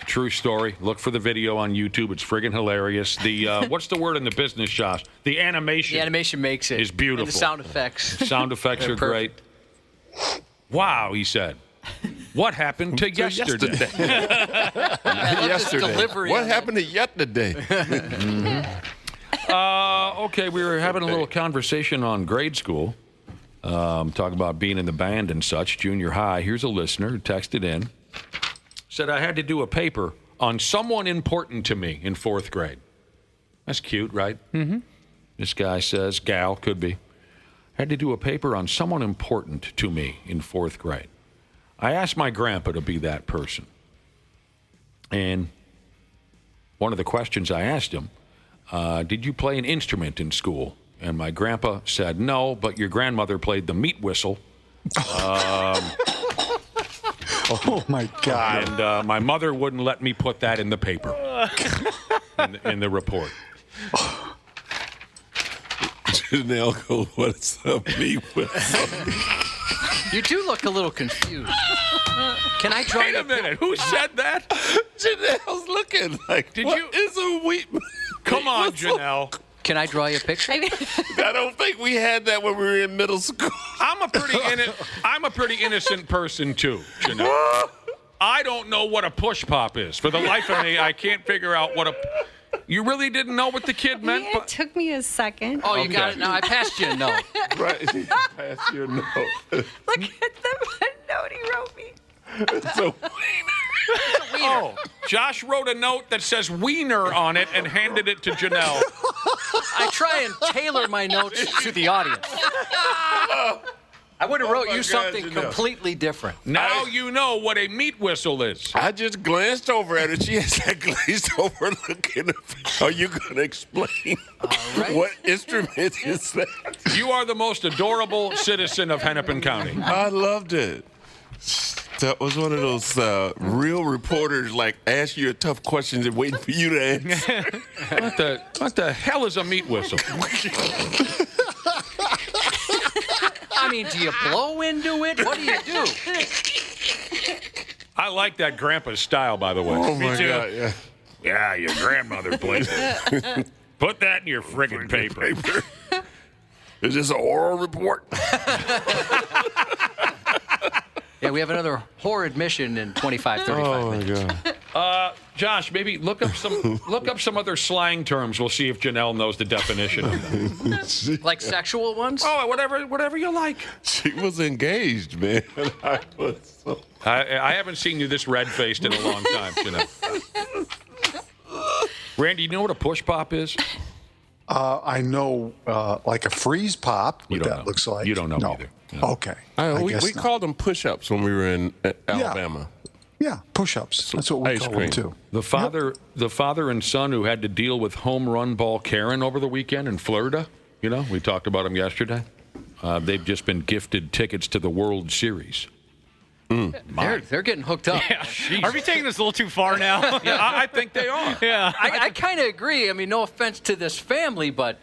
True story. Look for the video on YouTube. It's friggin' hilarious. The what's the word in the business, Josh? The animation. The animation makes it. Is beautiful. And the sound effects. The sound effects are great. Wow, he said. What happened to yesterday? Yesterday. What happened to yesterday? Okay, we were having a little conversation on grade school. Talking about being in the band and such, junior high. Here's a listener who texted in. Said I had to do a paper on someone important to me in 4th grade. That's cute, right? Mm-hmm. This guy says, gal, could be. Had to do a paper on someone important to me in 4th grade. I asked my grandpa to be that person. And one of the questions I asked him, did you play an instrument in school? And my grandpa said, no, but your grandmother played the meat whistle. Oh, my God. And my mother wouldn't let me put that in the paper, in the report. Janelle goes, what's up, meat whistle? You do look a little confused. Can I try? Wait a minute. Who said that? Janelle's looking like, is a wheat? Come on, Janelle. Can I draw you a picture? I don't think we had that when we were in middle school. I'm a pretty innocent person too, Janelle. I don't know what a push pop is. For the life of me, I can't figure out what a... You really didn't know what the kid meant? Yeah, it took me a second. Oh, you got it now. I passed you a note. Right. Pass your note. Look at the note he wrote me. It's a Oh, Josh wrote a note that says wiener on it and handed it to Janelle. I try and tailor my notes to the audience. I would have wrote you something completely different. Now you know what a meat whistle is. I just glanced over at her. She has that glazed over look in her face. Are you going to explain what instrument is that? You are the most adorable citizen of Hennepin County. I loved it. That was one of those real reporters, like, ask you a tough questions and waiting for you to answer. What the hell is a meat whistle? I mean, do you blow into it? What do you do? I like that grandpa's style, by the way. Oh, my God, yeah. Yeah, your grandmother played it. Put that in your friggin' paper. Is this an oral report? Yeah, we have another horrid mission in 25, 35 minutes. Oh, my God. Josh, maybe look up some other slang terms. We'll see if Janelle knows the definition of them. Like sexual ones? Oh, whatever you like. She was engaged, man. I haven't seen you this red-faced in a long time, Janelle. Randy, you know what a push pop is? I know, like a freeze pop. What that looks like. You don't know either. No. Okay. We called them push-ups when we were in Alabama. Yeah, push-ups. That's what we call them too. The father and son who had to deal with home run ball Karen over the weekend in Florida. You know, we talked about them yesterday. They've just been gifted tickets to the World Series. They're getting hooked up. Yeah. Are we taking this a little too far now? Yeah, I think they are. Yeah. I kind of agree. I mean, no offense to this family, but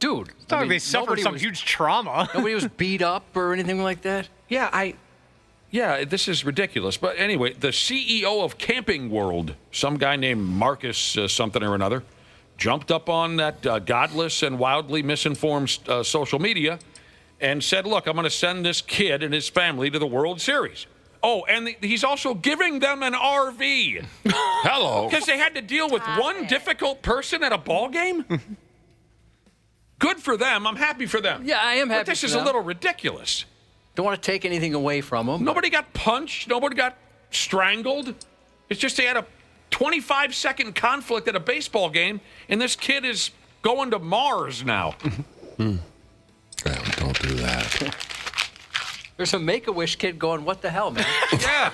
dude, they suffered some huge trauma. Nobody was beat up or anything like that. Yeah, this is ridiculous. But anyway, the CEO of Camping World, some guy named Marcus something or another, jumped up on that godless and wildly misinformed social media and said, look, I'm going to send this kid and his family to the World Series. Oh, and he's also giving them an RV. Hello. Because they had to deal with one difficult person at a ball game? Good for them. I'm happy for them. Yeah, I am happy But this for is them. a little ridiculous. Don't want to take anything away from them. Nobody got punched. Nobody got strangled. It's just they had a 25-second conflict at a baseball game, and this kid is going to Mars now. Don't do that. There's a Make-A-Wish kid going, what the hell, man? Yeah.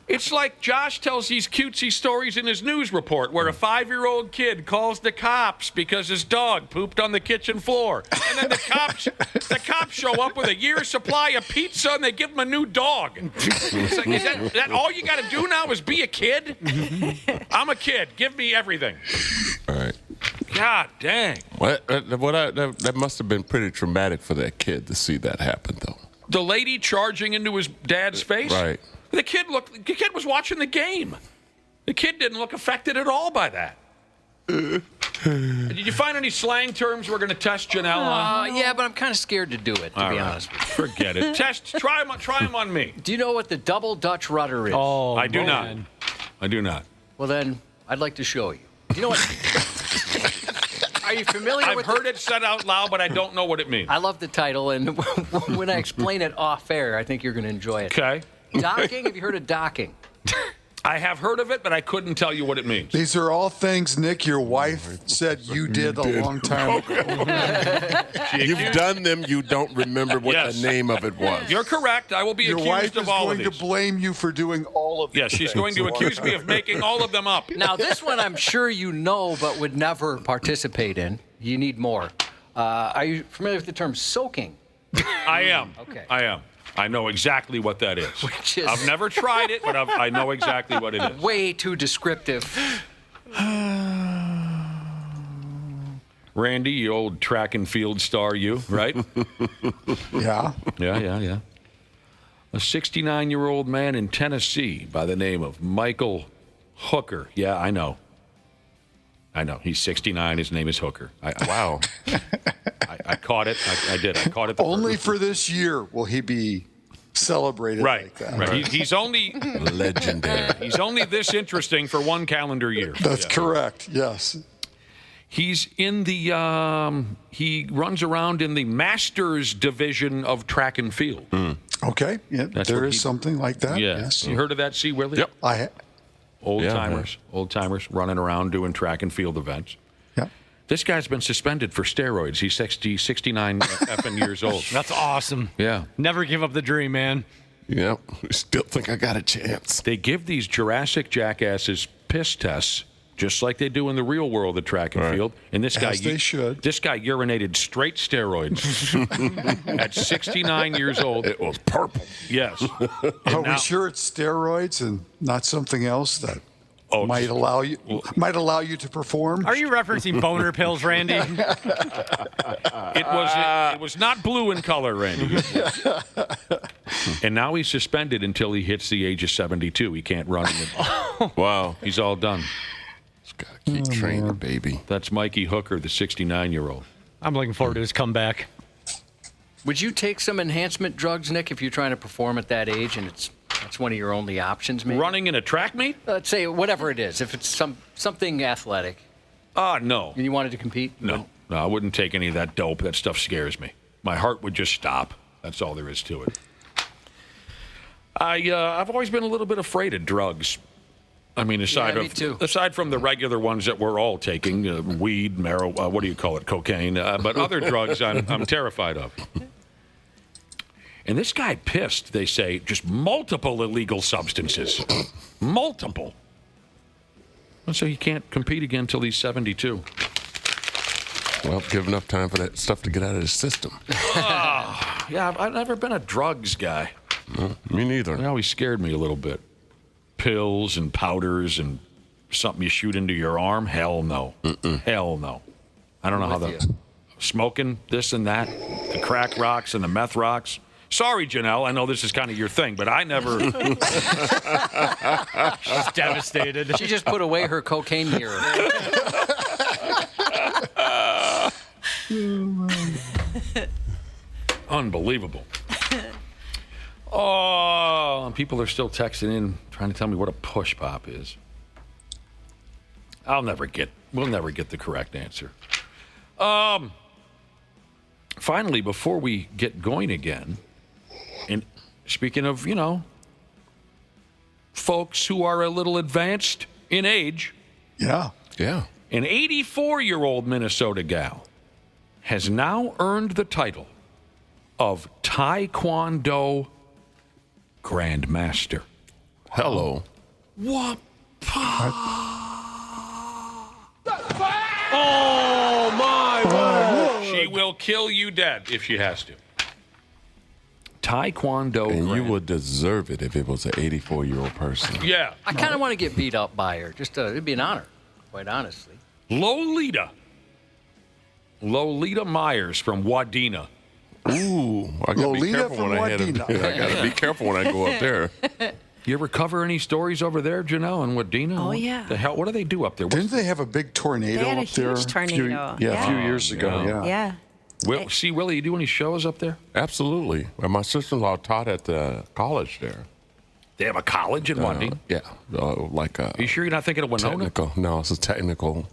It's like Josh tells these cutesy stories in his news report where a 5-year-old kid calls the cops because his dog pooped on the kitchen floor. And then the cops show up with a year's supply of pizza and they give him a new dog. It's like, is that all you got to do now is be a kid? I'm a kid. Give me everything. All right. God dang. That must have been pretty traumatic for that kid to see that happen, though. The lady charging into his dad's face? Right. The kid was watching the game. The kid didn't look affected at all by that. Did you find any slang terms we're going to test Janelle on? Yeah, but I'm kind of scared to do it, to be honest with you. Forget it. Try them on me. Do you know what the double Dutch rudder is? Oh, I do not. I do not. Well, then, I'd like to show you. Do you know what? Are you familiar with I've heard it said out loud, but I don't know what it means. I love the title, and when I explain it off air, I think you're going to enjoy it. Okay. Docking? Have you heard of docking? I have heard of it, but I couldn't tell you what it means. These are all things, Nick, your wife said you did a long time ago. You've done them. You don't remember what the name of it was. You're correct. I will be accused of all of these. Your wife is going to blame you for doing all of them. Yes, she's going to accuse me of making all of them up. Now, this one I'm sure you know but would never participate in. You need more. Are you familiar with the term soaking? I am. Okay. I am. I know exactly what that is. Which is I've never tried it, but I know exactly what it is. Way too descriptive. Randy, you old track and field star, you, right? Yeah. Yeah. A 69-year-old man in Tennessee by the name of Michael Hooker. Yeah, I know. He's 69. His name is Hooker. Wow. I caught it. I did. I caught it. Only for this year will he be celebrate it like that. Right. He's only legendary. He's only this interesting for one calendar year. That's correct. Yes. He's in the he runs around in the Masters division of track and field. Okay. Yeah, That's there what is something like that. Yeah. Yes. You heard of that, C. Willie? Yep. Old timers running around doing track and field events. Yep. This guy's been suspended for steroids. He's 69 effing years old. That's awesome. Yeah. Never give up the dream, man. Yep. Still think I got a chance. They give these Jurassic jackasses piss tests, just like they do in the real world at track and field. And this guy, they should. This guy urinated straight steroids at 69 years old. It was purple. Yes. Are we sure it's steroids and not something else that might allow you to perform? Are you referencing boner pills, Randy? It was not blue in color, Randy. And now he's suspended until he hits the age of 72. He can't run. Wow. He's all done. Got to keep training, baby. That's Mikey Hooker, the 69-year-old. I'm looking forward to his comeback. Would you take some enhancement drugs, Nick, if you're trying to perform at that age and that's one of your only options, maybe? Running in a track meet? Let's say whatever it is, if it's something athletic. No. And you wanted to compete? No, I wouldn't take any of that dope. That stuff scares me. My heart would just stop. That's all there is to it. I've always been a little bit afraid of drugs. I mean, aside from the regular ones that we're all taking, weed, marijuana, what do you call it, cocaine, but other drugs I'm terrified of. And this guy pissed, they say, just multiple illegal substances. Multiple. And so he can't compete again until he's 72. Well, give enough time for that stuff to get out of his system. Yeah, I've never been a drugs guy. No, me neither. It always scared me a little bit. Pills and powders and something you shoot into your arm? Hell no. Hell no. I don't know how smoking this and that, the crack rocks and the meth rocks. Sorry, Janelle, I know this is kind of your thing, but I never. She's devastated. She just put away her cocaine mirror. Unbelievable. Oh, people are still texting in, trying to tell me what a push pop is. We'll never get the correct answer. Finally, before we get going again, and speaking of, folks who are a little advanced in age. Yeah. Yeah. An 84-year-old Minnesota gal has now earned the title of Taekwondo Grandmaster. Hello. What? Oh, my God. She will kill you dead if she has to. Taekwondo. And you would deserve it if it was an 84-year-old person. Yeah. I kind of want to get beat up by her. It'd be an honor, quite honestly. Lolita Myers from Wadena. Ooh, I gotta be careful when I be careful when I go up there. You ever cover any stories over there, Janelle, in Wadena? Oh, yeah. The hell? What do they do up there? Didn't they have a big tornado They had a up there? huge tornado. A few years ago. Yeah. Willie, you do any shows up there? Absolutely. Well, my sister-in-law taught at the college there. They have a college in Wadena? Yeah. Are you sure you're not thinking of Winona? No, it's a technical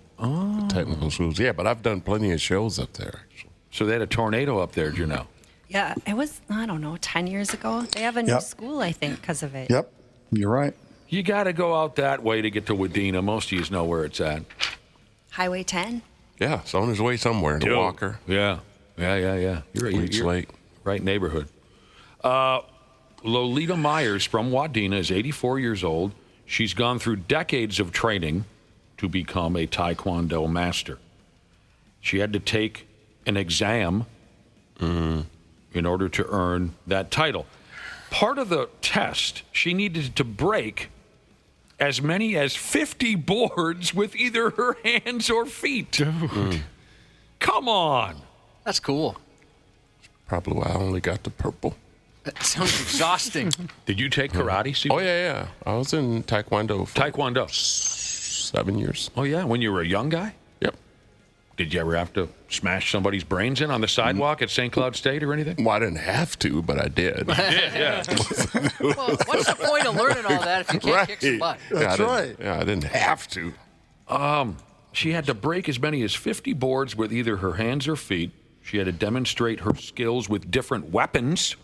schools. Yeah, but I've done plenty of shows up there. So they had a tornado up there, Janelle? Yeah, it was, 10 years ago. They have a new school, I think, because of it. Yep, you're right. You got to go out that way to get to Wadena. Most of you know where it's at. Highway 10. Yeah, it's on his way somewhere to Walker. Yeah. You're late. Right neighborhood. Lolita Myers from Wadena is 84 years old. She's gone through decades of training to become a Taekwondo master. She had to take an exam in order to earn that title. Part of the test, she needed to break as many as 50 boards with either her hands or feet. Come on. That's cool. Probably why I only got the purple. That sounds exhausting. Did you take karate? Oh, yeah. I was in Taekwondo for 7 years. Oh, yeah? When you were a young guy? Yep. Did you ever have to smash somebody's brains in on the sidewalk at St. Cloud State or anything? Well, I didn't have to, but I did. Yeah. Well, what's the point of learning all that if you can't kick some butt? That's right. Yeah, I didn't have to. She had to break as many as 50 boards with either her hands or feet. She had to demonstrate her skills with different weapons.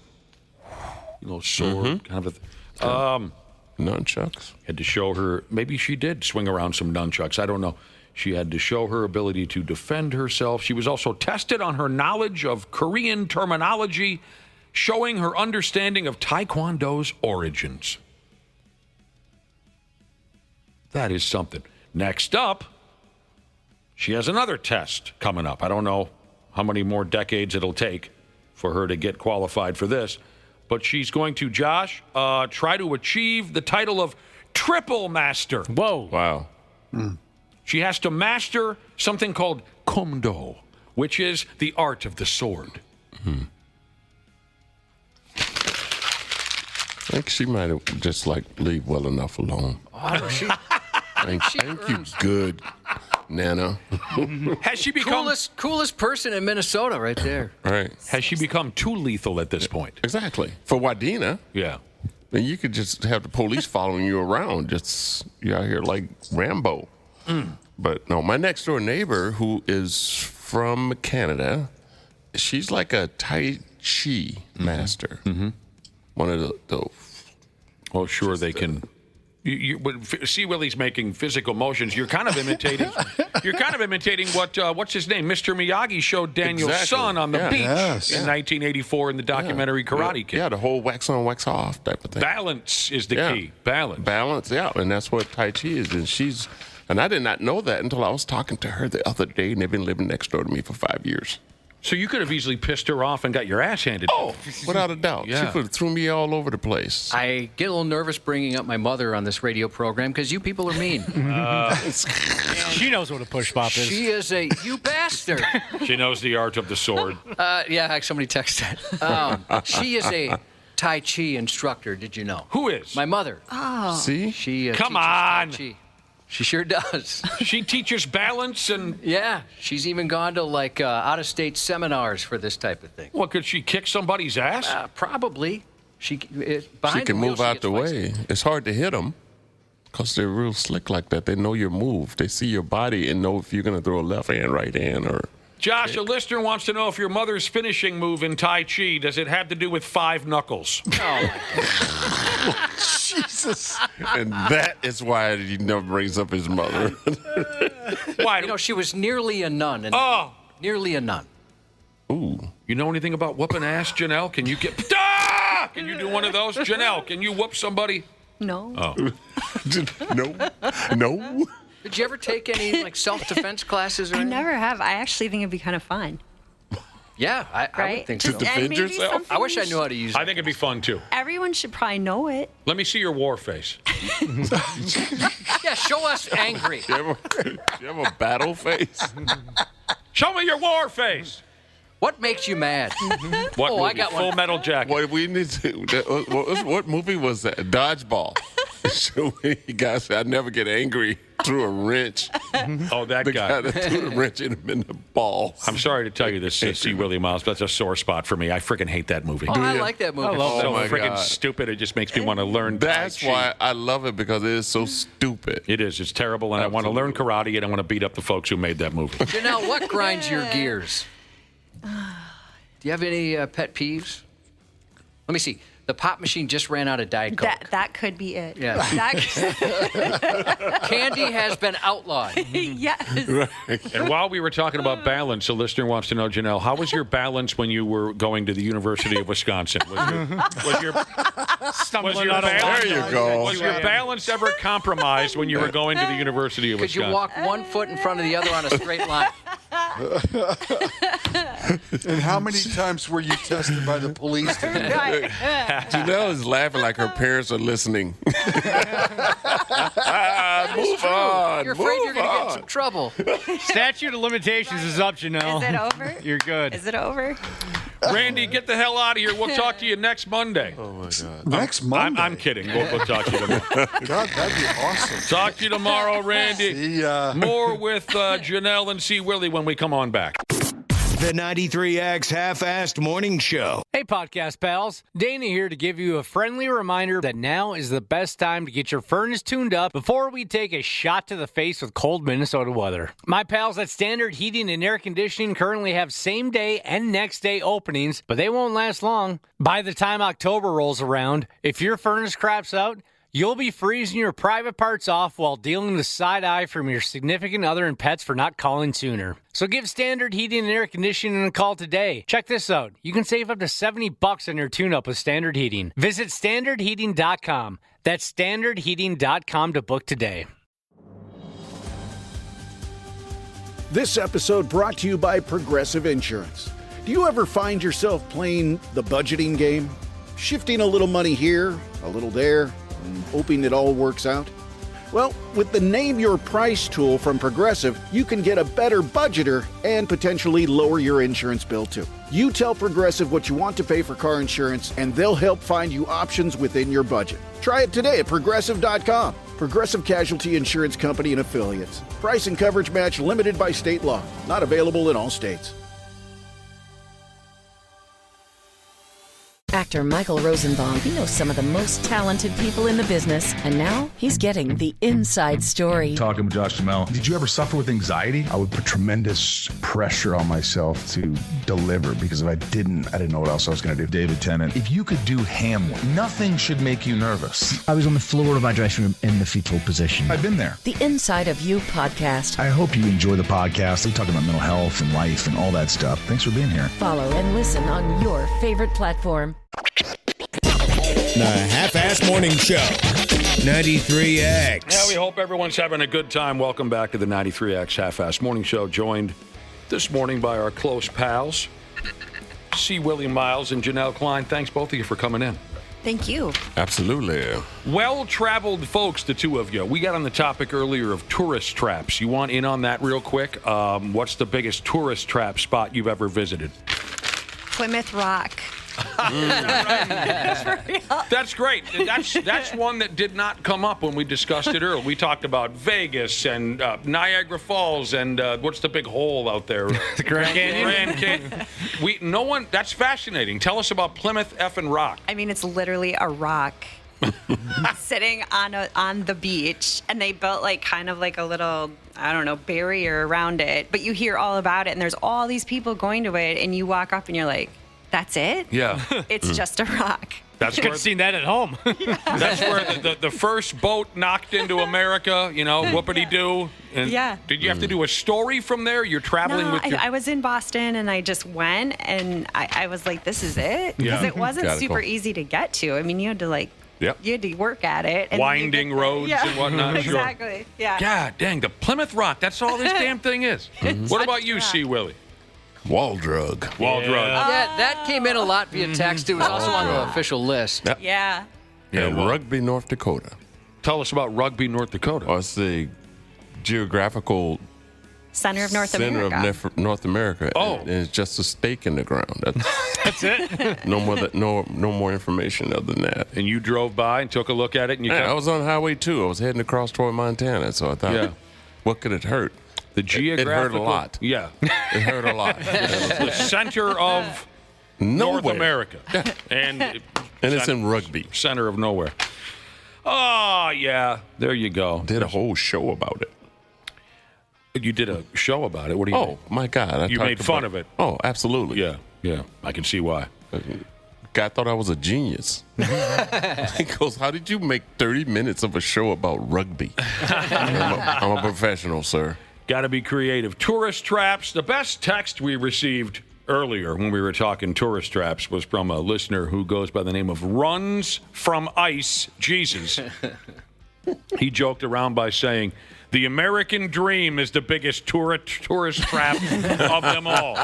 Sword, kind of a... Nunchucks. Had to show her... Maybe she did swing around some nunchucks. I don't know. She had to show her ability to defend herself. She was also tested on her knowledge of Korean terminology, showing her understanding of Taekwondo's origins. That is something. Next up, she has another test coming up. I don't know how many more decades it'll take for her to get qualified for this, but she's going to, Josh, try to achieve the title of Triple Master. Whoa. Wow. She has to master something called Kumdo, which is the art of the sword. I think she might have just leave well enough alone. Thank you, good Nana. Has she become coolest person in Minnesota right there? Right. Has she become too lethal at this point? Exactly. For Wadena. Yeah. And you could just have the police following you around. You're out here like Rambo. But no, my next door neighbor, who is from Canada, she's like a Tai Chi master. One of the Oh, sure, they can. You see, Willie's making physical motions. You're kind of imitating. You're kind of imitating what's his name, Mr. Miyagi showed Daniel's son on the beach in 1984 in the documentary Karate Kid. Yeah, the whole wax on, wax off type of thing. Balance is the key. Balance. Yeah, and that's what Tai Chi is. And I did not know that until I was talking to her the other day, and they've been living next door to me for 5 years. So you could have easily pissed her off and got your ass handed. Oh, without a doubt. Yeah. She could have threw me all over the place. I get a little nervous bringing up my mother on this radio program because you people are mean. She knows what a push pop is. She is you bastard. She knows the art of the sword. Yeah, somebody texted that. She is a Tai Chi instructor, did you know? Who is? My mother. Oh. See? She Come teaches on. Tai Chi. She sure does. She teaches balance and... Yeah, she's even gone to, out-of-state seminars for this type of thing. What, could she kick somebody's ass? Probably. She can move out the way. It's hard to hit them because they're real slick like that. They know your move. They see your body and know if you're going to throw a left hand, right hand, or... Josh, a listener wants to know if your mother's finishing move in Tai Chi, does it have to do with 5 knuckles? Oh, my God. Jesus. And that is why he never brings up his mother. Why? She was nearly a nun. Nearly a nun. Ooh. You know anything about whooping ass, Janelle? Can you get... Can you do one of those? Janelle, can you whoop somebody? No. Oh. No? Did you ever take any self-defense classes or anything? I never have. I actually think it'd be kind of fun. Yeah, I would think to so. defend yourself? I wish I knew how to use it. I think it'd be fun, too. Everyone should probably know it. Let me see your war face. Yeah, show us angry. You have a battle face? Show me your war face. What makes you mad? What movie? I got one. Full Metal Jacket. What movie was that? Dodgeball. So you guys said, I'd never get angry. Threw a wrench. Oh, that the guy. that threw the wrench in him in the balls. I'm sorry to tell you this, C. Willi Myles, but that's a sore spot for me. I freaking hate that movie. Oh, I like that movie. I love Oh, so freaking God. stupid. It just makes me want to learn. That's Tai Chi. why I love it, because it is so stupid. It is. It's terrible, and I want to learn karate, and I want to beat up the folks who made that movie. Janelle, what grinds your gears? Do you have any pet peeves? Let me see. The pop machine just ran out of Diet Coke. That could be it. Yeah. Candy has been outlawed. Yes. Right. And while we were talking about balance, a listener wants to know, Janelle, how was your balance when you were going to the University of Wisconsin? Was your balance ever compromised when you were going to the University of Wisconsin? Could you walk one foot in front of the other on a straight line? And how many times were you tested by the police? Right. Janelle is laughing like her parents are listening. Move on. You're afraid you're going to get in some trouble. Statute of limitations is up, Janelle. Is it over? You're good. Is it over? Randy, get the hell out of here. We'll talk to you next Monday. Oh, my God. Next Monday? I'm kidding. We'll talk to you tomorrow. God, that'd be awesome. Talk to you tomorrow, Randy. See ya. More with Janelle and C. Willie when we come on back. The 93X Half-Assed Morning Show. Hey, podcast pals. Dana here to give you a friendly reminder that now is the best time to get your furnace tuned up before we take a shot to the face with cold Minnesota weather. My pals at Standard Heating and Air Conditioning currently have same-day and next-day openings, but they won't last long. By the time October rolls around, if your furnace craps out, you'll be freezing your private parts off while dealing with side eye from your significant other and pets for not calling sooner. So give Standard Heating and Air Conditioning a call today. Check this out. You can save up to $70 on your tune-up with Standard Heating. Visit standardheating.com. That's standardheating.com to book today. This episode brought to you by Progressive Insurance. Do you ever find yourself playing the budgeting game? Shifting a little money here, a little there, and hoping it all works out? Well, with the Name Your Price tool from Progressive, you can get a better budgeter and potentially lower your insurance bill too. You tell Progressive what you want to pay for car insurance, and they'll help find you options within your budget. Try it today at Progressive.com. Progressive Casualty Insurance Company and Affiliates. Price and coverage match limited by state law. Not available in all states. Actor Michael Rosenbaum, he knows some of the most talented people in the business, and now he's getting the inside story. Talking with Josh Jamel. Did you ever suffer with anxiety? I would put tremendous pressure on myself to deliver, because if I didn't know what else I was going to do. David Tennant, if you could do Hamlet, nothing should make you nervous. I was on the floor of my dressing room in the fetal position. I've been there. The Inside of You podcast. I hope you enjoy the podcast. We talk about mental health and life and all that stuff. Thanks for being here. Follow and listen on your favorite platform. The Half-Assed Morning Show, 93X. Yeah, we hope everyone's having a good time. Welcome back to the 93X Half-Assed Morning Show, joined this morning by our close pals, C. Willi Myles and Janel Klein. Thanks, both of you, for coming in. Thank you. Absolutely. Well-traveled folks, the two of you. We got on the topic earlier of tourist traps. You want in on that real quick? What's the biggest tourist trap spot you've ever visited? Plymouth Rock. That's great. That's one that did not come up when we discussed it earlier. We talked about Vegas and Niagara Falls and what's the big hole out there? The Grand Canyon. Grand Canyon. No one. That's fascinating. Tell us about Plymouth effing Rock. I mean, it's literally a rock sitting on the beach, and they built kind of like a little, I don't know, barrier around it. But you hear all about it, and there's all these people going to it, and you walk up and you're like, that's it? Yeah. It's just a rock. That's where I've seen that at home. That's where the first boat knocked into America, whoopity-doo. And yeah. Did you have to do a story from there? You're traveling with your... I was in Boston, and I just went, and I was like, this is it? Because it wasn't super easy to get to. I mean, you had to you had to work at it. And winding roads and whatnot. Exactly. Yeah. God dang, the Plymouth Rock. That's all this damn thing is. What about you, C. Willie? Wall drug. Wall drug. Yeah, that came in a lot via text. It was also on the official list. Yep. Yeah. Rugby, North Dakota. Tell us about Rugby, North Dakota. Oh, it's the geographical center of North America. America. North America. Oh. And it's just a stake in the ground. That's it? No more information other than that. And you drove by and took a look at it? And I was on Highway 2. I was heading across toward Montana, so I thought, what could it hurt? The geographical... It hurt a lot. Yeah. It hurt a lot. The center of North America. Yeah. And it's in Rugby. Center of nowhere. Oh, yeah. There you go. Did a whole show about it. You did a show about it? What do you mean? Oh, my God. You made fun of it? Oh, absolutely. Yeah. I can see why. Guy thought I was a genius. He goes, how did you make 30 minutes of a show about rugby? I'm a professional, sir. Got to be creative. Tourist traps. The best text we received earlier when we were talking tourist traps was from a listener who goes by the name of Runs from Ice Jesus. He joked around by saying, the American dream is the biggest tourist trap of them all.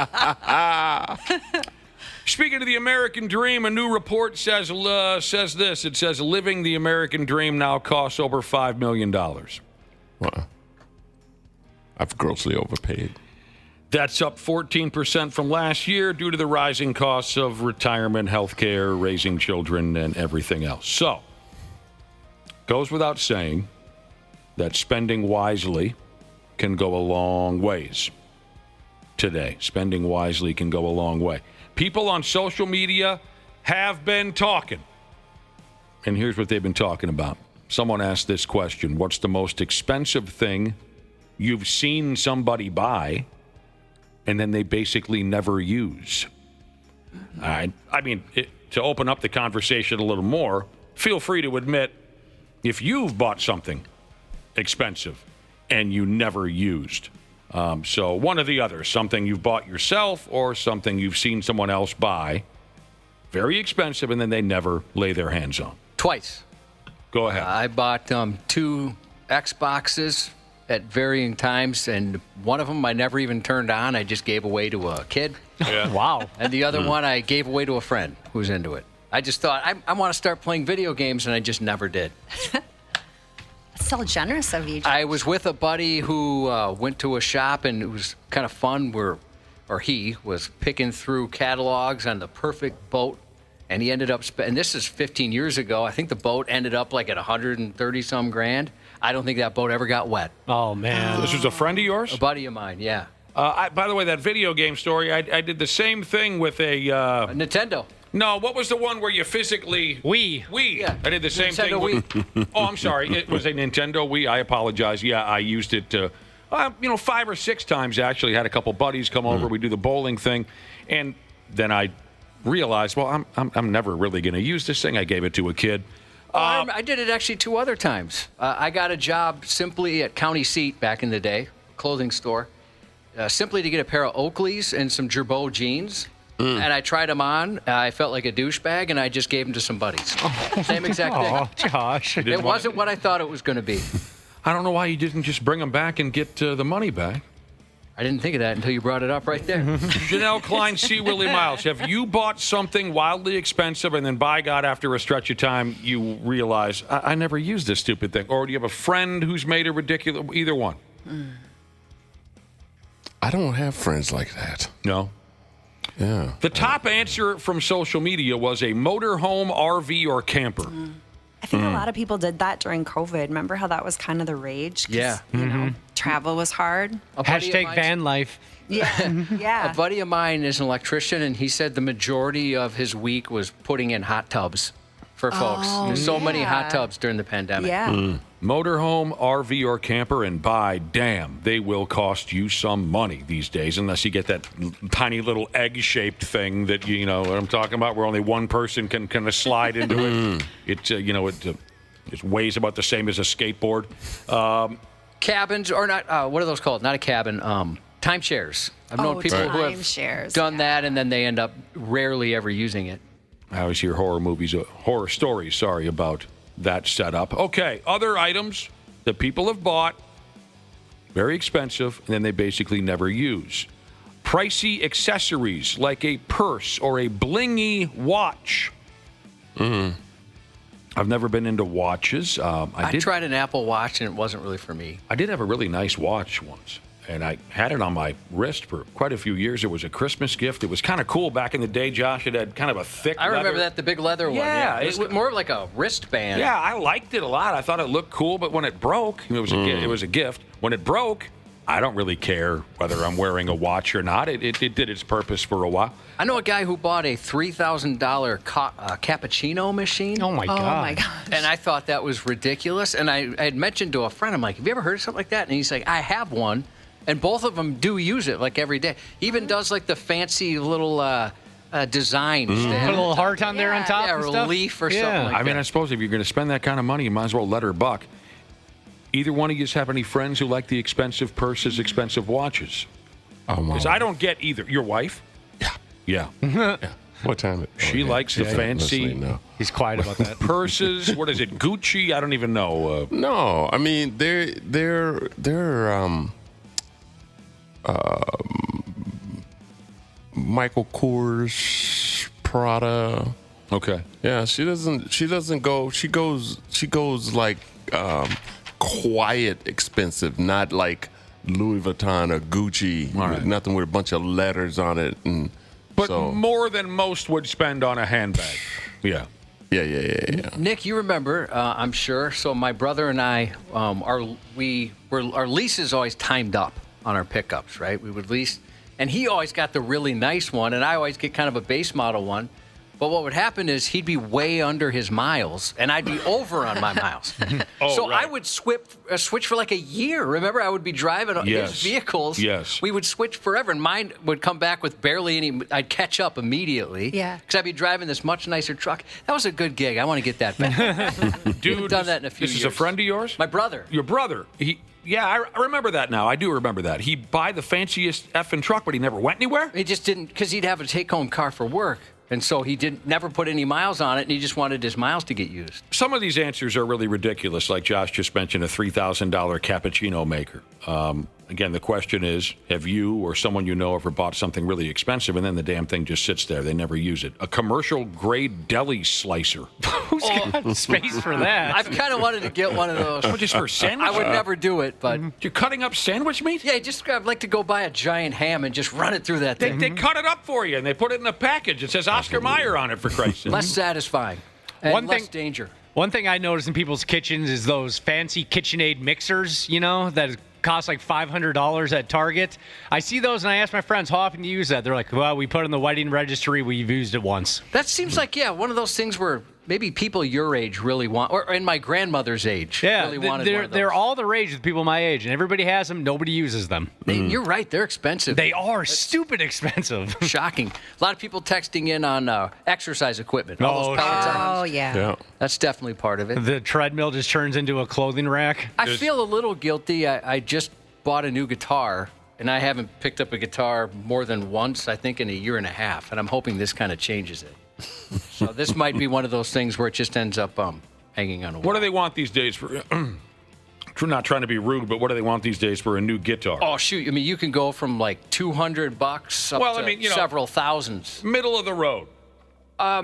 Speaking of the American dream, a new report says this. It says living the American dream now costs over $5 million. Wow. I've grossly overpaid. That's up 14% from last year due to the rising costs of retirement, health care, raising children, and everything else. So, goes without saying that spending wisely can go a long ways today. Spending wisely can go a long way. People on social media have been talking. And here's what they've been talking about. Someone asked this question: what's the most expensive thing you've seen somebody buy and then they basically never use? I mean, to open up the conversation a little more, feel free to admit if you've bought something expensive and you never used. So one or the other, something you've bought yourself or something you've seen someone else buy, very expensive, and then they never lay their hands on. Twice. Go ahead. I bought 2 Xboxes at varying times, and one of them I never even turned on. I just gave away to a kid. Yeah. Wow. And the other one I gave away to a friend who was into it. I just thought, I want to start playing video games, and I just never did. That's so generous of you. I was with a buddy who went to a shop, and it was kind of fun. He was picking through catalogs on the perfect boat, and he ended up and this is 15 years ago. I think the boat ended up like at 130-some grand. I don't think that boat ever got wet. Oh, man. This was a friend of yours? A buddy of mine, yeah. By the way, that video game story, I did the same thing with a Nintendo. No, what was the one where you physically... Wii. Yeah. I did the same Nintendo thing. Wii. Oh, I'm sorry. It was a Nintendo Wii. I apologize. Yeah, I used it 5 or 6 times, actually. Had a couple buddies come over. We do the bowling thing. And then I realized, well, I'm never really going to use this thing. I gave it to a kid. I did it actually 2 other times. I got a job simply at County Seat back in the day, clothing store, simply to get a pair of Oakleys and some Gerbeau jeans. And I tried them on. I felt like a douchebag, and I just gave them to some buddies. Same exact thing. Oh, Josh. It wasn't what I thought it was going to be. I don't know why you didn't just bring them back and get the money back. I didn't think of that until you brought it up right there. Janel Klein, C. Willi Myles. Have you bought something wildly expensive and then, by God, after a stretch of time, you realize, I never used this stupid thing? Or do you have a friend who's made a ridiculous... Either one. I don't have friends like that. No? Yeah. The top answer from social media was a motorhome, RV, or camper. I think a lot of people did that during COVID. Remember how that was kind of the rage? 'Cause, Yeah. You know, travel was hard. Hashtag van life. Yeah. Yeah. A buddy of mine is an electrician, and he said the majority of his week was putting in hot tubs for folks. There's so many hot tubs during the pandemic. Yeah. Motorhome, RV, or camper, and by damn, they will cost you some money these days, unless you get that tiny little egg-shaped thing that you know what I'm talking about, where only one person can kind of slide into it. It weighs about the same as a skateboard. Cabins, or not, what are those called? Not a cabin, timeshares. I've known people who have timeshares, done that, and then they end up rarely ever using it. I always hear horror stories, about that setup. Okay, other items that people have bought, very expensive, and then they basically never use. Pricey accessories like a purse or a blingy watch. I've never been into watches. I tried an Apple Watch, and it wasn't really for me. I did have a really nice watch once, and I had it on my wrist for quite a few years. It was a Christmas gift. It was kind of cool back in the day, Josh. It had kind of a thick I remember leather. that, the big leather one. Yeah, It was more like a wristband. Yeah, I liked it a lot. I thought it looked cool, but when it broke, it was a gift. When it broke, I don't really care whether I'm wearing a watch or not. It did its purpose for a while. I know a guy who bought a $3,000 cappuccino machine. Oh, my God. Oh, my gosh. And I thought that was ridiculous. And I had mentioned to a friend, I'm like, have you ever heard of something like that? And he's like, I have one. And both of them do use it, like, every day. He even does, like, the fancy little designs. Put a little heart on there on top yeah, and or stuff? a leaf or something like that. I mean, I suppose if you're going to spend that kind of money, you might as well let her buck. Either one of you have any friends who like the expensive purses, expensive watches? Oh, my. Because I don't get either. Your wife? Yeah. Yeah. What time? She likes the fancy. No. He's quiet about that. Purses. What is it? Gucci? I don't even know. No, I mean they're Michael Kors, Prada. Okay. Yeah, she doesn't go. She goes like quiet expensive, not like Louis Vuitton or Gucci, nothing with a bunch of letters on it. But more than most would spend on a handbag. Yeah. Yeah. Nick, you remember, I'm sure. So my brother and I, our leases always timed up on our pickups, right? We would lease, and he always got the really nice one, and I always get kind of a base model one. But what would happen is he'd be way under his miles, and I'd be over on my miles. I would switch for like a year. Remember, I would be driving his vehicles. Yes. We would switch forever, and mine would come back with barely any. I'd catch up immediately. Yeah. Because I'd be driving this much nicer truck. That was a good gig. I want to get that back. Dude, done that in a few this years. is a friend of yours? My brother. Your brother. I remember that now. I do remember that. He'd buy the fanciest effing truck, but he never went anywhere? He just didn't, because he'd have a take-home car for work. And so he never put any miles on it, and he just wanted his miles to get used. Some of these answers are really ridiculous, like Josh just mentioned, a $3,000 cappuccino maker. Again, the question is, have you or someone you know ever bought something really expensive, and then the damn thing just sits there? They never use it. A commercial-grade deli slicer. Who's got space for that? I've kind of wanted to get one of those. What, just for sandwich? I would never do it, but... You're cutting up sandwich meat? Yeah, I'd like to go buy a giant ham and just run it through that thing. They cut it up for you, and they put it in a package. It says Oscar Mayer on it, for Christ's sake. Less satisfying and less danger. One thing I notice in people's kitchens is those fancy KitchenAid mixers, that cost like $500 at Target. I see those and I ask my friends, how often do you use that? They're like, well, we put it in the wedding registry. We've used it once. That seems like, one of those things where maybe people your age really want, or in my grandmother's age, really wanted one of those. They're all the rage with people my age, and everybody has them. Nobody uses them. You're right. They're expensive. They are stupid expensive. Shocking. A lot of people texting in on exercise equipment. All those Pelotons. Oh, yeah. That's definitely part of it. The treadmill just turns into a clothing rack. I feel a little guilty. I just bought a new guitar, and I haven't picked up a guitar more than once, I think, in a year and a half, and I'm hoping this kind of changes it. So this might be one of those things where it just ends up hanging on a wall. What do they want these days for... Not trying to be rude, but what do they want these days for a new guitar? Oh, shoot. I mean, you can go from like $200 up to several thousands. Middle of the road.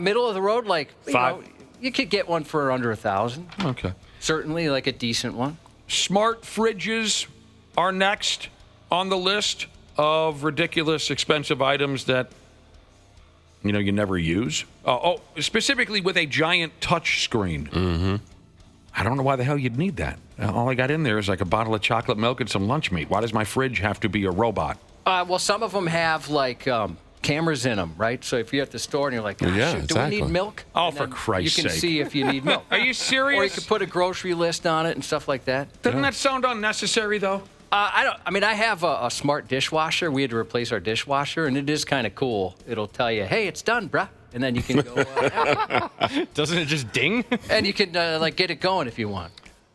Middle of the road, like, $5. You could get one for under $1,000. Okay. Certainly, like a decent one. Smart fridges are next on the list of ridiculous, expensive items that, you never use. Specifically with a giant touch screen. Mm-hmm. I don't know why the hell you'd need that. All I got in there is like a bottle of chocolate milk and some lunch meat. Why does my fridge have to be a robot? Well, some of them have like cameras in them, right? So if you're at the store and you're like, do we need milk? Oh, for Christ's sake. You can see if you need milk. Are you serious? Or you could put a grocery list on it and stuff like that. Doesn't that sound unnecessary, though? I have a smart dishwasher. We had to replace our dishwasher, and it is kind of cool. It'll tell you, hey, it's done, bruh. And then you can go. Doesn't it just ding? And you can get it going if you want.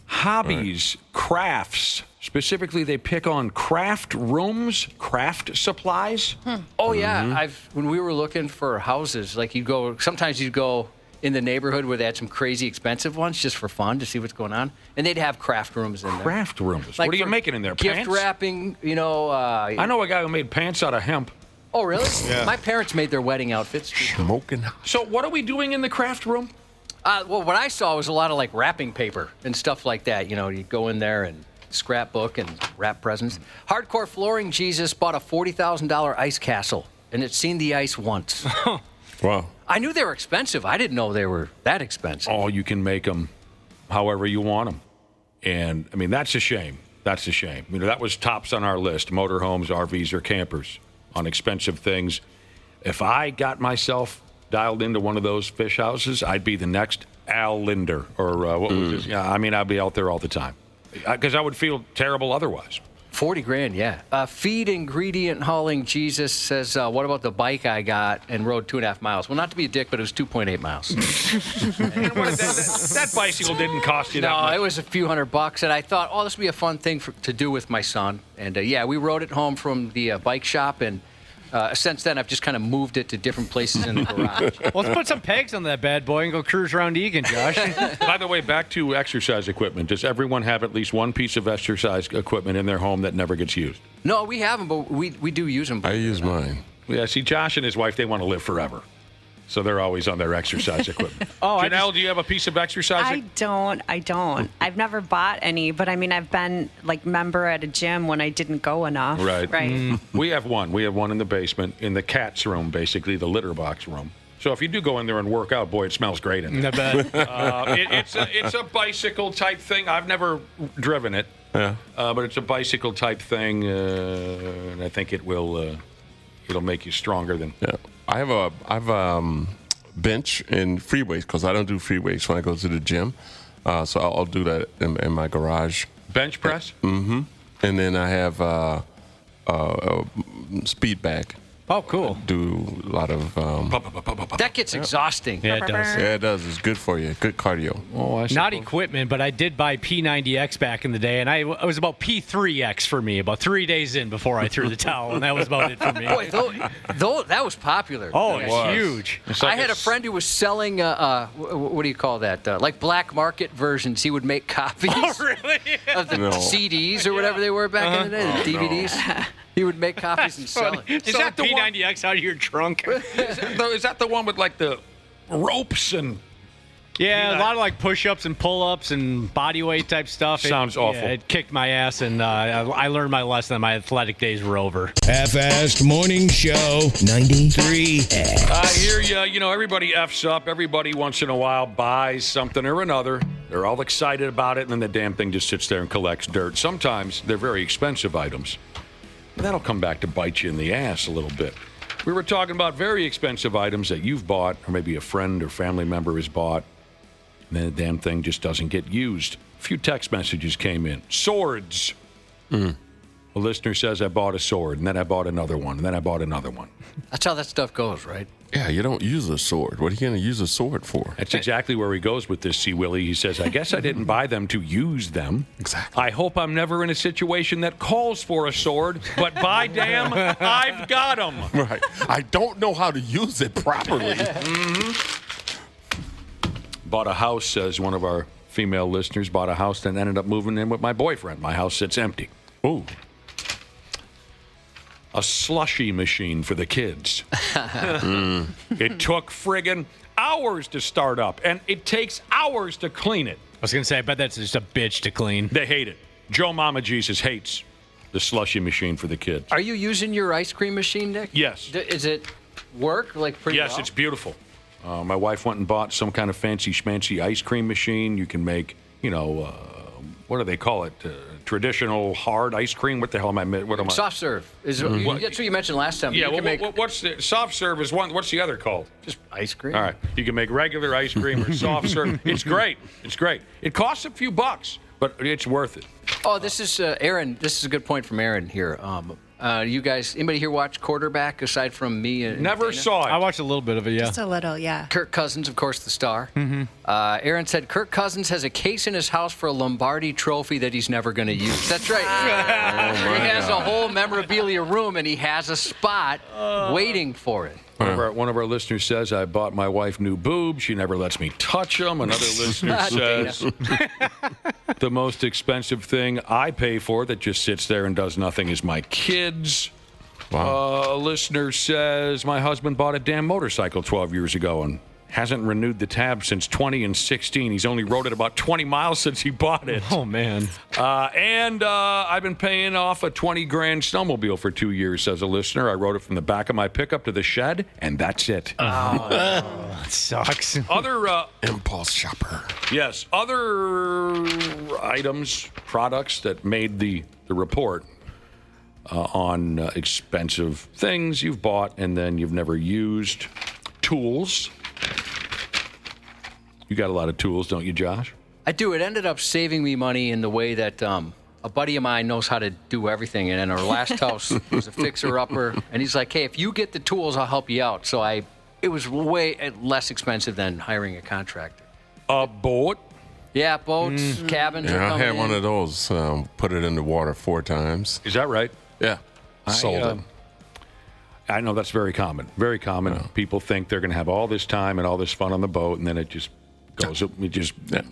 Hobbies, crafts. Specifically, they pick on craft rooms, craft supplies. Oh, yeah. When we were looking for houses, like sometimes you'd go in the neighborhood where they had some crazy expensive ones just for fun to see what's going on. And they'd have craft rooms in there. Craft rooms? Like what are you making in there, gift pants? Wrapping, I know a guy who made pants out of hemp. Oh, really? Yeah. My parents made their wedding outfits. Smoking. So what are we doing in the craft room? Well, what I saw was a lot of like wrapping paper and stuff like that. You go in there and scrapbook and wrap presents. Hardcore Flooring Jesus bought a $40,000 ice castle, and it's seen the ice once. Wow. I knew they were expensive. I didn't know they were that expensive. Oh, you can make them however you want them. And, I mean, that's a shame. That's a shame. That was tops on our list, motorhomes, RVs, or campers on expensive things. If I got myself dialed into one of those fish houses, I'd be the next Al Linder or what was his? Yeah, I'd be out there all the time because I would feel terrible otherwise. $40,000, yeah. Feed ingredient hauling Jesus says, what about the bike I got and rode 2.5 miles? Well, not to be a dick, but it was 2.8 miles. That bicycle didn't cost you that much. No, it was a few $100, and I thought, this would be a fun thing to do with my son. And we rode it home from the bike shop, and since then, I've just kind of moved it to different places in the garage. Well, let's put some pegs on that bad boy and go cruise around Egan, Josh. By the way, back to exercise equipment. Does everyone have at least one piece of exercise equipment in their home that never gets used? No, we haven't, but we do use them. I use mine. Yeah, see, Josh and his wife, they want to live forever. So they're always on their exercise equipment. Janelle, do you have a piece of exercise? I don't. I've never bought any, but I mean, I've been like member at a gym when I didn't go enough. Right. Right. We have one. We have one in the basement, in the cat's room, basically, the litter box room. So if you do go in there and work out, boy, it smells great in there. It's a bicycle type thing. I've never driven it, but it's a bicycle type thing, and I think it'll make you stronger than. Yeah. I have a bench and free weights because I don't do free weights when I go to the gym. So I'll do that in my garage. Bench press? Mm-hmm. And then I have a speed bag. Oh, cool. Do a lot of... that gets exhausting. Yeah, it does. Yeah, it does. It's good for you. Good cardio. Oh, Not equipment, but I did buy P90X back in the day, and it was about P3X for me, about 3 days in before I threw the towel, and that was about it for me. Boy, that was popular. Oh, it was huge. I had a friend who was selling, what do you call that? Like black market versions. He would make copies of the CDs or whatever they were back in the day, the DVDs. He would make copies and sell it. Is that the P90X out of your trunk? Is that the one with like the ropes and? Yeah, a lot of like push-ups and pull-ups and body weight type stuff. Sounds awful. Yeah, it kicked my ass, and I learned my lesson. My athletic days were over. Half-assed morning show 93. I hear you. You know, everybody F's up. Everybody once in a while buys something or another. They're all excited about it, and then the damn thing just sits there and collects dirt. Sometimes they're very expensive items. But that'll come back to bite you in the ass a little bit. We were talking about very expensive items that you've bought, or maybe a friend or family member has bought, and then the damn thing just doesn't get used. A few text messages came in. Swords. A listener says, I bought a sword, and then I bought another one, and then I bought another one. That's how that stuff goes, right? Yeah, you don't use a sword. What are you going to use a sword for? That's exactly where he goes with this, C. Willie. He says, I guess I didn't buy them to use them. Exactly. I hope I'm never in a situation that calls for a sword, but by damn, I've got them. Right. I don't know how to use it properly. Bought a house, says one of our female listeners, bought a house and ended up moving in with my boyfriend. My house sits empty. Ooh. A slushy machine for the kids. It took friggin' hours to start up, and it takes hours to clean it. I was going to say, I bet that's just a bitch to clean. They hate it. Joe Mama Jesus hates the slushy machine for the kids. Are you using your ice cream machine, Nick? Yes. Does it work like pretty well? Yes, it's beautiful. My wife went and bought some kind of fancy schmancy ice cream machine. You can make, what do they call it? Traditional hard ice cream. What the hell am I? Soft serve. That's what you mentioned last time. Yeah, what's the soft serve is one. What's the other called? Just ice cream. All right. You can make regular ice cream or soft serve. It's great. It's great. It costs a few bucks, but it's worth it. Oh, this is Aaron. This is a good point from Aaron here. You guys, anybody here watch Quarterback aside from me? And Never Dana? saw it. I watched a little bit of it, yeah. Just a little, yeah. Kirk Cousins, of course, the star. Mm-hmm. Aaron said Kirk Cousins has a case in his house for a Lombardi trophy that he's never going to use. That's right. He has a whole memorabilia room, and he has a spot waiting for it. One of our listeners says, I bought my wife new boobs. She never lets me touch them. Another listener says, the most expensive thing I pay for that just sits there and does nothing is my kids. Wow. A listener says, my husband bought a damn motorcycle 12 years ago and hasn't renewed the tab since 2016. He's only rode it about 20 miles since he bought it. Oh, man. And I've been paying off a $20,000 snowmobile for 2 years, says a listener. I rode it from the back of my pickup to the shed, and that's it. Oh, that sucks. Other impulse shopper. Yes, other items, products that made the report on expensive things you've bought and then you've never used. Tools. You got a lot of tools, don't you, Josh? I do. It ended up saving me money in the way that a buddy of mine knows how to do everything. And in our last house was a fixer-upper. And he's like, hey, if you get the tools, I'll help you out. So it was way less expensive than hiring a contractor. A boat? Yeah, boats, cabins. Yeah, I had one of those. Put it in the water 4 times. Is that right? Yeah. Sold it. I know that's very common. Very common. Yeah. People think they're going to have all this time and all this fun on the boat, and then it just goes.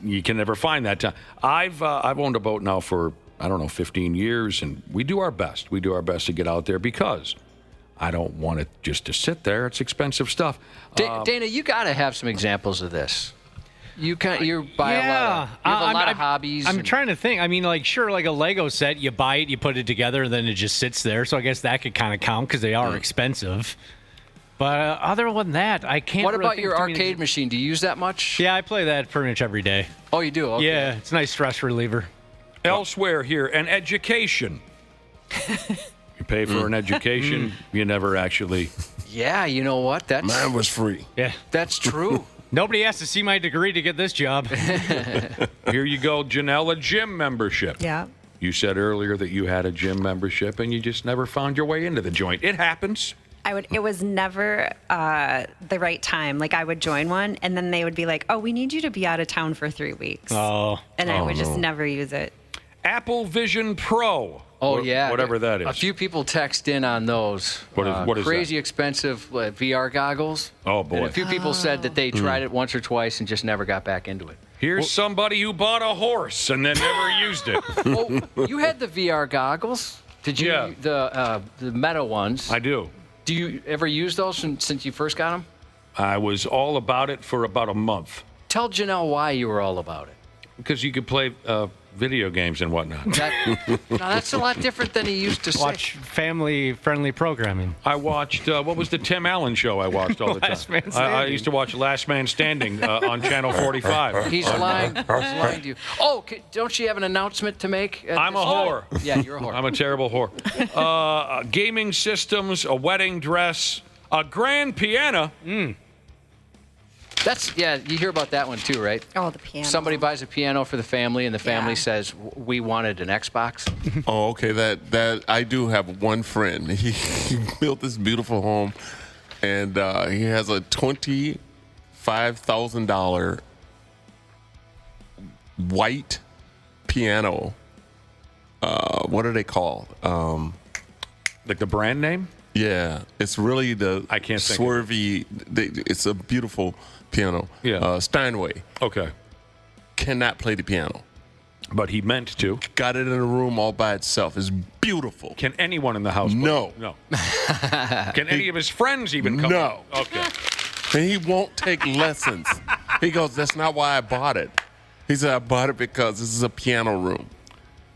You can never find that time. I've owned a boat now for 15 years, and we do our best. We do our best to get out there because I don't want it just to sit there. It's expensive stuff. Dana, you got to have some examples of this. You buy a lot of hobbies. I'm trying to think. I mean, like, sure, like a Lego set, you buy it, you put it together, and then it just sits there. So I guess that could kind of count because they are expensive. But other than that, I can't. What really about think your of too many- arcade machine? Do you use that much? Yeah, I play that pretty much every day. Oh, you do? Okay. Yeah, it's a nice stress reliever. Elsewhere here, an education. You pay for an education, you never actually. Yeah, you know what? Mine was free. Yeah, that's true. Nobody has to see my degree to get this job. Here you go, Janelle, a gym membership. Yeah. You said earlier that you had a gym membership and you just never found your way into the joint. It happens. It was never the right time. Like, I would join one, and then they would be like, "Oh, we need you to be out of town for 3 weeks." Oh. And I would just never use it. Apple Vision Pro. Oh, yeah. Whatever that is. A few people text in on those. What is crazy expensive VR goggles. Oh, boy. And a few people said that they tried it once or twice and just never got back into it. Here's somebody who bought a horse and then never used it. Oh, you had the VR goggles. Did you? Yeah. The Meta ones. I do. Do you ever use those since you first got them? I was all about it for about a month. Tell Janelle why you were all about it. Because you could play video games and whatnot. No, that's a lot different than he used to Watch family-friendly programming. I watched, what was the Tim Allen show I watched all the time? Last Man I Standing. used to watch Last Man Standing on Channel 45. He's lying. He's lying to you. Oh, don't you have an announcement to make? I'm a whore. Yeah, you're a whore. I'm a terrible whore. Gaming systems, a wedding dress, a grand piano. You hear about that one too, right? Oh, the piano. Somebody buys a piano for the family, and the family says, "We wanted an Xbox." Oh, okay. That I do have one friend. He built this beautiful home, and he has a $25,000 white piano. What are they called? Like the brand name? Yeah, it's really the I can't think swervy. It's a beautiful piano. Yeah. Steinway. Okay. Cannot play the piano. But he meant to. Got it in a room all by itself. It's beautiful. Can anyone in the house play? No. No. Can any of his friends even come? No. Okay. And he won't take lessons. He goes, that's not why I bought it. He said, I bought it because this is a piano room.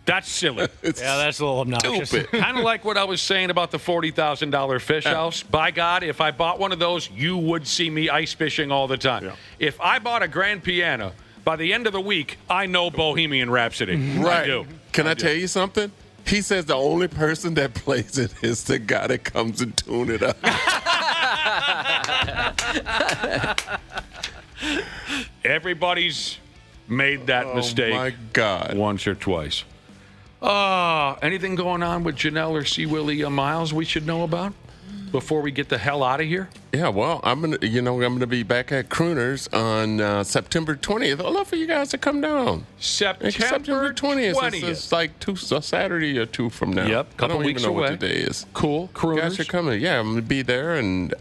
That's silly. Yeah, that's a little obnoxious. Stupid. Kind of like what I was saying about the $40,000 fish house. By God, if I bought one of those, you would see me ice fishing all the time. Yeah. If I bought a grand piano, by the end of the week, I know Bohemian Rhapsody. Right. I do. Can I tell you something? He says the only person that plays it is the guy that comes and tune it up. Everybody's made that mistake my God. once or twice. Anything going on with Janelle or C. Willi Myles we should know about before we get the hell out of here? Yeah, well, I'm gonna be back at Crooners on September 20th. I'd love for you guys to come down. September 20th. It's like a Saturday or two from now. Yep, I don't weeks even know away. what the day is. Cool. You guys are coming. Yeah, I'm gonna be there and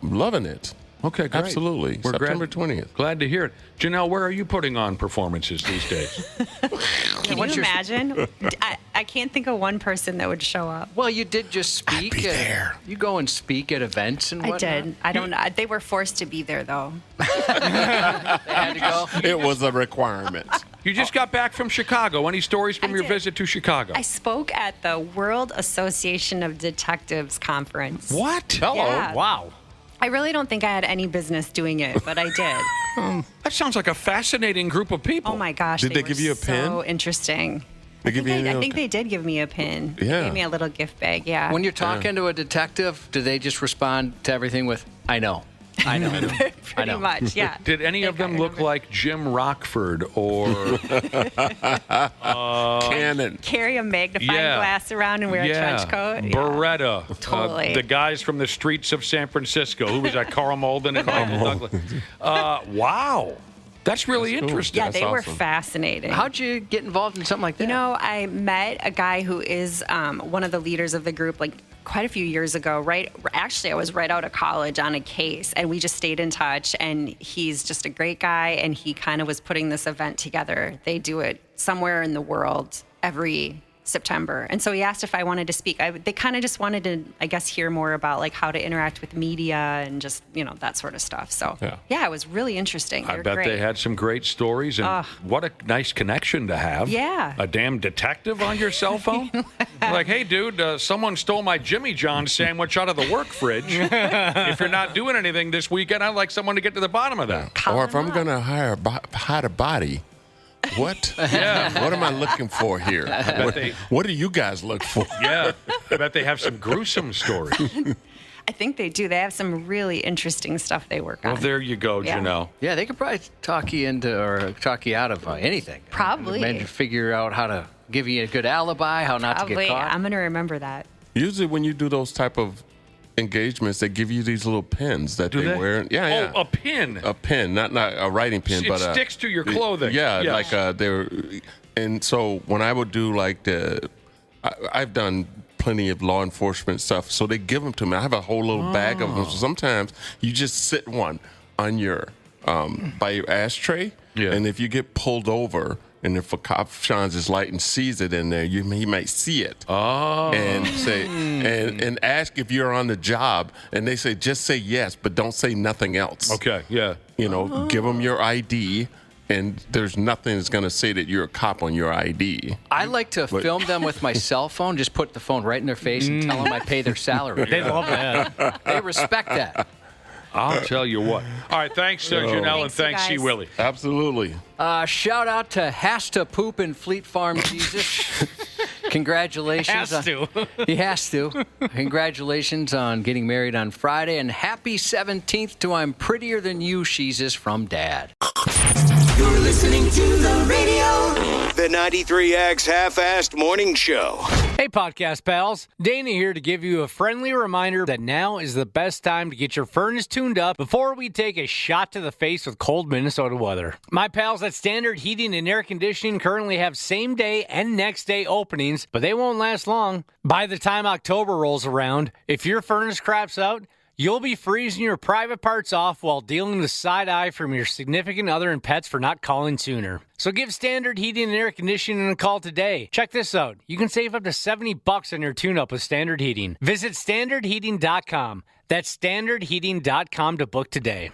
loving it. Okay, great. Absolutely. We're September 20th. Glad to hear it. Janelle, where are you putting on performances these days? Can you imagine? I can't think of one person that would show up. Well, you did just speak. I'd be there. You go and speak at events and whatnot. I did. I don't know. They were forced to be there, though. They had to go. It was a requirement. You just got back from Chicago. Any stories from your visit to Chicago? I spoke at the World Association of Detectives conference. What? Hello. Yeah. Wow. I really don't think I had any business doing it, but I did. That sounds like a fascinating group of people. Oh my gosh! Did they were give you a pin? So interesting. They give you I a- think they did give me a pin. Yeah. They gave me a little gift bag. Yeah. When you're talking to a detective, do they just respond to everything with, I know? I know. Pretty much, yeah. Did any of them look like Jim Rockford or Cannon? Carry a magnifying glass around and wear a trench coat. Yeah. Beretta. Totally. The guys from the streets of San Francisco. Who was that? Carl Malden and Michael Douglas. Wow. That's really interesting. Yeah, they were fascinating. How'd you get involved in something like that? You know, I met a guy who is one of the leaders of the group, like quite a few years ago. Actually, I was right out of college on a case, and we just stayed in touch. And he's just a great guy, and he kind of was putting this event together. They do it somewhere in the world every September. And so he asked if I wanted to speak. They kind of just wanted to, I guess, hear more about like how to interact with media and just, that sort of stuff. So yeah, it was really interesting. I bet they had some great stories, and what a nice connection to have. Yeah. A damn detective on your cell phone? Like, hey, dude, someone stole my Jimmy John's sandwich out of the work fridge. If you're not doing anything this weekend, I'd like someone to get to the bottom of that. Or if I'm going to hide a body, what? Yeah. What am I looking for here? What do you guys look for? Yeah. I bet they have some gruesome stories. I think they do. They have some really interesting stuff they work on. Well, there you go, Janelle. Yeah, they could probably talk you out of anything. Probably. Maybe figure out how to give you a good alibi, how not to get caught. I'm going to remember that. Usually when you do those type of engagements, they give you these little pins that they wear. Yeah. Oh, a pin. A pin, not a writing pin, but it sticks to your clothing. Yeah, yes. like they're. And so when I would do like I've done plenty of law enforcement stuff, so they give them to me. I have a whole little bag of them. So sometimes you just sit one on your by your ashtray, and if you get pulled over, and if a cop shines his light and sees it in there, he might see it. And say and ask if you're on the job, and they say just say yes, but don't say nothing else. Okay, yeah. Give them your ID. And there's nothing that's going to say that you're a cop on your ID. I like to film them with my cell phone, just put the phone right in their face and tell them I pay their salary. They love that. They respect that. I'll tell you what. All right, thanks, Janelle, and thanks, C. Willie. Absolutely. Shout out to Has to Poop in Fleet Farm Jesus. Congratulations. Has to. He has to. Congratulations on getting married on Friday, and happy 17th to I'm Prettier Than You, Jesus, from Dad. You're listening to the radio. The 93X Half-Assed Morning Show. Hey, podcast pals. Dana here to give you a friendly reminder that now is the best time to get your furnace tuned up before we take a shot to the face with cold Minnesota weather. My pals at Standard Heating and Air Conditioning currently have same-day and next-day openings, but they won't last long. By the time October rolls around, if your furnace craps out, you'll be freezing your private parts off while dealing with side-eye from your significant other and pets for not calling sooner. So give Standard Heating and Air Conditioning a call today. Check this out. You can save up to $70 on your tune-up with Standard Heating. Visit standardheating.com. That's standardheating.com to book today.